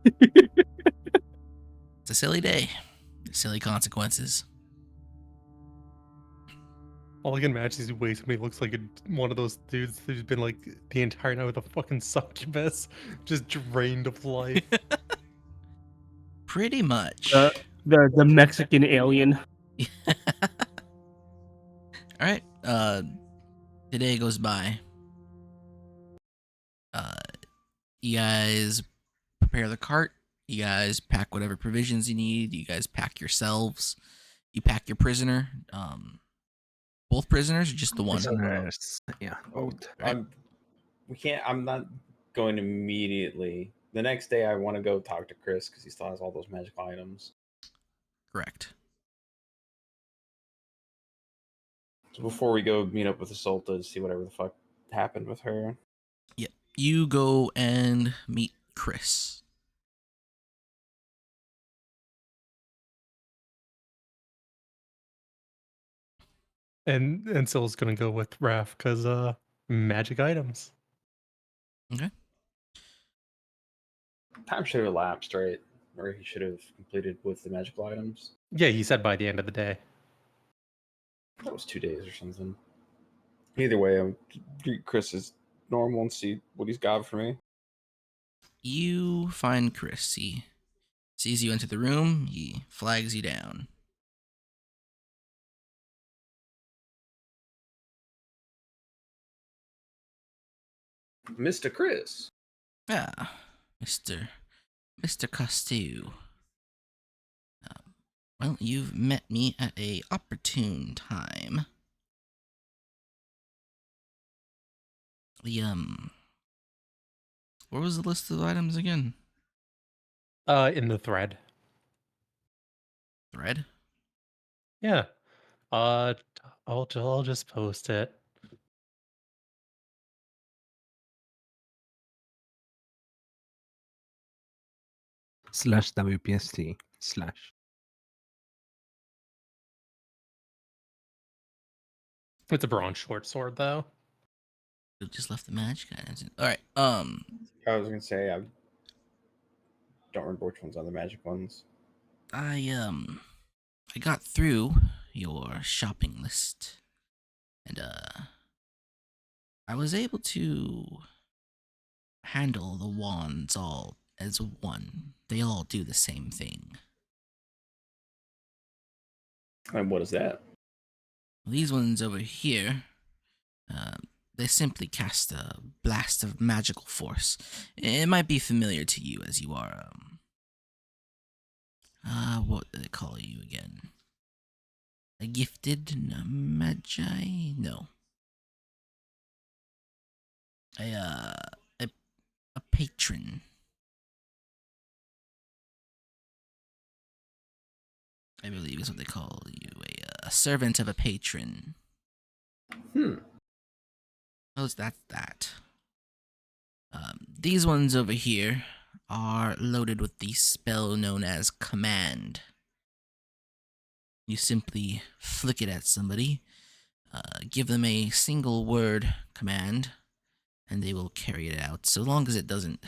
It's a silly day. Silly consequences. All I can imagine is he wakes up and he looks like one of those dudes who's been like the entire night with a fucking succubus, just drained of life. Pretty much. The Mexican alien. All right. The day goes by. You guys prepare the cart. You guys pack whatever provisions you need. You guys pack yourselves. You pack your prisoner. Both prisoners or just the one? Prisoners. Yeah, Oh, both. Right. I'm not going immediately. The next day, I want to go talk to Chris because he still has all those magical items. Correct. So before we go meet up with Isolta to see whatever the fuck happened with her. Yep. You go and meet Chris. And Syl's gonna go with Raph because magic items. Okay. Time should have elapsed, right? Or he should have completed with the magical items. Yeah, he said by the end of the day. That was 2 days or something. Either way, I'll treat Chris as normal and see what he's got for me. You find Chris. He sees you enter the room. He flags you down. Mr. Chris. Ah, Mr. Costu. Well, you've met me at a opportune time. What was the list of items again? In the thread. Thread? Yeah. I'll just post it. /WPST/ It's a bronze short sword, though. You just left the magic items. All right. I was gonna say I don't remember which ones are the magic ones. I got through your shopping list, and I was able to handle the wands all as one. They all do the same thing. And what is that? These ones over here, uh, they simply cast a blast of magical force. It might be familiar to you as you are, what do they call you again? A gifted magi? No. A patron. I believe is what they call you. A servant of a patron. Oh, that's that. These ones over here are loaded with the spell known as Command. You simply flick it at somebody, give them a single word command, and they will carry it out, so long as it doesn't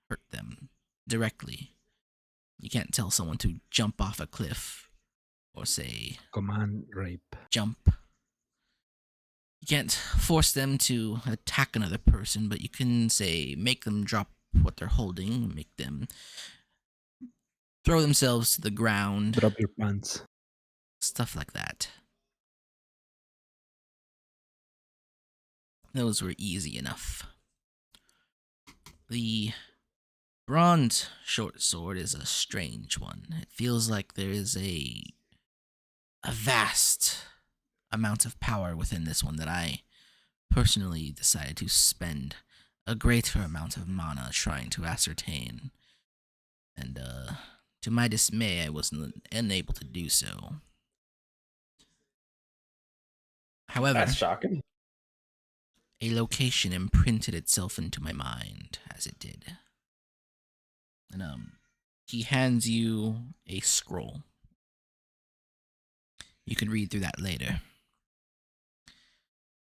hurt them directly. You can't tell someone to jump off a cliff, or say, Command rape. jump. You can't force them to attack another person, but you can say, make them drop what they're holding, make them throw themselves to the ground, Drop your pants. stuff like that. Those were easy enough. The bronze short sword is a strange one. It feels like there is a vast amount of power within this one that I personally decided to spend a greater amount of mana trying to ascertain. And to my dismay, I was unable to do so. However, That's shocking. a location imprinted itself into my mind, as it did. And he hands you a scroll. You can read through that later.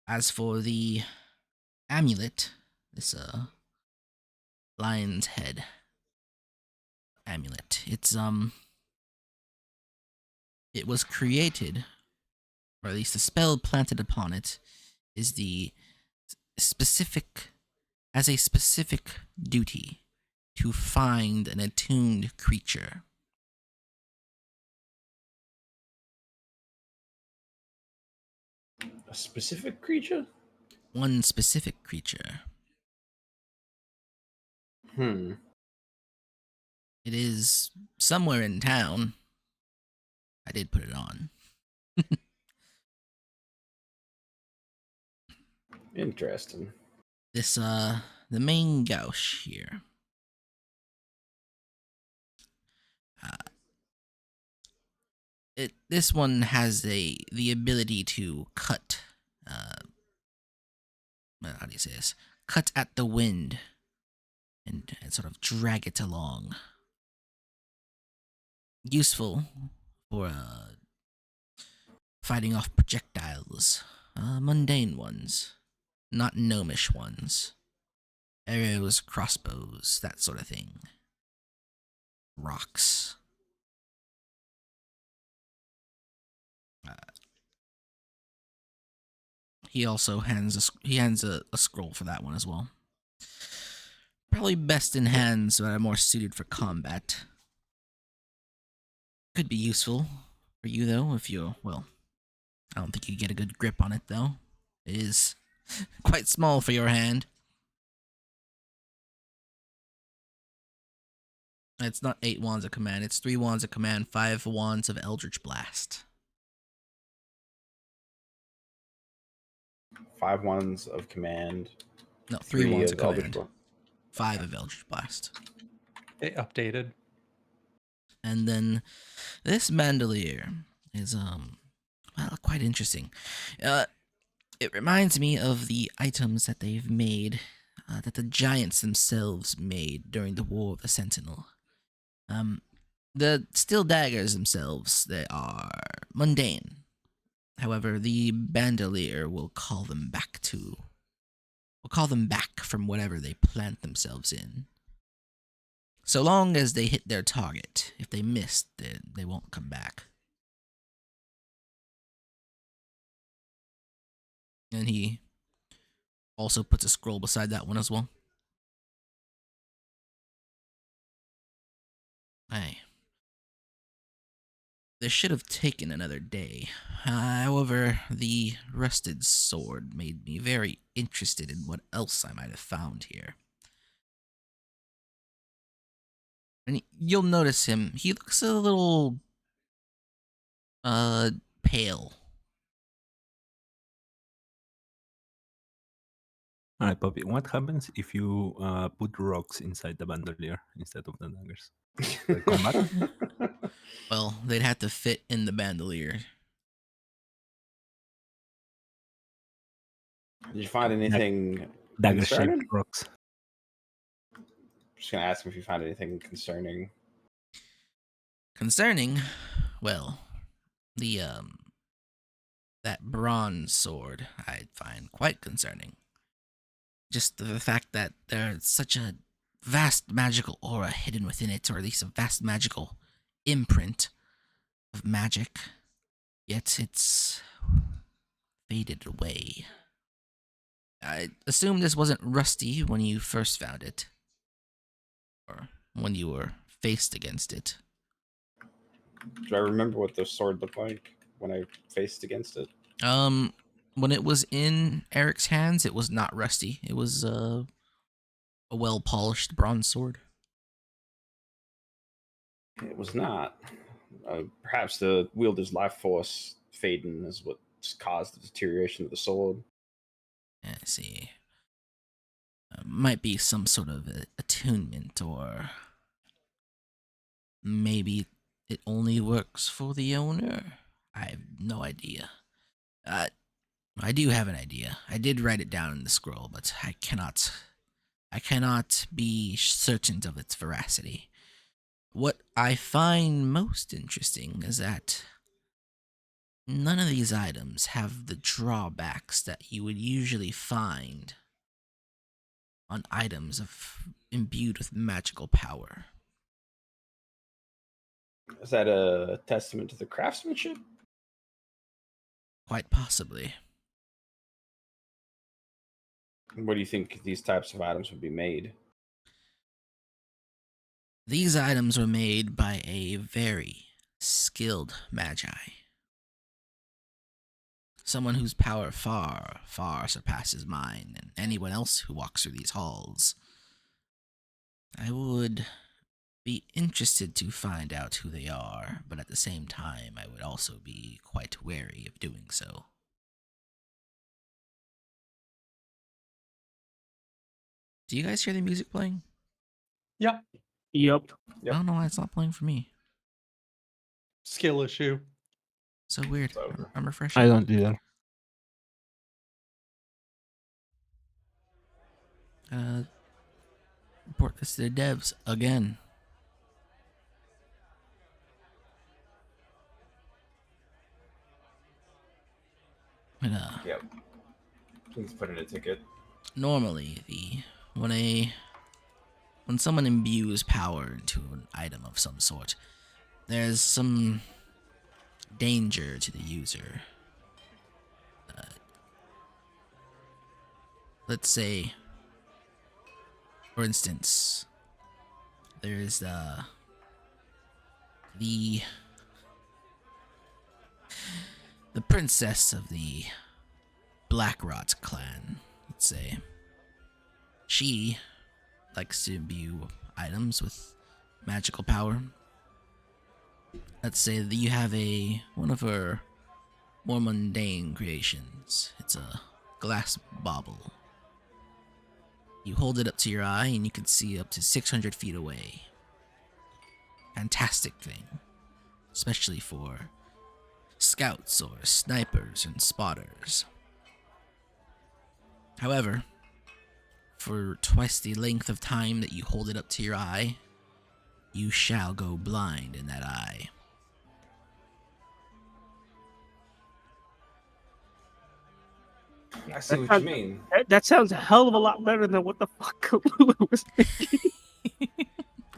As for the amulet, this lion's head amulet, it was created, or at least the spell planted upon it is the specific, as a specific duty to find an attuned creature. A specific creature? One specific creature. Hmm. It is somewhere in town. I did put it on. Interesting. This, the main gauche here. This one has the ability to cut, how do you say this? Cut at the wind and sort of drag it along. Useful for fighting off projectiles, mundane ones, not gnomish ones. Arrows, crossbows, that sort of thing. Rocks. He also hands a scroll for that one as well. Probably best in hands that are more suited for combat. Could be useful for you though if you're, well, I don't think you get a good grip on it though. It is quite small for your hand. It's not 8 wands of command, it's 3 wands of command, 5 wands of Eldritch Blast. 5 wands of command. No, 3 wands of Eldritch command. Blast. 5 of Eldritch Blast. They updated. And then this bandolier is well, quite interesting. It reminds me of the items that they've made, that the giants themselves made during the War of the Sentinel. The steel daggers themselves, they are mundane. However, the bandolier will call them back from whatever they plant themselves in. So long as they hit their target. If they miss, they won't come back. And he also puts a scroll beside that one as well. Aye. This should have taken another day. However, the rusted sword made me very interested in what else I might have found here. And you'll notice him. He looks a little pale. All right, Poppy. What happens if you put rocks inside the bandolier instead of the daggers? The combat? Well, they'd have to fit in the bandolier. Did you find anything Dagger-shaped concerning? rocks. Just gonna ask him if you found anything concerning. Concerning, well, the that bronze sword I'd find quite concerning. Just the fact that there's such a vast magical aura hidden within it, or at least a vast magical imprint of magic, yet it's faded away. I assume this wasn't rusty when you first found it, or when you were faced against it. Do I remember what the sword looked like when I faced against it? When it was in Eric's hands, it was not rusty. It was a well-polished bronze sword. It was not. Perhaps the wielder's life force fading is what caused the deterioration of the sword. I see. Might be some sort of attunement, or maybe it only works for the owner. I have no idea. I do have an idea. I did write it down in the scroll, but I cannot be certain of its veracity. What I find most interesting is that none of these items have the drawbacks that you would usually find on items imbued with magical power. Is that a testament to the craftsmanship? Quite possibly. Where do you think these types of items would be made? These items were made by a very skilled magi. Someone whose power far, far surpasses mine and anyone else who walks through these halls. I would be interested to find out who they are, but at the same time, I would also be quite wary of doing so. Do you guys hear the music playing? Yeah. Yep. Yep. I don't know why it's not playing for me. Skill issue. So weird. It's over. I'm refreshing. I don't either. Report this to the devs again. And, Yep. Please put in a ticket. normally, when someone imbues power into an item of some sort, there's some danger to the user. Let's say, for instance, there's the princess of the Blackrot clan, let's say. She likes to imbue items with magical power. Let's say that you have one of her more mundane creations. It's a glass bauble. You hold it up to your eye and you can see up to 600 feet away. Fantastic thing. Especially for scouts or snipers and spotters. However, for twice the length of time that you hold it up to your eye, you shall go blind in that eye. I see That what sounds- you mean. That sounds a hell of a lot better than what the fuck Kalulu was thinking.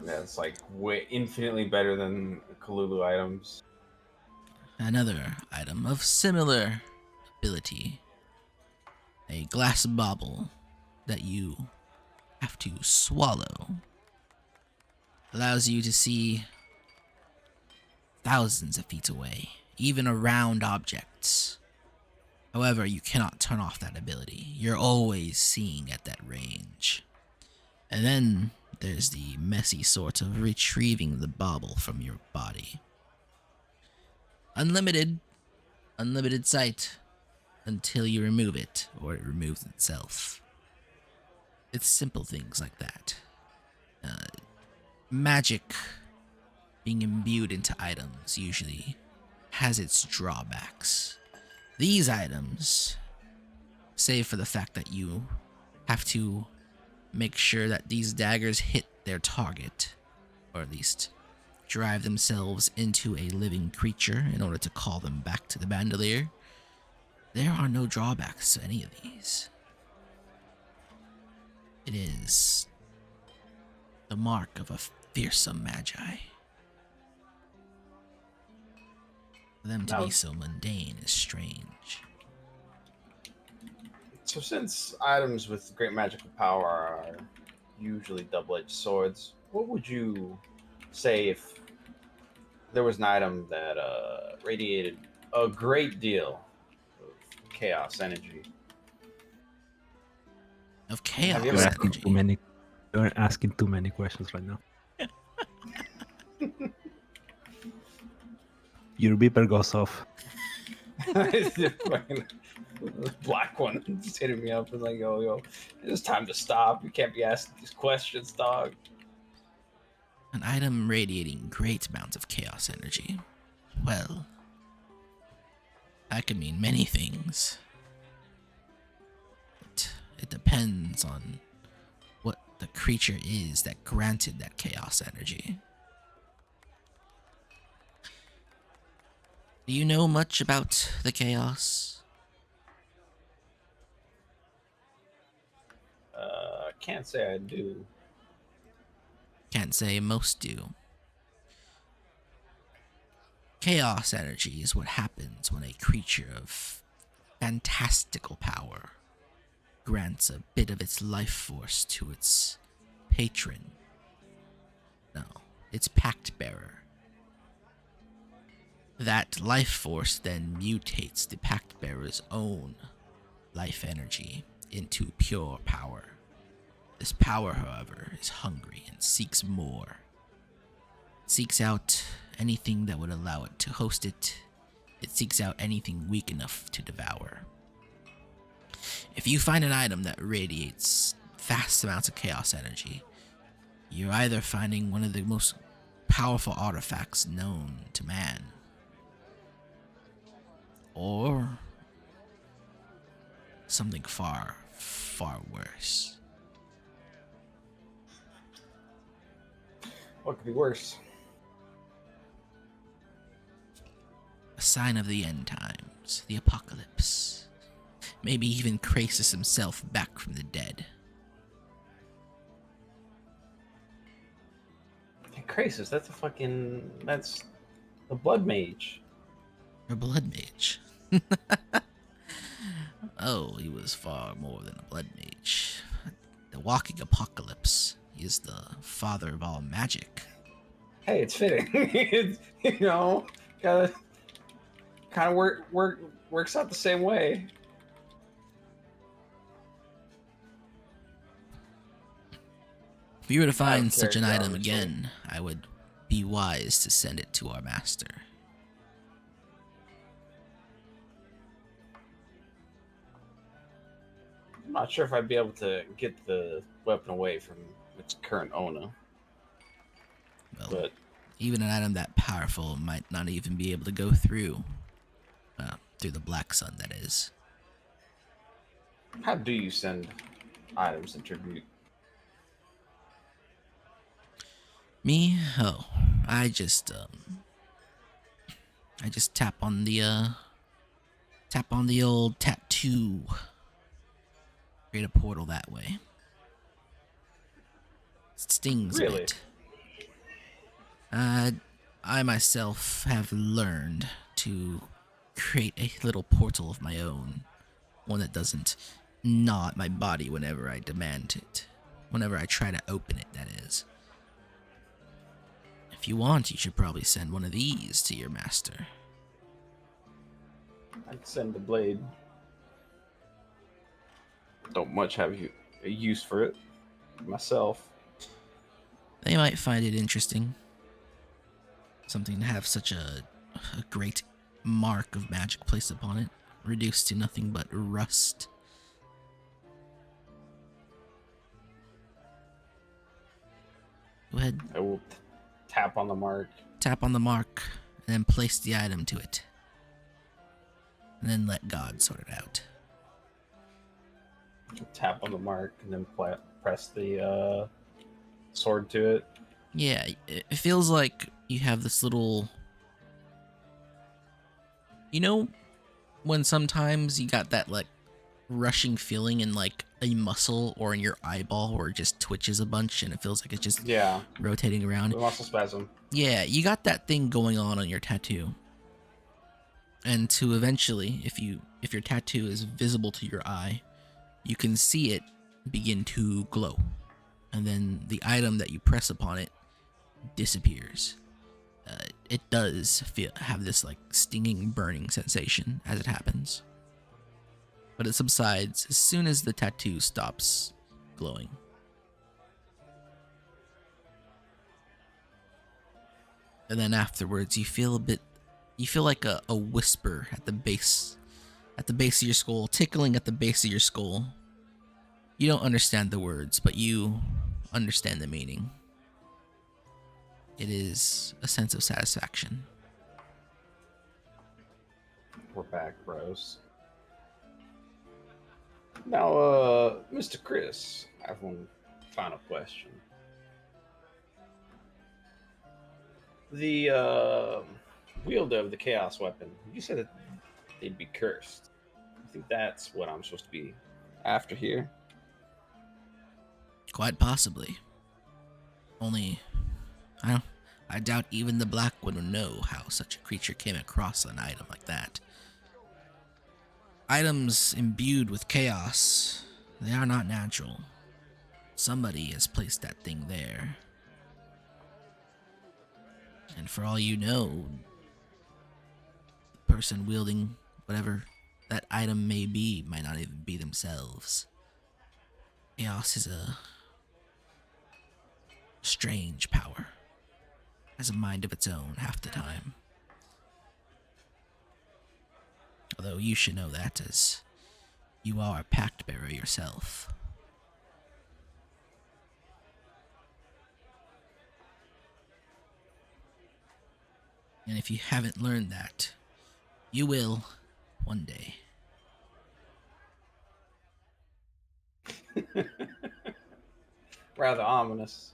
Yeah, it's like way infinitely better than Kalulu items. Another item of similar ability. A glass bauble that you have to swallow. Allows you to see thousands of feet away, even around objects. However, you cannot turn off that ability. You're always seeing at that range. And then there's the messy sort of retrieving the bauble from your body. Unlimited sight until you remove it, or it removes itself. It's simple things like that. Magic being imbued into items usually has its drawbacks. These items, save for the fact that you have to make sure that these daggers hit their target, or at least drive themselves into a living creature in order to call them back to the bandolier. There are no drawbacks to any of these. It is the mark of a fearsome magi. For them to be so mundane is strange. So since items with great magical power are usually double-edged swords, what would you say if there was an item that radiated a great deal of chaos energy? Of chaos you You're ever- asking energy. too many. You're asking too many questions right now. Your beeper goes off. Fucking black one just hitting me up and like, yo, it's time to stop. You can't be asking these questions, dog. An item radiating great amounts of chaos energy. Well, that could mean many things. It depends on what the creature is that granted that chaos energy. Do you know much about the chaos? Can't say I do. Can't say most do. Chaos energy is what happens when a creature of fantastical power grants a bit of its life force to its patron. No, its pact bearer. That life force then mutates the pact bearer's own life energy into pure power. This power, however, is hungry and seeks more. It seeks out anything that would allow it to host it. It seeks out anything weak enough to devour. If you find an item that radiates vast amounts of chaos energy, you're either finding one of the most powerful artifacts known to man, or something far, far worse. What could be worse? A sign of the end times, the apocalypse. Maybe even Krasis himself back from the dead. Hey, Krasis, that's a blood mage. Or blood mage. Oh, he was far more than a blood mage. The walking apocalypse. He is the father of all magic. Hey, it's fitting. It's, kind of works out the same way. If you were to find such an character, item obviously. again, I would be wise to send it to our master. I'm not sure if I'd be able to get the weapon away from its current owner, Well, but even an item that powerful might not even be able to go through. Through the Black Sun, that is. how do you send items in tribute? Me? Oh, I just tap on the old tattoo create a portal that way. It stings a Really? bit. I myself have learned to create a little portal of my own. One that doesn't gnaw at my body whenever I demand it. Whenever I try to open it, that is. If you want, you should probably send one of these to your master. I'd send the blade. Don't much have a use for it myself. They might find it interesting. Something to have such a great mark of magic placed upon it, reduced to nothing but rust. Go ahead, I will tap on the mark. tap on the mark, and then place the item to it. And then let God sort it out. Tap on the mark and then press the sword to it. Yeah, it feels like you have this little... You know when sometimes you got that, like, rushing feeling in, like, a muscle or in your eyeball where it just twitches a bunch and it feels like it's just Yeah, rotating around? the muscle spasm. Yeah, you got that thing going on your tattoo. And to eventually, if your tattoo is visible to your eye, you can see it begin to glow. And then the item that you press upon it disappears. It does have this like stinging, burning sensation as it happens. But it subsides as soon as the tattoo stops glowing. And then afterwards, you feel like a whisper at the base of your skull, tickling at the base of your skull. You don't understand the words, but you understand the meaning. It is a sense of satisfaction. We're back, bros. Now, Mr. Chris, I have one final question. The wielder of the chaos weapon, you said that they'd be cursed. I think that's what I'm supposed to be after here. Quite possibly. Only, I doubt even the Black One would know how such a creature came across an item like that. Items imbued with chaos, they are not natural. Somebody has placed that thing there. And for all you know, the person wielding whatever that item may be might not even be themselves. Chaos is a strange power. Has a mind of its own half the time. Although you should know that, as you are a pact bearer yourself. And if you haven't learned that, you will one day. Rather ominous.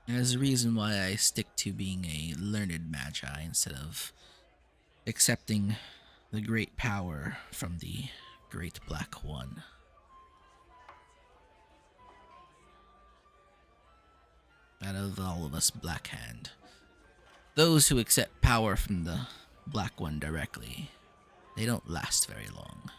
There's a reason why I stick to being a learned magi instead of accepting the great power from the great Black One. Out of all of us, Black Hand, those who accept power from the Black One directly, they don't last very long.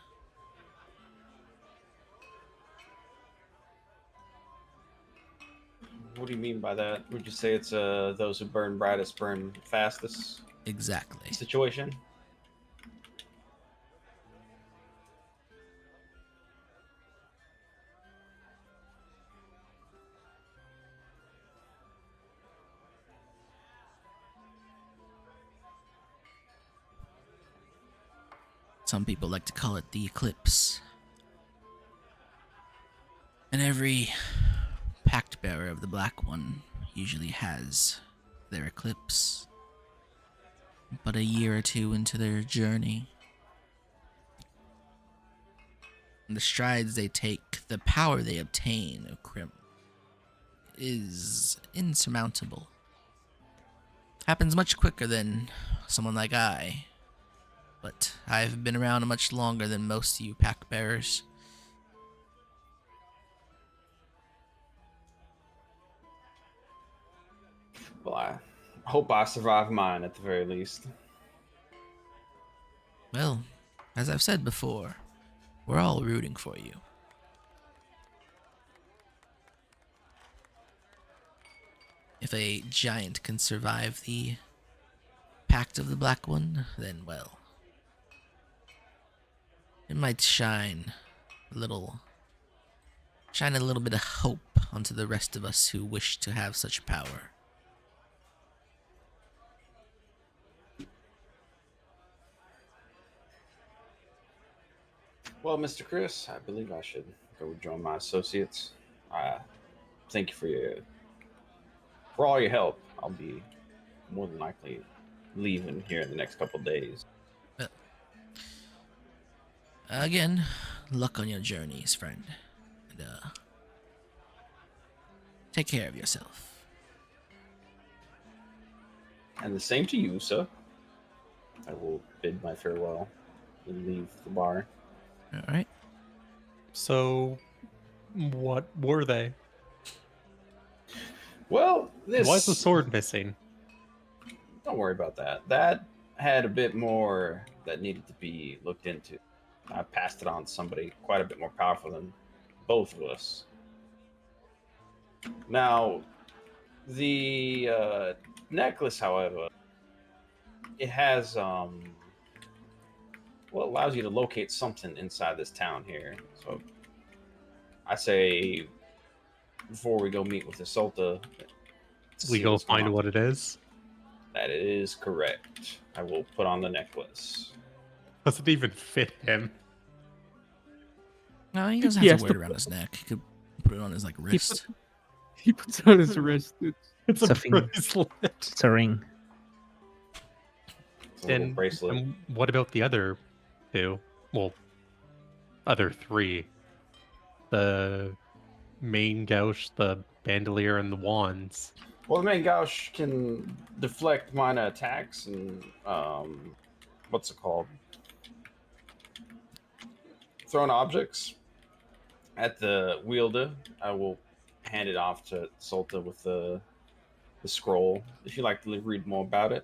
What do you mean by that? Would you say it's those who burn brightest burn fastest Exactly. situation? Some people like to call it the eclipse. And every pact bearer of the Black One usually has their eclipse. But a year or two into their journey, and the strides they take, the power they obtain of Crim is insurmountable. Happens much quicker than someone like I. but I've been around much longer than most of you pack bearers. Well, I hope I survive mine at the very least. Well, as I've said before, we're all rooting for you. If a giant can survive the Pact of the Black One, then, well, it might shine a little bit of hope onto the rest of us who wish to have such power. Well, Mr. Chris, I believe I should go join my associates. Thank you for all your help. I'll be more than likely leaving here in the next couple of days. Again, luck on your journeys, friend. And, take care of yourself. And the same to you, sir. I will bid my farewell and leave the bar. All right. So, what were they? Well, Why is the sword missing? Don't worry about that. That had a bit more that needed to be looked into. I passed it on to somebody quite a bit more powerful than both of us. Now, the necklace, however, it has allows you to locate something inside this town here. So I say before we go meet with the Sulta, We go find what it is. That is correct. I will put on the necklace. Does it even fit him? No, he doesn't have to wear it around his neck. He could put it on his wrist. He puts it on his wrist. It's a Something- bracelet. It's a ring. It's a little bracelet. And what about the other two? Well, other three. The main gouge, the bandolier, and the wands. Well, the main gouge can deflect minor attacks and what's it called? Thrown objects at the wielder. I will hand it off to Sulta with the scroll. If you'd like to read more about it,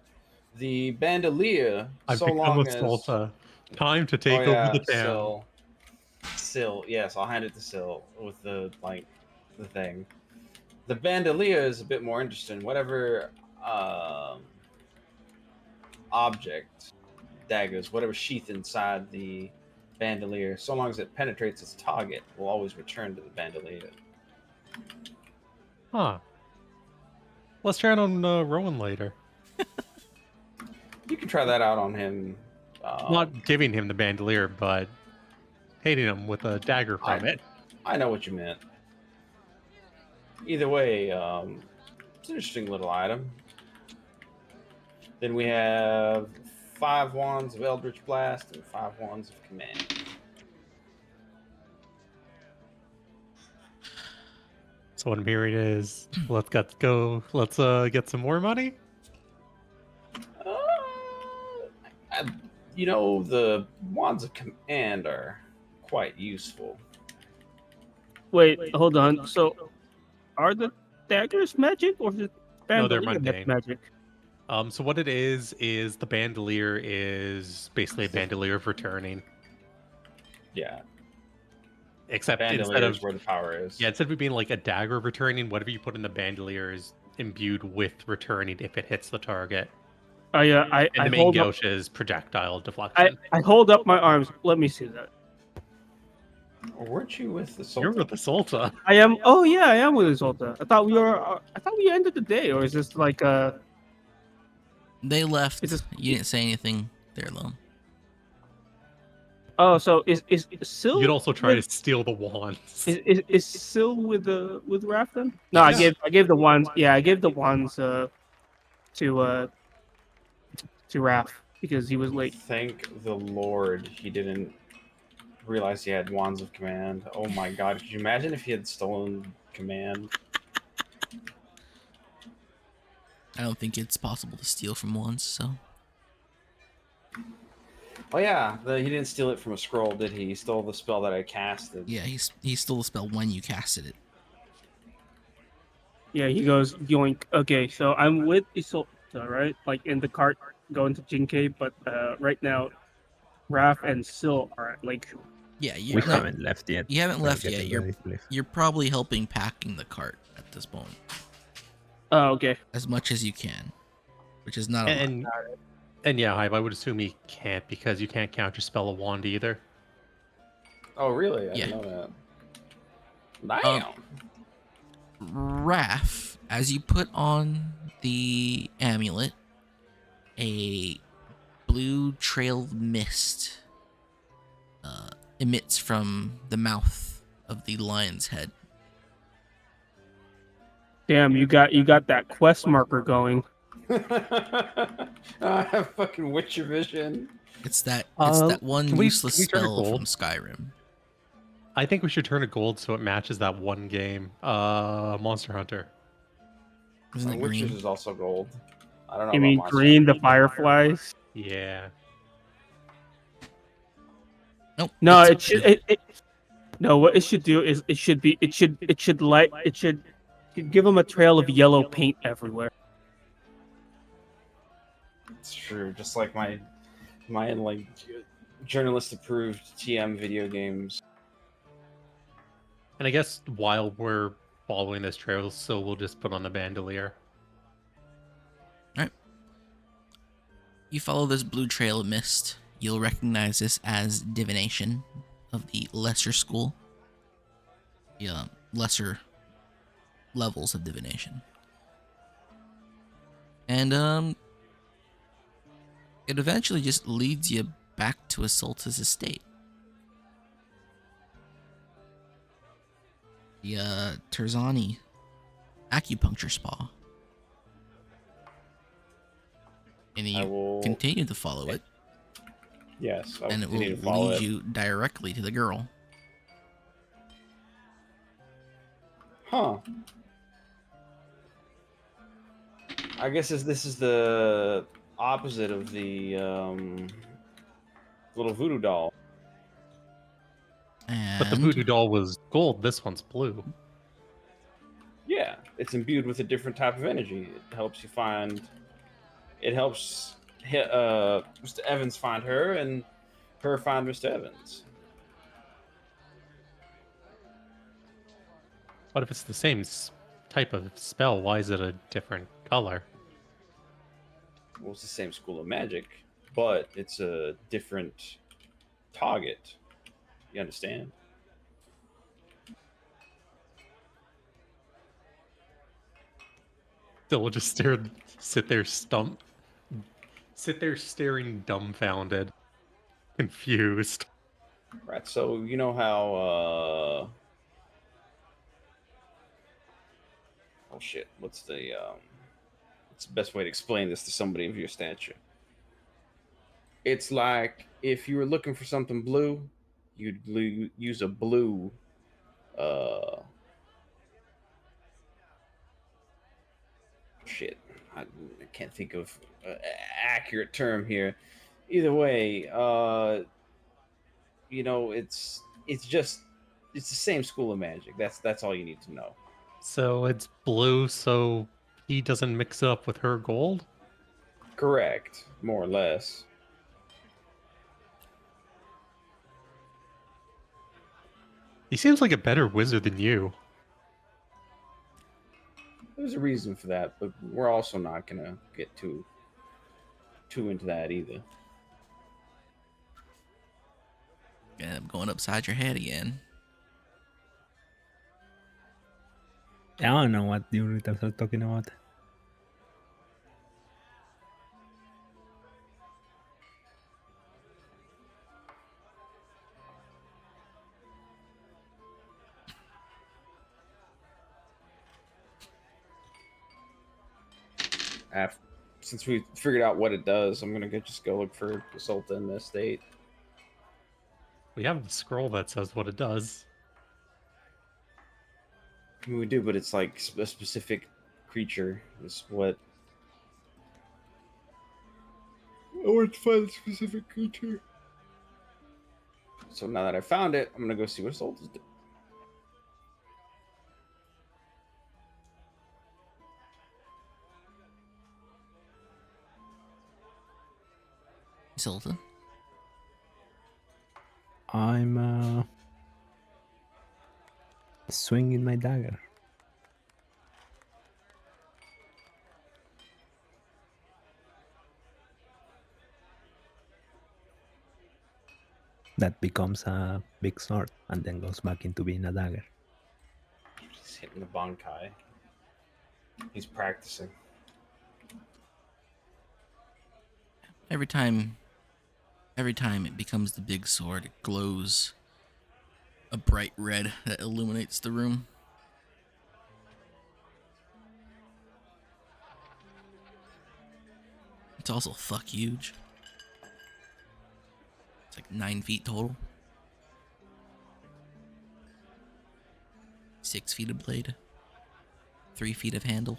the bandolier. I've so become long a as Salta. Time to take over the town. Syl, yes, I'll hand it to Syl with the thing. The bandolier is a bit more interesting. Whatever object, daggers, whatever sheath inside the bandolier, so long as it penetrates its target, will always return to the bandolier. Huh. Let's try it on Rowan later. You can try that out on him. Not giving him the bandolier, but hitting him with a dagger from it. I know what you meant. Either way, it's an interesting little item. Then we have 5 wands of Eldritch Blast and 5 wands of Command. So what I'm hearing is, let's go. Let's get some more money. The wands of Command are quite useful. Wait, hold on. So, are the daggers magic or is it No, they're bandolier that's mundane. magic? So what it is the bandolier is basically a bandolier for turning. Yeah, Except instead bandolier of is where the power is. instead of it being like a dagger of returning, whatever you put in the bandolier is imbued with returning if it hits the target. I And the main hold up. gouge is projectile deflection. I hold up my arms. Let me see that. Weren't you with the You're Sultan? with the Salta. I am. Oh yeah, I am with Isolta. I thought we were. I thought we ended the day, or is this like They left. It's just- You didn't say anything. They're alone. Oh, so is Sil? You could also try to with, steal the wands. is Sil with Raph then? No, I gave the wands. Yeah, I gave the wands to Raph because he was late. Thank the Lord he didn't realize he had wands of command. Oh my god, could you imagine if he had stolen command? I don't think it's possible to steal from wands, so. Oh yeah, he didn't steal it from a scroll, did he? He stole the spell that I casted. Yeah, he stole the spell when you casted it. Yeah, he goes yoink. Okay, so I'm with Isolta, right? Like in the cart going to Jin'Kei, but right now Raph and Sil are at Lakeshore. Yeah, We haven't left yet. you haven't We're left yet. getting ready to leave. You're probably helping packing the cart at this point Oh, okay. as much as you can, which is not a lot. And yeah, Hive, I would assume he can't because you can't counter spell a wand either. Oh really? I Yeah. didn't know that. Damn. Raph, as you put on the amulet, a blue trail of mist emits from the mouth of the lion's head. Damn, you got that quest marker going. I have fucking Witcher vision. It's that Can one we useless turn it spell from gold? Skyrim. I think we should turn it gold so it matches that one game, Monster Hunter. Isn't it Witcher's green? is also gold. I don't know You about mean Monster green, Hunter. the fireflies? Yeah. Nope. No, it's it should. No, what it should do is it should give them a trail of yellow paint everywhere. It's true. Just like my like journalist approved TM video games. And I guess while we're following this trail, so we'll just put on the bandolier. You follow this blue trail of mist, you'll recognize this as divination of the lesser school. The lesser levels of divination. And it eventually just leads you back to Isolta's estate. The Terzani acupuncture spa. And I you will continue to follow it, Yes, I will and it will continue to follow lead it. you directly to the girl. Huh. I guess this is the opposite of the little voodoo doll. But the And voodoo doll was gold, this one's blue. Yeah, it's imbued with a different type of energy. It helps you find. It helps Mr. Evans find her, and her find Mr. Evans. But if it's the same type of spell, why is it a different color? Well, it's the same school of magic, but it's a different target. You understand? Still, we'll just sit there staring dumbfounded, confused. Right. So you know how. Oh shit! What's the best way to explain this to somebody of your stature? It's like if you were looking for something blue, you'd use a blue. Shit, I can't think of an accurate term here. Either way, it's the same school of magic. That's all you need to know. So it's blue, so he doesn't mix it up with her gold? Correct, more or less. He seems like a better wizard than you. There's a reason for that, but we're also not gonna get too into that either. and I'm going upside your head again. I don't know what you retards are talking about. Since we figured out what it does, I'm gonna just go look for Isolta in the estate. We have the scroll that says what it does. I mean, we do, but it's like a specific creature is what. I want to find a specific creature. So now that I found it, I'm gonna go see what Solta's doing. Zoltan. I'm swinging my dagger. That becomes a big sword and then goes back into being a dagger. He's hitting the Bankai. He's practicing. Every time it becomes the big sword, it glows a bright red that illuminates the room. It's also fuck huge. It's like 9 feet total. 6 feet of blade. 3 feet of handle.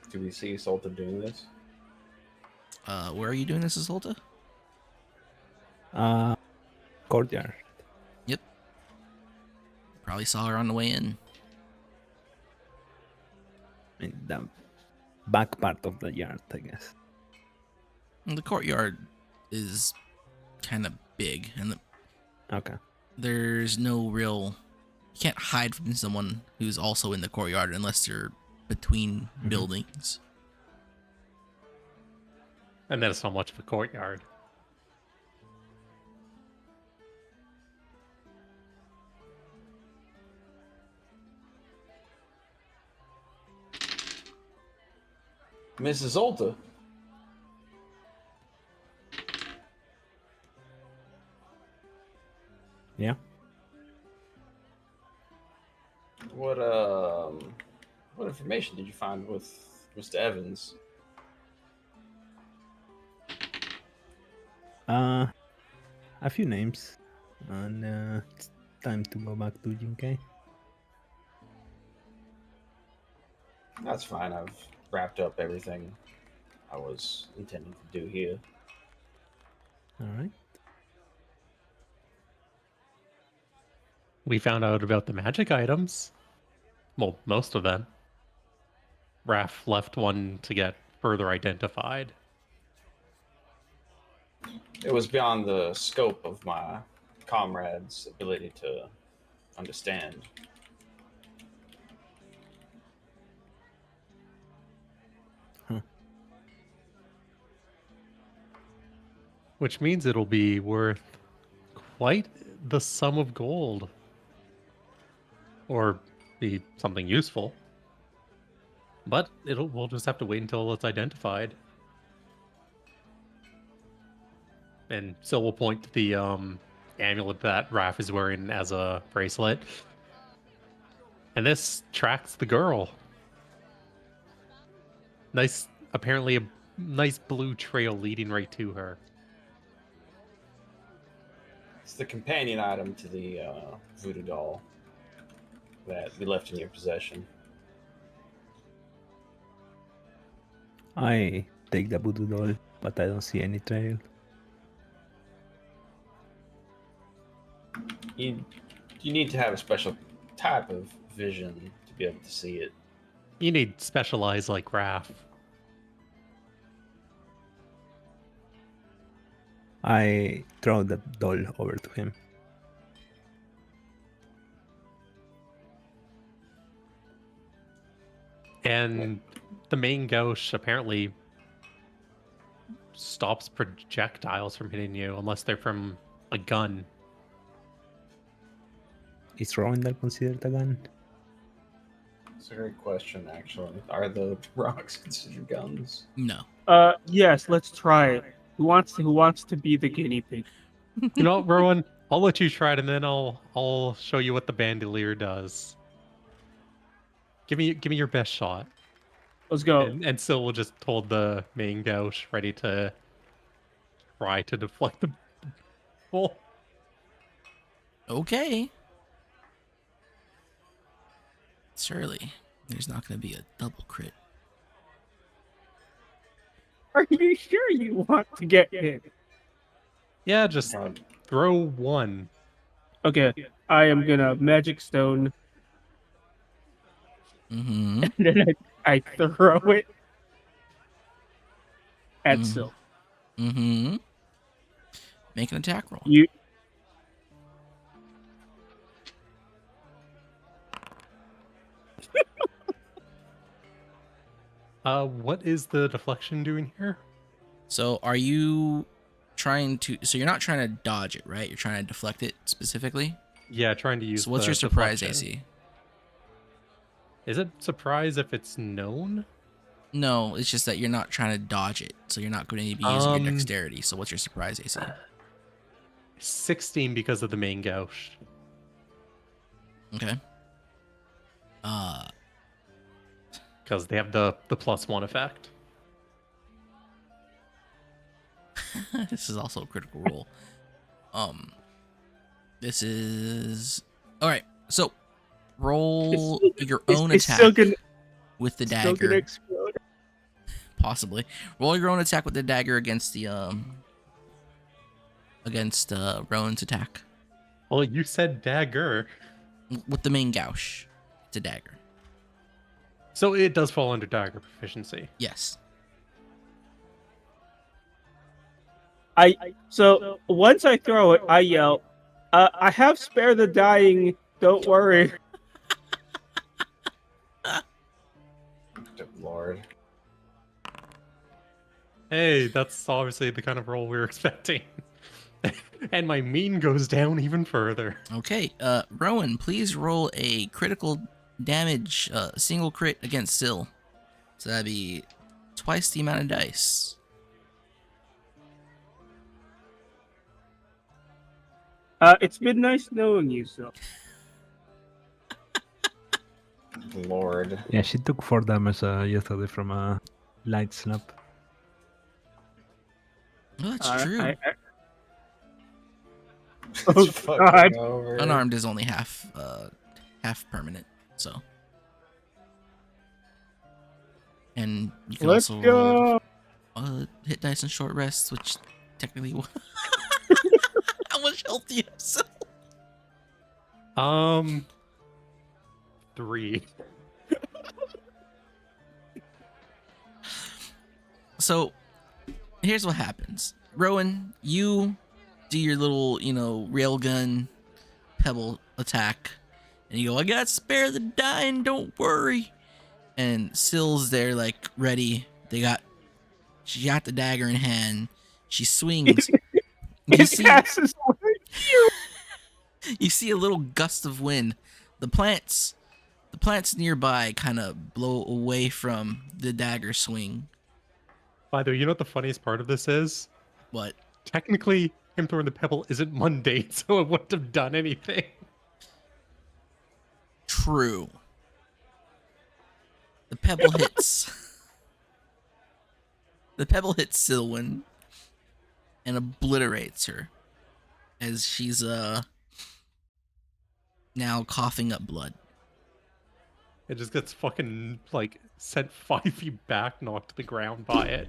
Do we see Solta doing this? Where are you doing this, Isolta? Courtyard. Yep. Probably saw her on the way in. In the back part of the yard, I guess. And the courtyard is kind of big, and Okay. there's no real... You can't hide from someone who's also in the courtyard unless you're between buildings. And then it's not much of a courtyard. Mrs. Solta. Yeah. What information did you find with Mr. Evans? A few names. And it's time to go back to Jin'Kei. That's fine. I've wrapped up everything I was intending to do here. Alright. We found out about the magic items. Well, most of them. Raph left one to get further identified. It was beyond the scope of my comrade's ability to understand. Which means it'll be worth quite the sum of gold. Or be something useful. But we'll just have to wait until it's identified. And so we'll point to the amulet that Raph is wearing as a bracelet. And this tracks the girl. Apparently a nice blue trail leading right to her. It's the companion item to the voodoo doll that we left in your possession. I take the voodoo doll, but I don't see any trail. You need to have a special type of vision to be able to see it. You need special eyes like Raph. I throw the doll over to him. And the main gauche apparently stops projectiles from hitting you unless they're from a gun. Is Rowendell considered a gun? It's a great question, actually. Are the rocks considered guns? No. Yes, let's try it. Who wants to be the guinea pig? You know, Rowan, I'll let you try it, and then I'll show you what the bandolier does. Give me your best shot. Let's go. And so we'll just hold the main gauche ready to try to deflect the bull. Okay. Surely, there's not going to be a double crit. Are you you sure you want to get hit? Yeah, just Uh, throw one. Okay, I am gonna magic stone, Mm-hmm. and then I throw it at Mhm. Sil. Mm-hmm. Make an attack roll. You What is the deflection doing here? So are you trying to? So you're not trying to dodge it, right? You're trying to deflect it specifically. Yeah, trying to use So what's the your surprise deflection. AC? Is it surprise if it's known? No, it's just that you're not trying to dodge it, so you're not going to be using your Um, dexterity. So what's your surprise AC? 16 because of the main gauche. Okay. Uh, Because they have the +1 effect. this is also a critical roll. This is all right. So roll your own it's still attack gonna with the still gonna dagger, explode. possibly. Roll your own attack with the dagger against the Rowan's attack Well, you said dagger. with the main gouge. It's a dagger. So it does fall under dagger proficiency. Yes. So once I throw it, I yell, "I have spare the dying. Don't worry." Good Lord. Hey, that's obviously the kind of roll we were expecting. And my mean goes down even further. Okay. Rowan, please roll a critical damage, single crit against Syl. So that'd be twice the amount of dice. It's been nice knowing you, so. Lord. Yeah, she took 4 damage yesterday from a light slap. Oh, that's Uh, true. Oh, It's fucking God. over. Unarmed is only half permanent, so. And you can Let's also go. roll hit dice and short rests, which technically. How much health do you have? Syl? 3. So, here's what happens. Rowan, you do your little, railgun pebble attack, and you go, "I got spare the dying, don't worry." And Syl's there, like, ready. She got the dagger in hand. She swings. It passes away. You see a little gust of wind. The plants nearby kind of blow away from the dagger swing. By the way, you know what the funniest part of this is? But Technically, him throwing the pebble isn't mundane, so it wouldn't have done anything. true. The pebble hits. The pebble hits Sylwyn and obliterates her as she's now coughing up blood. It just gets fucking, like, sent 5 feet back, knocked to the ground by it.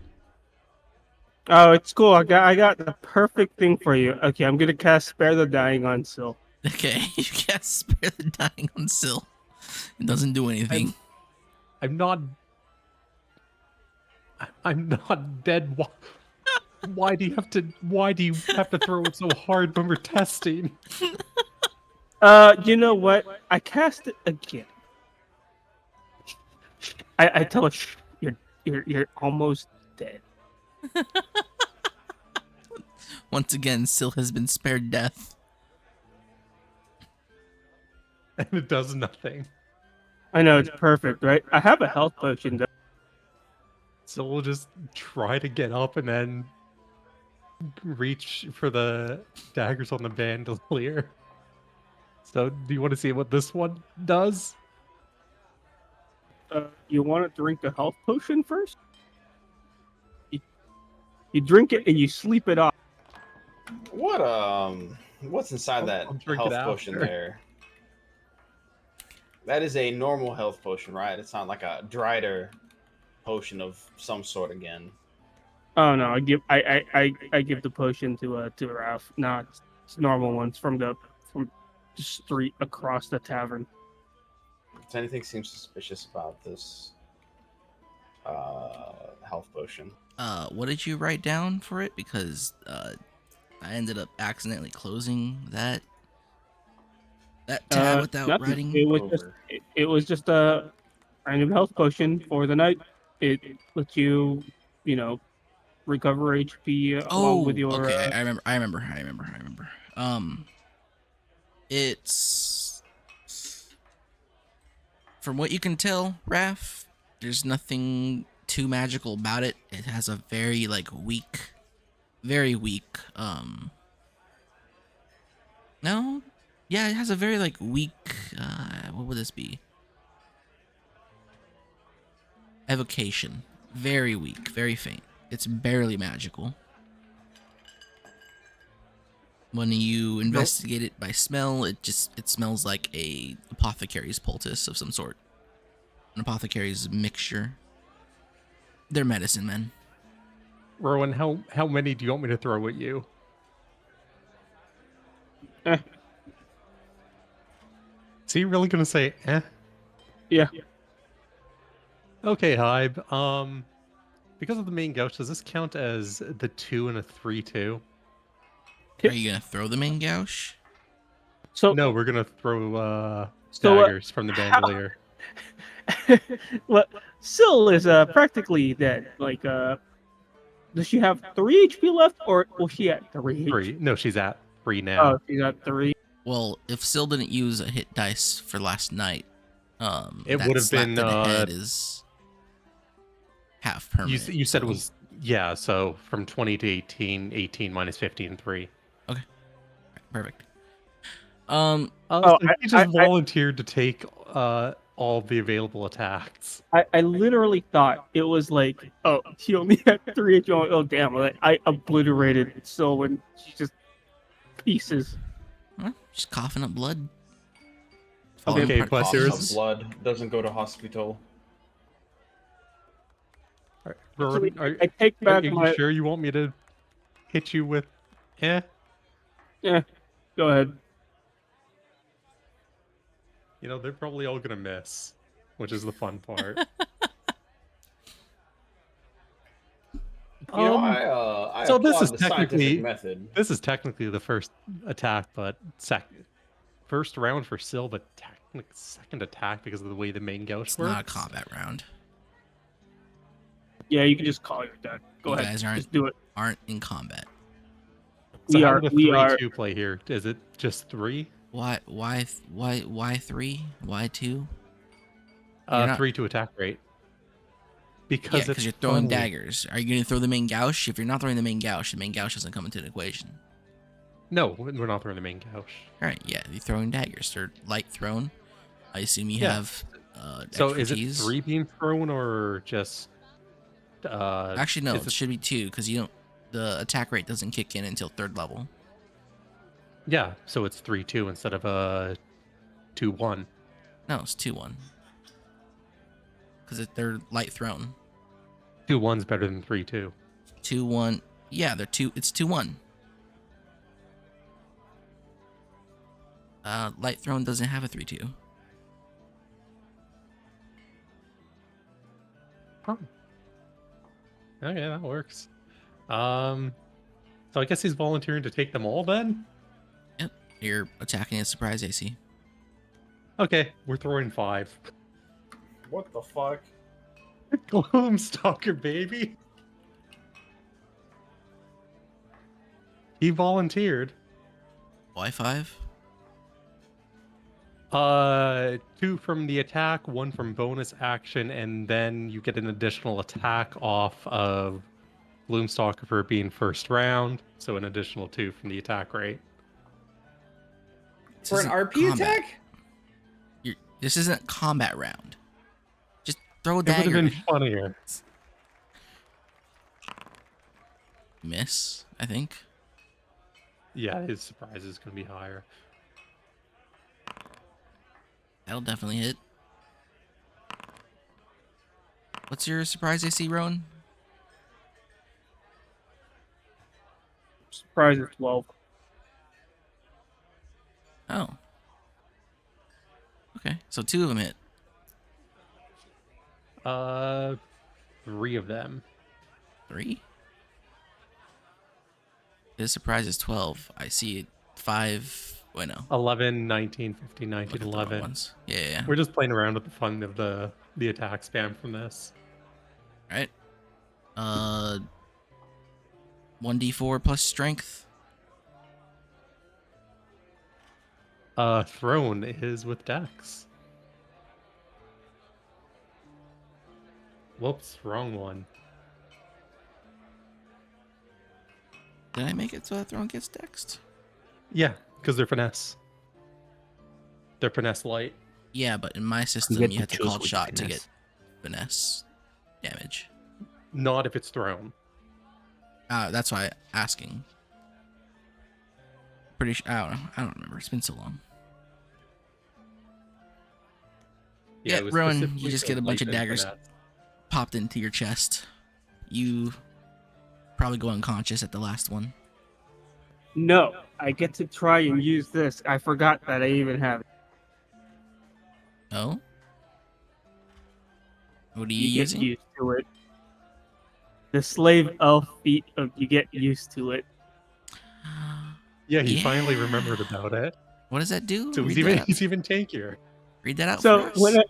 Oh, it's cool. I got the perfect thing for you. Okay, I'm gonna cast Spare the Dying on Syl. Okay, you can't spare the dying on Syl. It doesn't do anything. I'm not dead. Why do you have to throw it so hard when we're testing? You know what? I cast it again. I tell it, you're almost dead. Once again, Syl has been spared death. And it does nothing. I know, it's perfect, right? I have a health potion, though. So we'll just try to get up and then reach for the daggers on the bandolier. So do you want to see what this one does? You want to drink a health potion first? You drink it and you sleep it off. What's inside I'll that drink it health potion after. there? That is a normal health potion, right? It's not like a drieder potion of some sort again. Oh no, I give the potion to Ralph, not normal ones from the street across the tavern. Does anything seem suspicious about this health potion? What did you write down for it? Because I ended up accidentally closing that tab without Nothing. writing. It was just a random health potion for the night. It lets you, recover HP along with Oh, your. okay. I remember. It's from what you can tell, Raph, there's nothing too magical about it. It has a very very weak. No, yeah, it has a very weak. What would this be? Evocation. Very weak, very faint. It's barely magical. When you investigate it by smell, it smells like a apothecary's poultice of some sort. An apothecary's mixture. They're medicine men. Rowan, how many do you want me to throw at you? Eh. Is he really gonna say eh? Yeah. Okay, Hybe. Because of the main gouge, does this count as the 2 and a 3-2? Are you gonna throw the main gouge? So No, we're gonna throw So, daggers from the bandolier. well, Syl is practically dead. Does she have 3 HP left, or was she at 3? 3. No, she's at 3 now. Oh, she's at 3. Well, if Syl didn't use a hit dice for last night, It that would have slap been to the head is half permanent. you said it so- was so from 20 to 18, 18 minus 15, 3. perfect. Oh, So he just I- volunteered to take all the available attacks. I literally thought it was like, oh, she only had 3 HP. Oh, damn. I obliterated Syl when she's just pieces. Huh? Just coughing up blood. Okay, Part but coughing there's- up Of blood doesn't go to hospital. Actually, Rowan, I take are back you my. sure you want me to hit you with eh? Yeah, go ahead. You know, they're probably all gonna miss, which is the fun part. You know, I so this applaud is the technically- scientific method. This is technically the first attack, but first round for Syl, but technically second attack because of the way the main gouge It's works. not a combat round. Yeah, you can just call your dad. Go You ahead. guys aren't Just do it. in combat. So we how are. would a We are. 3-2 play here? Is it just 3? Why 3? Why 2? You're not- 3 to attack rate. Yeah, Because because it's you're throwing funny. daggers. Are you going to throw the main gouge? If you're not throwing the main gouge doesn't come into the equation. No, we're not throwing the main gouge. All right, yeah, you're throwing daggers. They're light thrown. I assume you Yeah. have So expertise. is it 3 being thrown or just Actually, no, is it it- should be 2 because you don't. The attack rate doesn't kick in until 3rd level. Yeah, so it's 3-2 instead of 2-1. No, it's 2-1 because they're light thrown. 2-1's better than 3-2. 2-1. Yeah, they're 2. It's 2-1. Light thrown doesn't have a 3-2. Huh. Okay, that works. So I guess he's volunteering to take them all then? Yep, you're attacking a surprise AC. Okay, we're throwing 5. What the fuck? Gloomstalker, baby. He volunteered. Why 5? 2 from the attack, 1 from bonus action, and then you get an additional attack off of Gloomstalker for it being first round. So an additional 2 from the attack rate. This For an isn't RP combat. attack? This isn't a combat round. Just throw a It would have dagger. been funnier. Miss, I think. Yeah, his surprise is going to be higher. That'll definitely hit. What's your surprise AC, Rowan? surprise is 12. Oh. Okay, so 2 of them hit. 3 of them. 3? His surprise is 12. I see it 5. Wait, no. 11, 19, 15, Look 19, at the wrong 11. ones. Yeah. We're just playing around with the fun of the attack spam from this. Right. 1d4 plus strength. Throne is with Dex. Whoops, wrong one. Did I make it so that throne gets dexed? Yeah, because they're finesse. They're finesse light. Yeah, but in my system, get you to have to choose call which shot to finesse. get finesse damage. Not if it's thrown. That's why I'm asking. Pretty sure. I don't know. I don't remember. It's been so long. Yeah, it was Rowan, you specifically just for get a bunch light of and daggers finesse. popped into your chest. You probably go unconscious at the last one. No, I get to try and use this. I forgot that I even have it. Oh? What are you You get using? used to it. The slave elf feat of you get used to it. Yeah, he finally remembered about it. What does that do? So Read that out. he's even tankier. Read that out So for us.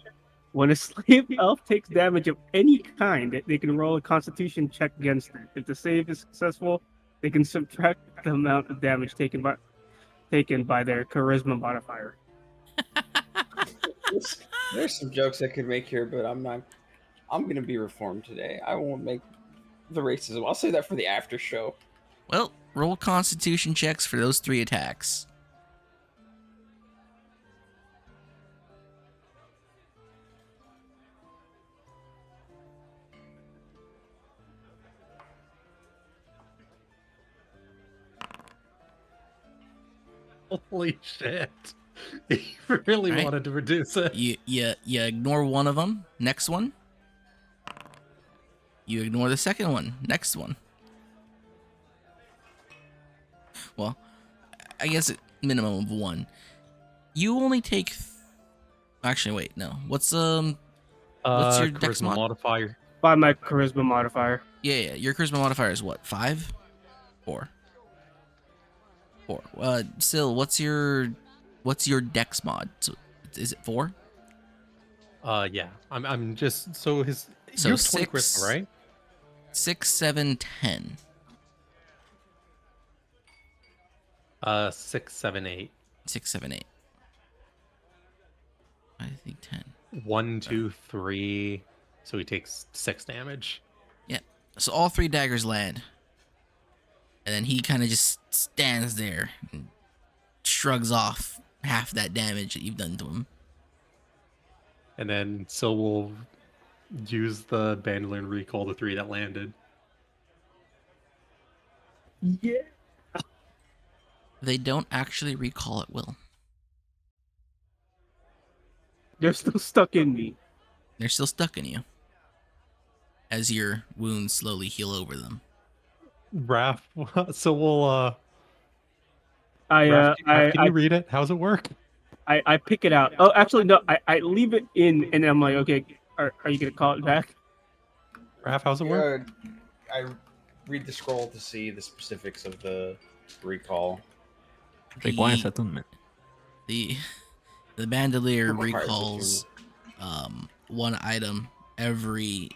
when a slave elf takes damage of any kind, they can roll a Constitution check against it. If the save is successful, they can subtract the amount of damage taken by their Charisma modifier. There's some jokes I could make here, but I'm not. I'm gonna be reformed today. I won't make the racism. I'll say that for the after show. Well, roll Constitution checks for those 3 attacks. Holy shit. He really Right. wanted to reduce it. You ignore one of them. Next one. You ignore the second one. Next one. Well, I guess a minimum of 1. You only take. Actually, wait. No. What's your dex Charisma mod? modifier. By my Charisma modifier. Yeah. Your charisma modifier is what? 5? 4. 4. Sil, what's your dex mod? So, is it 4? Yeah. I'm just so his. So You have 20 6, charisma, right? 6, 7, 10. 6, 7, 8. 6, 7, 8. I think 10. 1, 2, 3. So he takes 6 damage. Yeah. So all 3 daggers land. And then he kind of just stands there and shrugs off half that damage that you've done to him. And then so we'll use the bandolier and recall the 3 that landed. Yeah. They don't actually recall at will. They're still stuck in me. They're still stuck in you. As your wounds slowly heal over them. Raph, so we'll I Raph, can I you read it? How's it work? I pick it out. Oh, actually no. I leave it in, and I'm like, okay, are you gonna call it back? Raph, how's it work? I read the scroll to see the specifics of the recall. Requires attunement. The bandolier Requires recalls one item every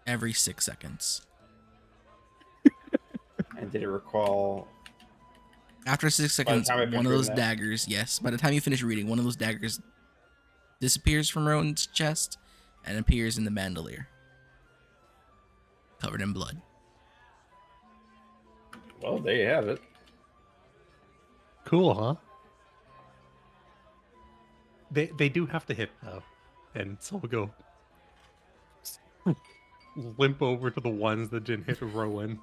6 seconds. And did it recall? After 6 seconds, time I finish one of those reading that? daggers, yes, by the time you finish reading, one of those daggers disappears from Rowan's chest and appears in the bandolier. Covered in blood. Well, there you have it. Cool, huh? They do have to hit though, and so we'll go limp over to the ones that didn't hit Rowan.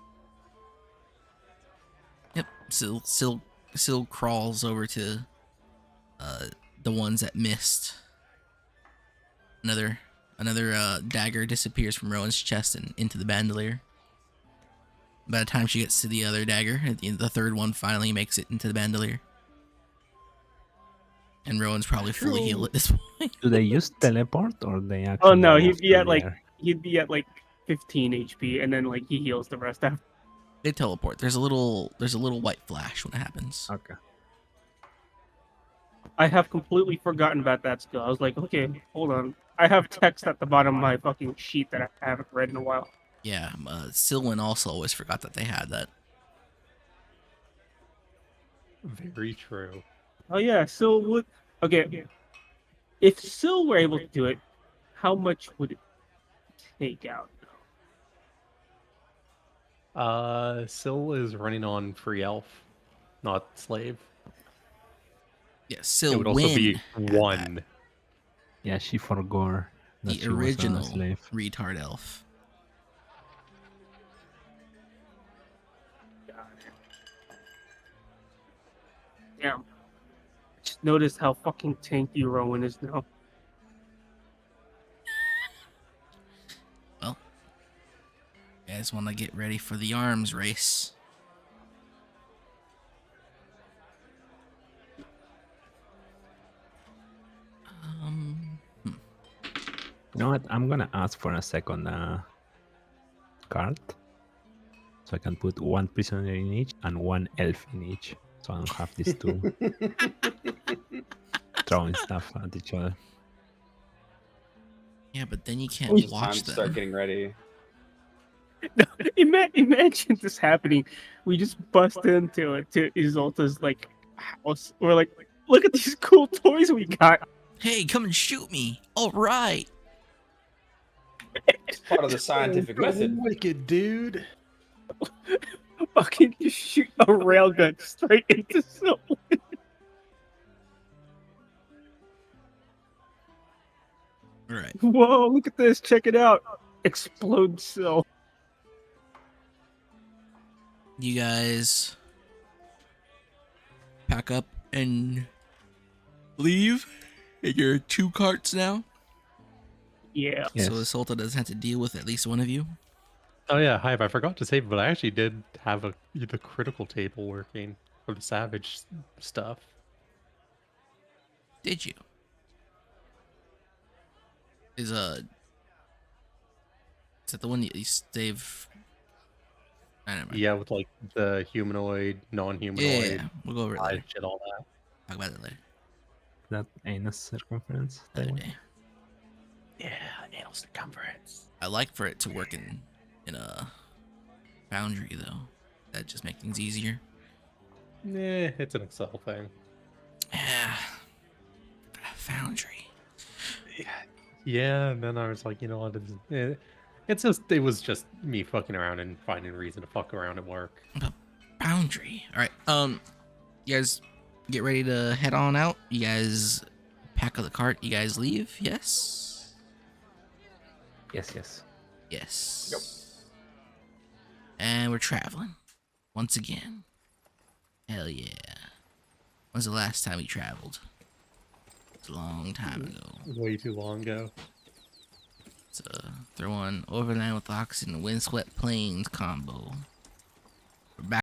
Yep. Sil crawls over to the ones that missed. Another dagger disappears from Rowan's chest and into the bandolier. By the time she gets to the other dagger, the third one finally makes it into the bandolier. And Rowan's probably fully healed at this point. Do they use teleport or they actually? Oh no, move he'd be at through the like air? 15 HP, and then like he heals the rest after. They teleport. There's a little white flash when it happens. Okay. I have completely forgotten about that skill. I was like, okay, hold on. I have text at the bottom of my fucking sheet that I haven't read in a while. Yeah, Silwyn also always forgot that they had that. Very true. Oh yeah, Syl would. Okay, if Syl were able to do it, how much would it take out? Syl is running on free elf, not slave. Yeah, It would also be Silwyn. one. Yeah, she forgot that The she was a original slave. retard elf. Damn. Just noticed how fucking tanky Rowan is now. Well, you guys want to get ready for the arms race. You know what? I'm gonna ask for a second card, so I can put one prisoner in each and one elf in each, so I don't have these two throwing stuff at each other. Yeah, but then you can't It's time watch to start them. getting ready. No, imagine this happening. We just bust into Isolta's like house. We're like, look at these cool toys we got. Hey, come and shoot me. All right. It's part of the scientific method. Wicked dude. Fucking just shoot a railgun straight into someone. All right. Whoa, look at this. Check it out. Explode Syl. You guys pack up and leave in your 2 carts now. Yeah. Yes. So Isolta doesn't have to deal with at least one of you. Oh yeah, Hive. I forgot to say, but I actually did have the critical table working for the savage stuff. Did you? Is that the one you save? I don't know. Yeah, with like the humanoid, non-humanoid, Yeah, we'll go over it eyes, later. shit, all that. Talk about it later. That anus circumference. that Another one? day. Yeah, anal circumference. I like for it to work in a foundry though. That just makes things easier. Nah, it's an Excel thing. Yeah. Foundry. Yeah, and then I was like, you know what? It was just me fucking around and finding a reason to fuck around at work. Foundry. All right. You guys get ready to head on out. You guys pack up the cart. You guys leave. Yes. Yes, yes. Yes. Yep. And we're traveling once again. Hell yeah. When's the last time we traveled? It's a long time ago. Way too long ago. It's a throw on overland with oxen windswept plains combo.